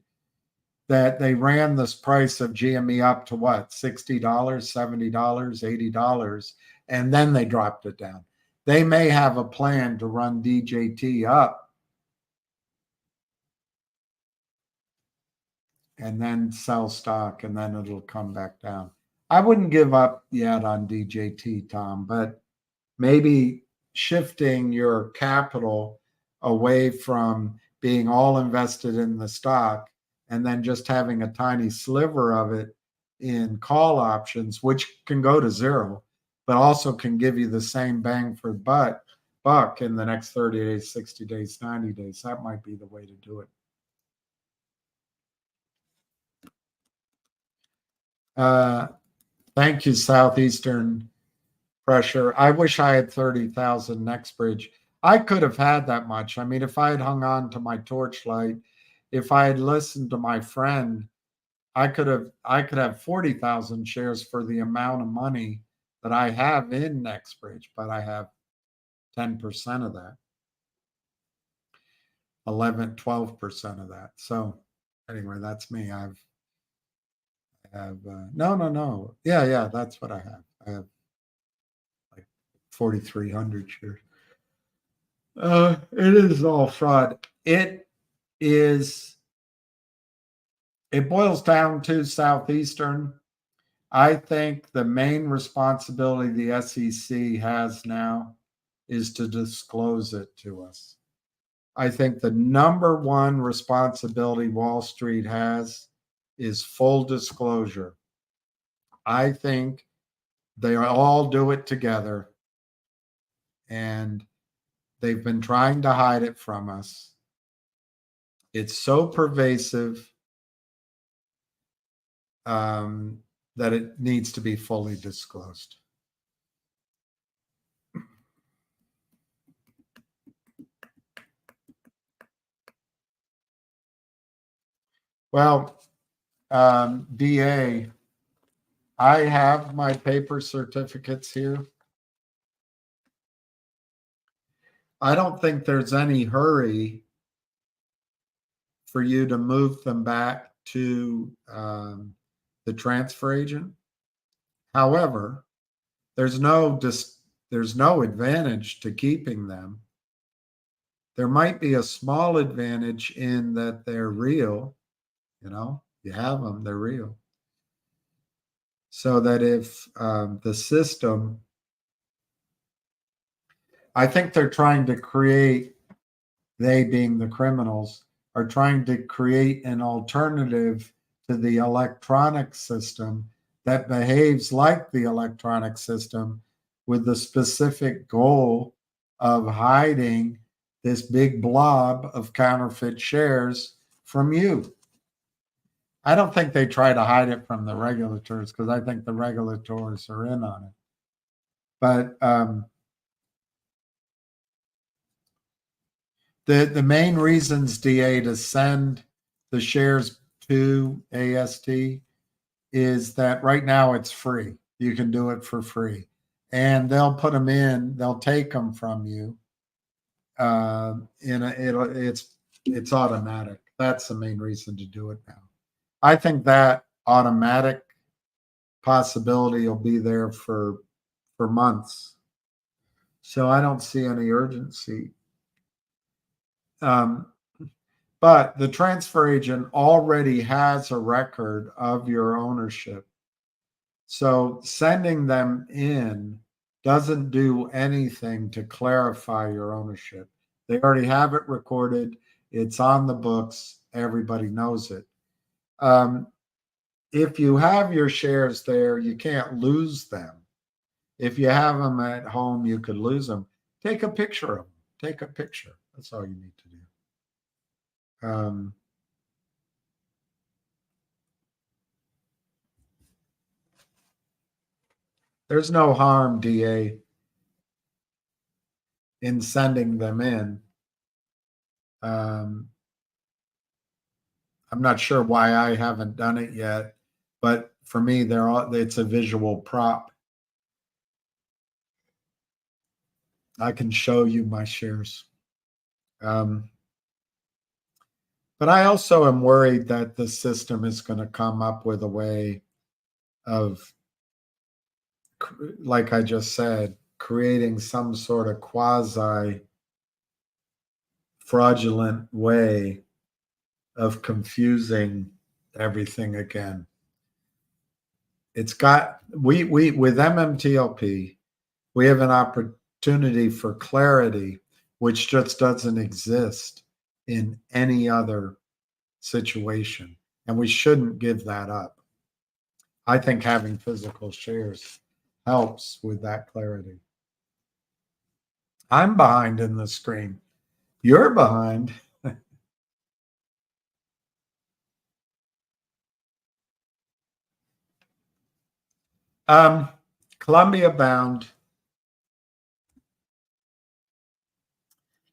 That they ran this price of GME up to what, $60, $70, $80, and then they dropped it down. They may have a plan to run DJT up and then sell stock, and then it'll come back down. I wouldn't give up yet on DJT, Tom, but maybe shifting your capital away from being all invested in the stock and then just having a tiny sliver of it in call options, which can go to zero, but also can give you the same bang for buck in the next 30 days, 60 days, 90 days. That might be the way to do it. Thank you, Southeastern Pressure. I wish I had 30,000 next bridge. I could have had that much. I mean, if I had hung on to my torchlight, if I had listened to my friend I could have 40,000 shares for the amount of money that I have in NextBridge, but I have 10% of that, 12% of that. So anyway, that's me. I have no. Yeah, that's what I have. I have like 4,300 shares. It is all fraud. It boils down to Southeastern. I think the main responsibility the SEC has now is to disclose it to us. I think the number one responsibility Wall Street has is full disclosure. I think they all do it together, and they've been trying to hide it from us. It's so pervasive that it needs to be fully disclosed. Well, DA, I have my paper certificates here. I don't think there's any hurry for you to move them back to the transfer agent. However, there's no advantage to keeping them. There might be a small advantage in that they're real. You have them, they're real. So that if the system, I think they're trying to create, they being the criminals, are trying to create an alternative to the electronic system that behaves like the electronic system, with the specific goal of hiding this big blob of counterfeit shares from you. I don't think they try to hide it from the regulators, because I think the regulators are in on it. But the main reasons, DA, to send the shares to AST is that right now it's free. You can do it for free, and they'll put them in. They'll take them from you. It's automatic. That's the main reason to do it now. I think that automatic possibility will be there for months. So I don't see any urgency. But the transfer agent already has a record of your ownership. So sending them in doesn't do anything to clarify your ownership. They already have it recorded. It's on the books. Everybody knows it. If you have your shares there, you can't lose them. If you have them at home, you could lose them. Take a picture of them. Take a picture. That's all you need to do. There's no harm, DA, in sending them in. I'm not sure why I haven't done it yet, but for me, it's a visual prop. I can show you my shares. But I also am worried that the system is going to come up with a way of, like I just said, creating some sort of quasi fraudulent way of confusing everything again. It's got, we with MMTLP, we have an opportunity for clarity, which just doesn't exist in any other situation. And we shouldn't give that up. I think having physical shares helps with that clarity. I'm behind in the screen. You're behind. Columbia bound.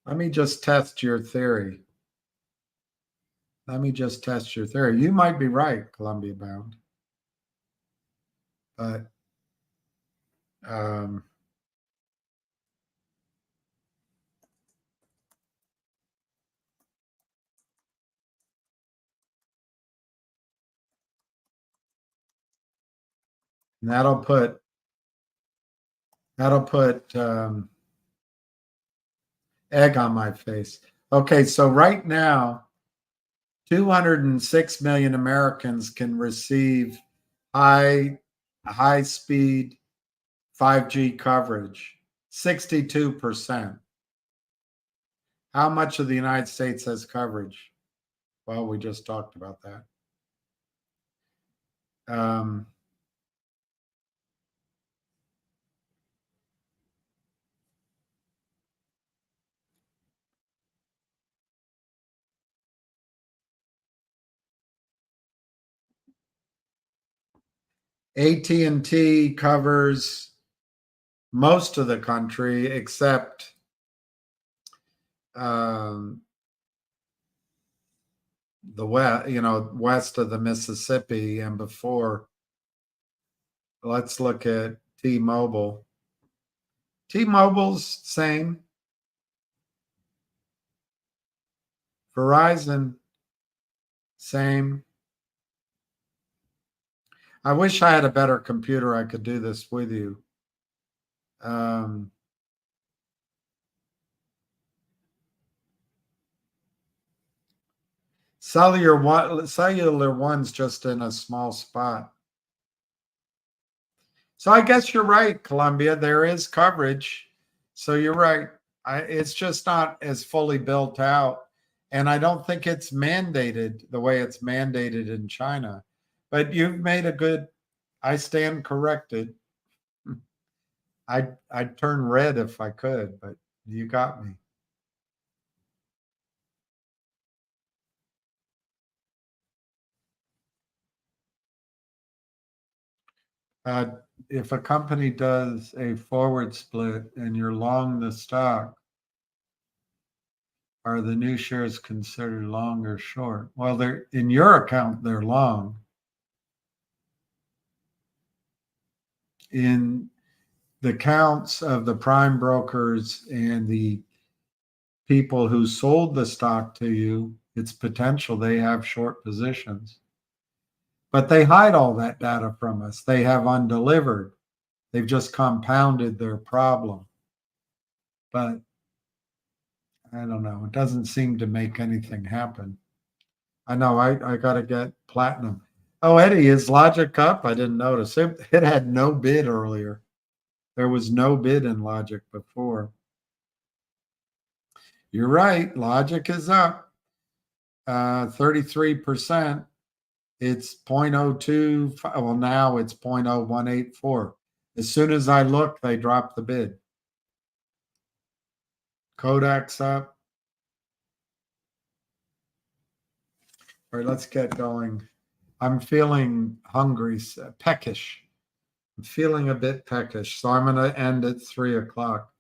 Let me just test your theory. Let me just test your theory. You might be right, Columbia bound. But um, that'll put egg on my face. Okay, so right now, 206 million Americans can receive high speed 5G coverage, 62%. How much of the United States has coverage? Well, we just talked about that. AT&T covers most of the country except the west, west of the Mississippi and before. Let's look at T-Mobile. T-Mobile's same. Verizon, same. I wish I had a better computer. I could do this with you. Cellular one's just in a small spot. So I guess you're right, Columbia. There is coverage. So you're right. It's just not as fully built out. And I don't think it's mandated the way it's mandated in China. But you've made a good, I stand corrected. I'd turn red if I could, but you got me. If a company does a forward split and you're long the stock, are the new shares considered long or short? Well, they're in your account, they're long. In the counts of the prime brokers and the people who sold the stock to you, it's potential they have short positions. But they hide all that data from us. They have undelivered. They've just compounded their problem. But I don't know. It doesn't seem to make anything happen. I know I got to get platinum. Oh, Eddie, is Logic up? I didn't notice. It had no bid earlier. There was no bid in Logic before. You're right. Logic is up 33%. It's 0.02. Well, now it's 0.0184. As soon as I look, they drop the bid. Kodak's up. All right, let's get going. I'm feeling hungry, peckish. I'm feeling a bit peckish, so I'm going to end at 3 o'clock.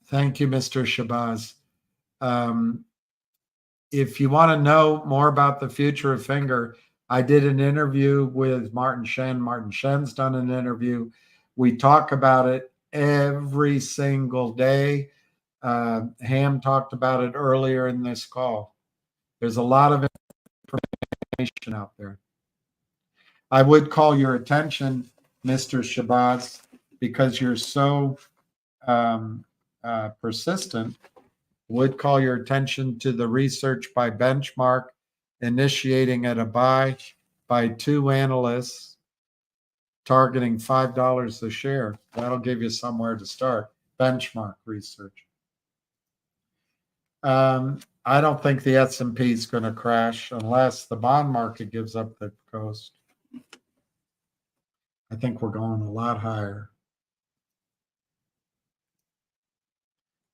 Thank you, Mr. Shabazz. If you want to know more about the future of Finger, I did an interview with Martin Shen. Martin Shen's done an interview. We talk about it every single day. Ham talked about it earlier in this call. There's a lot of information out there. I would call your attention, Mr. Shabazz, because you're so persistent, would call your attention to the research by Benchmark initiating at a buy by 2 analysts targeting $5 a share. That'll give you somewhere to start. Benchmark research. I don't think the S&P is going to crash unless the bond market gives up the ghost. I think we're going a lot higher.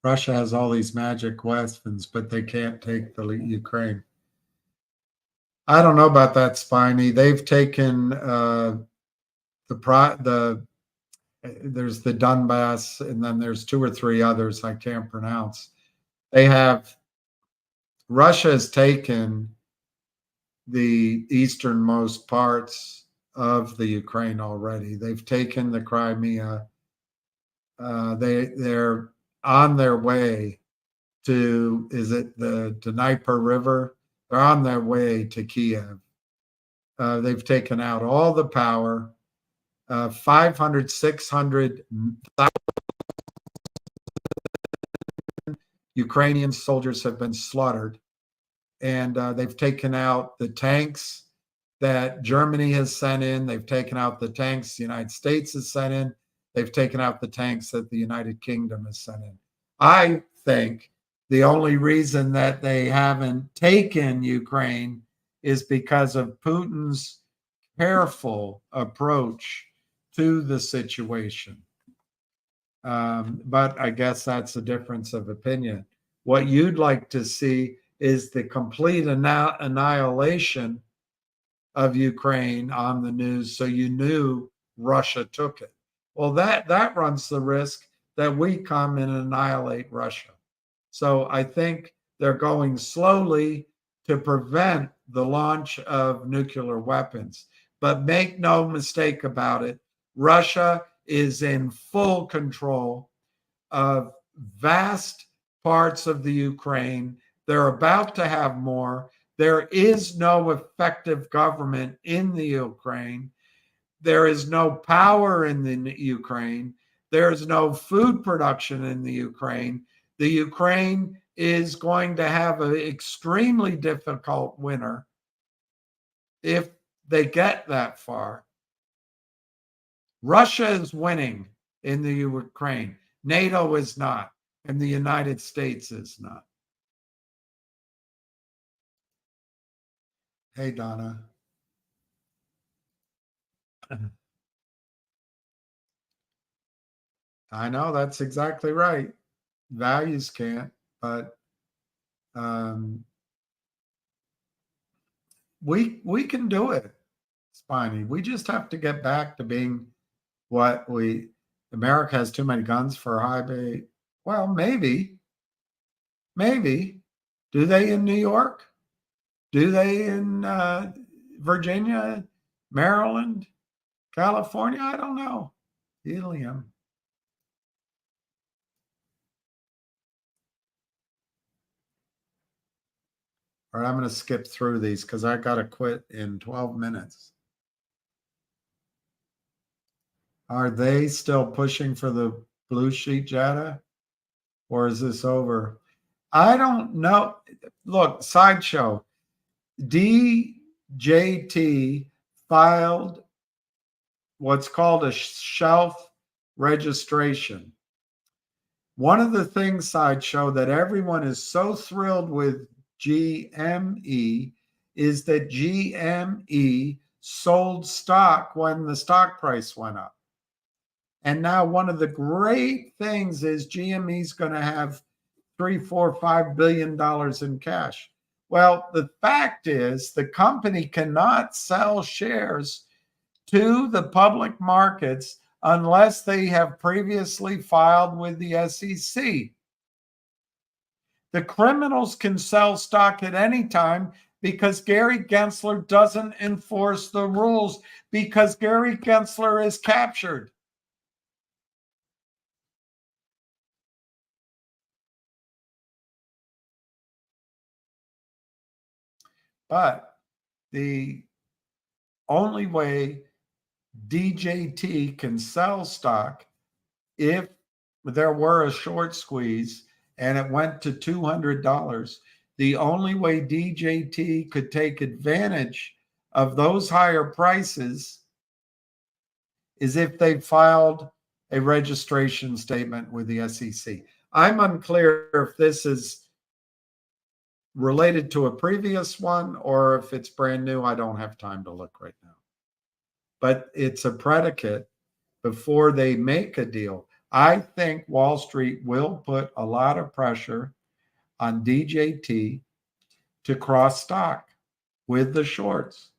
Russia has all these magic weapons, but they can't take the Ukraine. I don't know about that, Spiny. They've taken the there's the Donbass, and then there's 2 or 3 others I can't pronounce. Russia has taken the easternmost parts of the Ukraine already. They've taken the Crimea. They're on their way to, is it the Dnieper River? They're on their way to Kiev. They've taken out all the power. 500, 600 Ukrainian soldiers have been slaughtered. And they've taken out the tanks that Germany has sent in. They've taken out the tanks the United States has sent in. They've taken out the tanks that the United Kingdom has sent in. I think the only reason that they haven't taken Ukraine is because of Putin's careful approach to the situation. But I guess that's a difference of opinion. What you'd like to see is the complete annihilation of Ukraine on the news, so you knew Russia took it. Well, that runs the risk that we come and annihilate Russia. So I think they're going slowly to prevent the launch of nuclear weapons. But make no mistake about it, Russia is in full control of vast parts of the Ukraine. They're about to have more. There is no effective government in the Ukraine. There is no power in the Ukraine. There is no food production in the Ukraine. The Ukraine is going to have an extremely difficult winter if they get that far. Russia is winning in the Ukraine. NATO is not, and the United States is not. Hey, Donna. I know that's exactly right. Values can't, but we can do it, Spiny. We just have to get back to being what America has too many guns for high bay. Well, maybe. Do they in New York? Do they in Virginia, Maryland, California? I don't know. Helium. All right, I'm going to skip through these because I got to quit in 12 minutes. Are they still pushing for the blue sheet data, or is this over? I don't know. Look, Sideshow. DJT filed what's called a shelf registration. One of the things, Sideshow, that everyone is so thrilled with GME is that GME sold stock when the stock price went up. And now one of the great things is GME is going to have $3, $4, $5 billion in cash. Well, the fact is the company cannot sell shares to the public markets unless they have previously filed with the SEC. The criminals can sell stock at any time because Gary Gensler doesn't enforce the rules, because Gary Gensler is captured. But the only way DJT can sell stock, if there were a short squeeze and it went to $200, the only way DJT could take advantage of those higher prices is if they filed a registration statement with the SEC. I'm unclear if this is related to a previous one or if it's brand new. I don't have time to look right now. But it's a predicate before they make a deal. I think Wall Street will put a lot of pressure on DJT to cross stock with the shorts.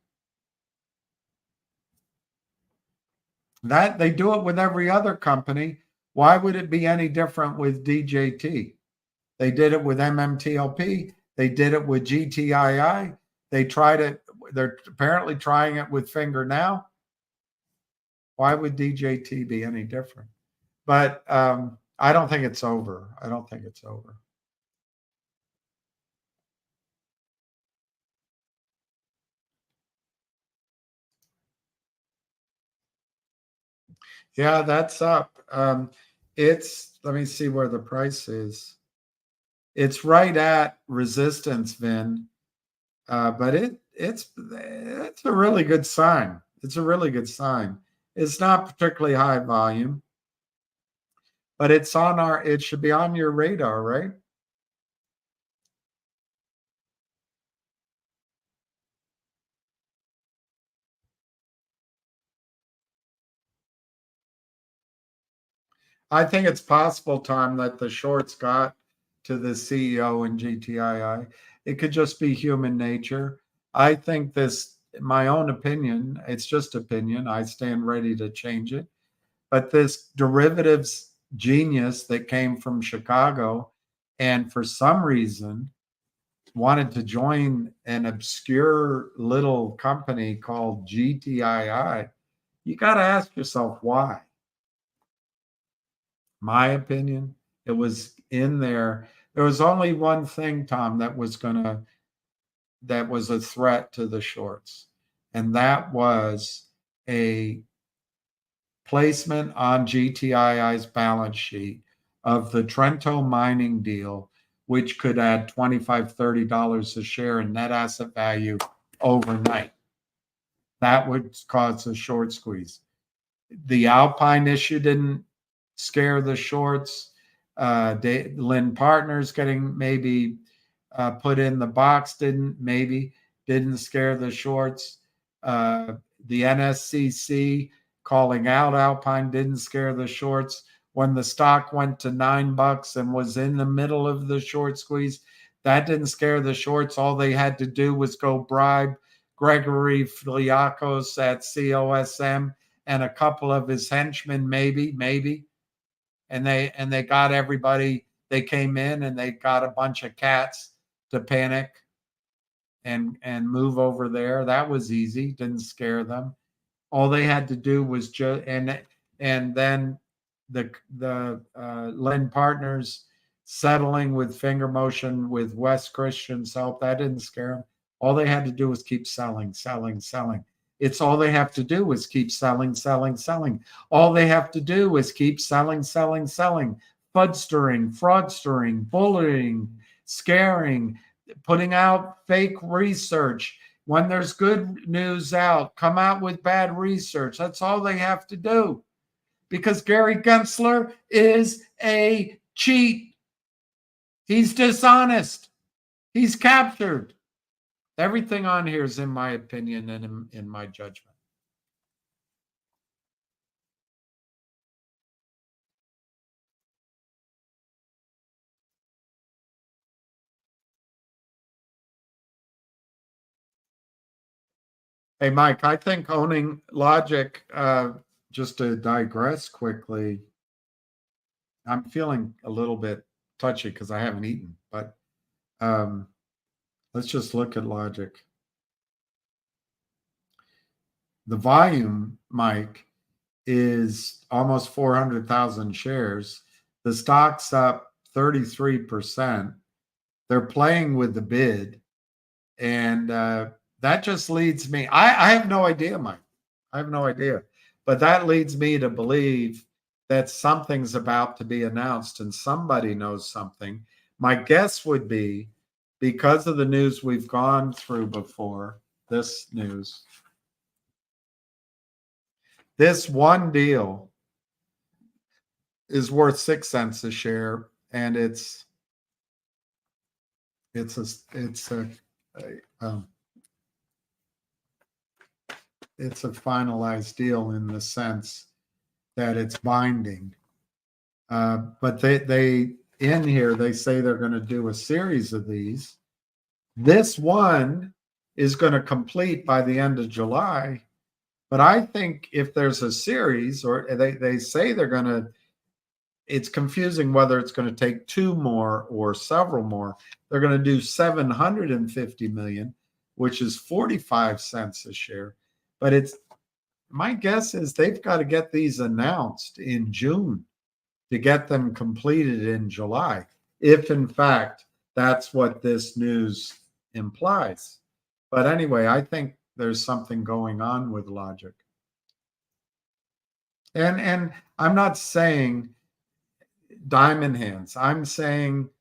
That they do it with every other company. Why would it be any different with DJT? They did it with MMTLP. They did it with GTII. They tried it. They're apparently trying it with Finger now. Why would DJT be any different? But I don't think it's over. I don't think it's over. Yeah, that's up. Let me see where the price is. It's right at resistance, Vin. But it's a really good sign. It's a really good sign. It's not particularly high volume, but it should be on your radar, right? I think it's possible, Tom, that the shorts got to the CEO and GTII. It could just be human nature. I think this, my own opinion, it's just opinion. I stand ready to change it. But this derivatives genius that came from Chicago and for some reason wanted to join an obscure little company called GTII, you got to ask yourself why. My opinion, it was in there. There was only one thing, Tom, that was a threat to the shorts, and that was a placement on GTII's balance sheet of the Trento mining deal, which could add $25, $30 a share in net asset value overnight. That would cause a short squeeze. The Alpine issue didn't scare the shorts. Lynn Partners getting maybe put in the box didn't scare the shorts. The NSCC calling out Alpine didn't scare the shorts. When the stock went to $9 and was in the middle of the short squeeze, that didn't scare the shorts. All they had to do was go bribe Gregory Fliakos at COSM and a couple of his henchmen, maybe. And they got everybody. They came in and they got a bunch of cats to panic and move over there. That was easy. Didn't scare them. All they had to do was just and then the Lynn Partners settling with Finger Motion with Wes Christian's help. That didn't scare them. All they had to do was keep selling. It's all they have to do is keep selling. All they have to do is keep selling. Fudstering, fraudstering, bullying, scaring, putting out fake research. When there's good news out, come out with bad research. That's all they have to do. Because Gary Gensler is a cheat. He's dishonest. He's captured. Everything on here is in my opinion and in my judgment. Hey, Mike, I think owning Logic, just to digress quickly, I'm feeling a little bit touchy because I haven't eaten, but let's just look at Logic. The volume, Mike, is almost 400,000 shares. The stock's up 33%. They're playing with the bid. And that just leads me, I have no idea, Mike. I have no idea. But that leads me to believe that something's about to be announced and somebody knows something. My guess would be because of the news we've gone through before, this news, this one deal is worth 6 cents a share, and it's a finalized deal in the sense that it's binding. But they in here they say they're going to do a series of these. This one is going to complete by the end of July. But I think if there's a series, or they say they're going to, it's confusing whether it's going to take 2 more or several more. They're going to do 750 million, which is 45 cents a share. But it's, my guess is they've got to get these announced in June to get them completed in July, if in fact that's what this news implies. But anyway, I think there's something going on with logic. And I'm not saying diamond hands. I'm saying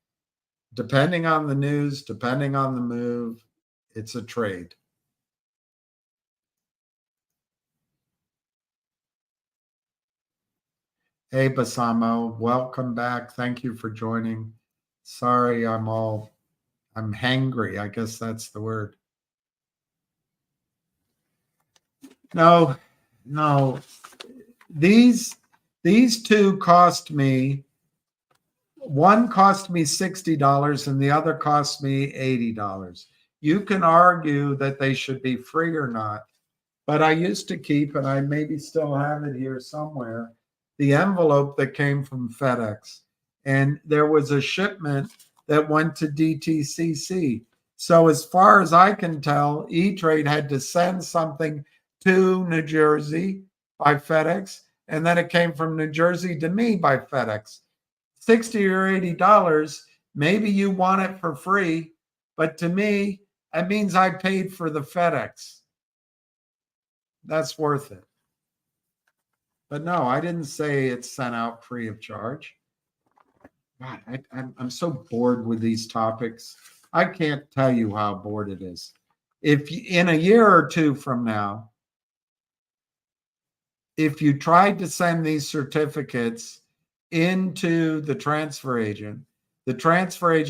depending on the news, depending on the move, it's a trade. Hey, Basamo, welcome back. Thank you for joining. Sorry, I'm hangry. I guess that's the word. No. These two cost me, one cost me $60 and the other cost me $80. You can argue that they should be free or not, but I used to keep, and I maybe still have it here somewhere, the envelope that came from FedEx. And there was a shipment that went to DTCC. So as far as I can tell, E-Trade had to send something to New Jersey by FedEx, and then it came from New Jersey to me by FedEx. $60 or $80, maybe you want it for free, but to me, that means I paid for the FedEx. That's worth it. But no, I didn't say it's sent out free of charge. God, I'm so bored with these topics. I can't tell you how bored it is. If in a year or two from now, if you tried to send these certificates into the transfer agent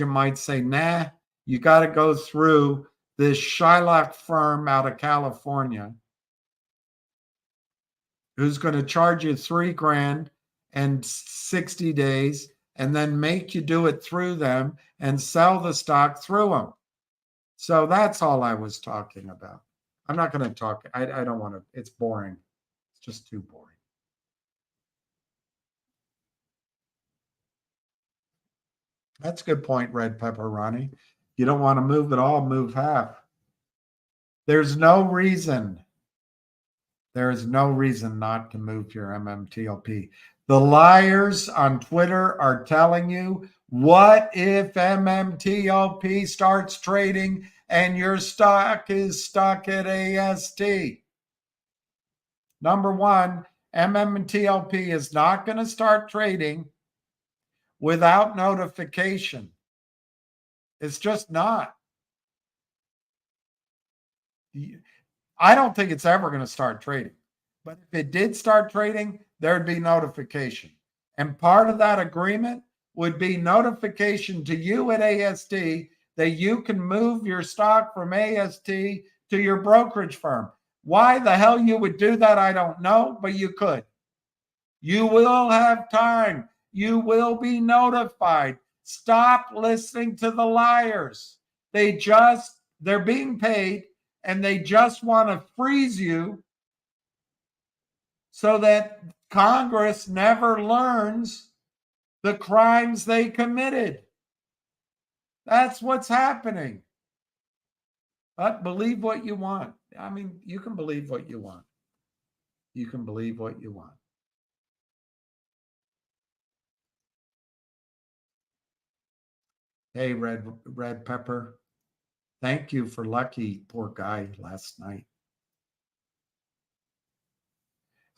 might say, nah, you got to go through this Shylock firm out of California who's going to charge you $3,000 and 60 days and then make you do it through them and sell the stock through them. So that's all I was talking about. I'm not going to talk. I don't want to. It's boring. It's just too boring. That's a good point, Red Pepper Ronnie. You don't want to move at all, move half. There's no reason. There is no reason not to move your MMTLP. The liars on Twitter are telling you, what if MMTLP starts trading and your stock is stuck at AST? Number one, MMTLP is not going to start trading without notification. It's just not. I don't think it's ever going to start trading. But if it did start trading, there'd be notification. And part of that agreement would be notification to you at AST that you can move your stock from AST to your brokerage firm. Why the hell you would do that, I don't know, but you could. You will have time. You will be notified. Stop listening to the liars. They're being paid and they just want to freeze you so that Congress never learns the crimes they committed. That's what's happening. But believe what you want. I mean, you can believe what you want. You can believe what you want. Hey, Red Pepper. Thank you for Lucky, poor guy, last night.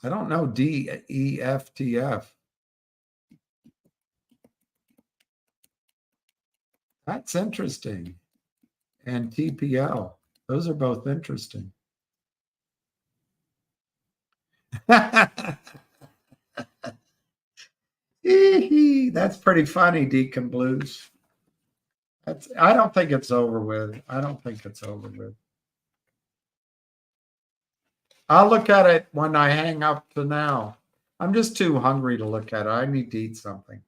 I don't know DEFTF. That's interesting. And TPL. Those are both interesting. That's pretty funny, Deacon Blues. I don't think it's over with. I don't think it's over with. I'll look at it when I hang up to now. I'm just too hungry to look at it. I need to eat something.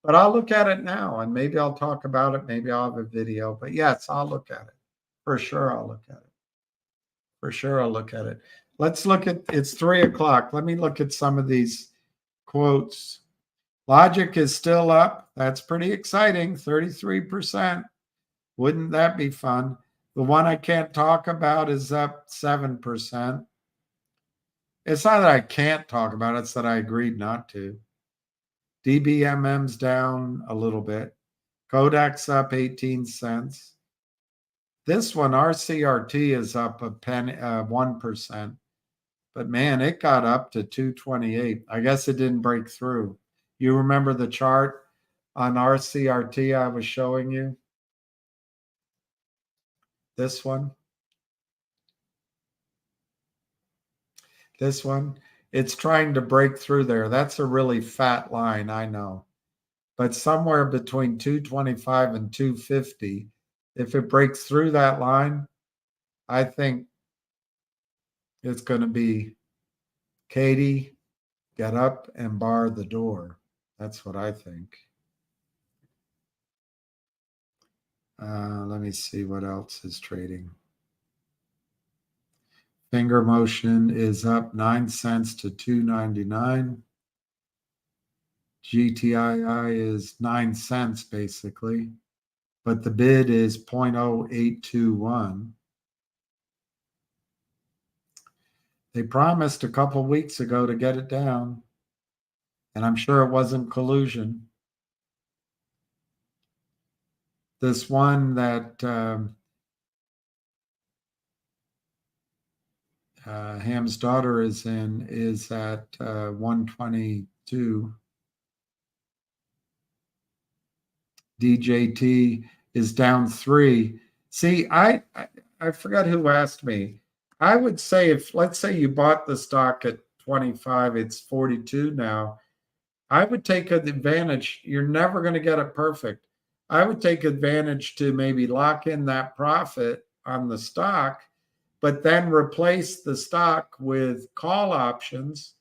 But I'll look at it now, and maybe I'll talk about it. Maybe I'll have a video. But yes, I'll look at it. For sure, I'll look at it. For sure, I'll look at it. Let's look at, it's 3 o'clock. Let me look at some of these quotes. Logic is still up. That's pretty exciting. 33%. Wouldn't that be fun? The one I can't talk about is up 7%. It's not that I can't talk about it, it's that I agreed not to. DBMM's down a little bit. Kodak's up 18 cents. This one, RCRT, is up 1%. But man, it got up to 228. I guess it didn't break through. You remember the chart on RCRT I was showing you? This one. This one. It's trying to break through there. That's a really fat line, I know. But somewhere between 225 and 250, if it breaks through that line, I think it's going to be Katie, get up and bar the door. That's what I think. Let me see what else is trading. Finger motion is up 9 cents to 2.99. GTII is 9 cents basically, but the bid is 0.0821. They promised a couple weeks ago to get it down, and I'm sure it wasn't collusion. This one that Ham's daughter is in is at 122. DJT is down 3. See, I forgot who asked me. I would say if, let's say you bought the stock at 25, it's 42 now. I would take advantage. You're never going to get it perfect. I would take advantage to maybe lock in that profit on the stock, but then replace the stock with call options,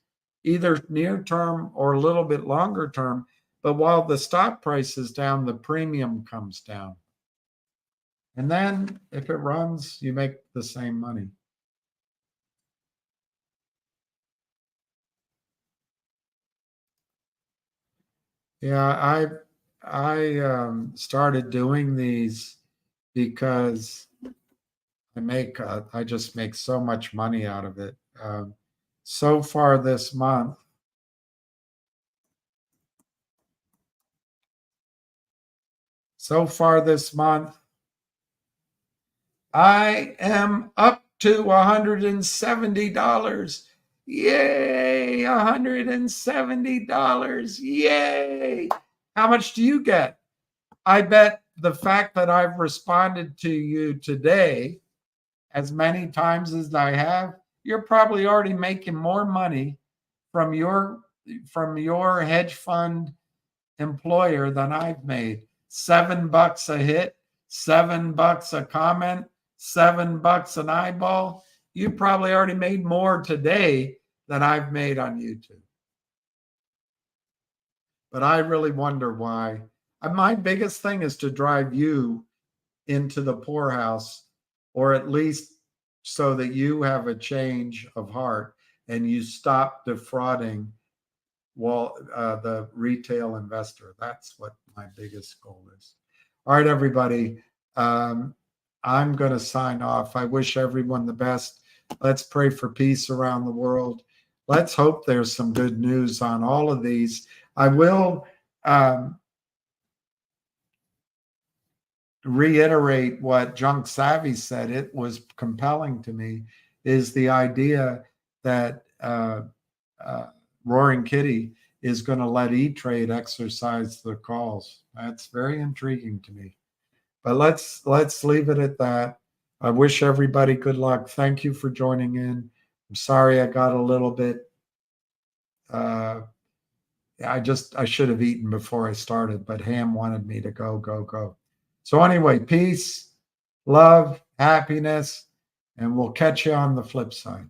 either near term or a little bit longer term. But while the stock price is down, the premium comes down. And then if it runs, you make the same money. Yeah, I started doing these because I just make so much money out of it. So far this month, I am up to $170. Yay, $170. Yay. How much do you get? I bet the fact that I've responded to you today as many times as I have, you're probably already making more money from your hedge fund employer than I've made. $7 a hit, $7 a comment, $7 an eyeball. You probably already made more today than I've made on YouTube. But I really wonder why. My biggest thing is to drive you into the poorhouse, or at least so that you have a change of heart and you stop defrauding the retail investor. That's what my biggest goal is. All right, everybody. I'm going to sign off. I wish everyone the best. Let's pray for peace around the world. Let's hope there's some good news on all of these. I will reiterate what Junk Savvy said. It was compelling to me, is the idea that Roaring Kitty is going to let E-Trade exercise the calls. That's very intriguing to me. But let's leave it at that. I wish everybody good luck. Thank you for joining in. I'm sorry I got a little bit. I should have eaten before I started, but Ham wanted me to go. So anyway, peace, love, happiness, and we'll catch you on the flip side.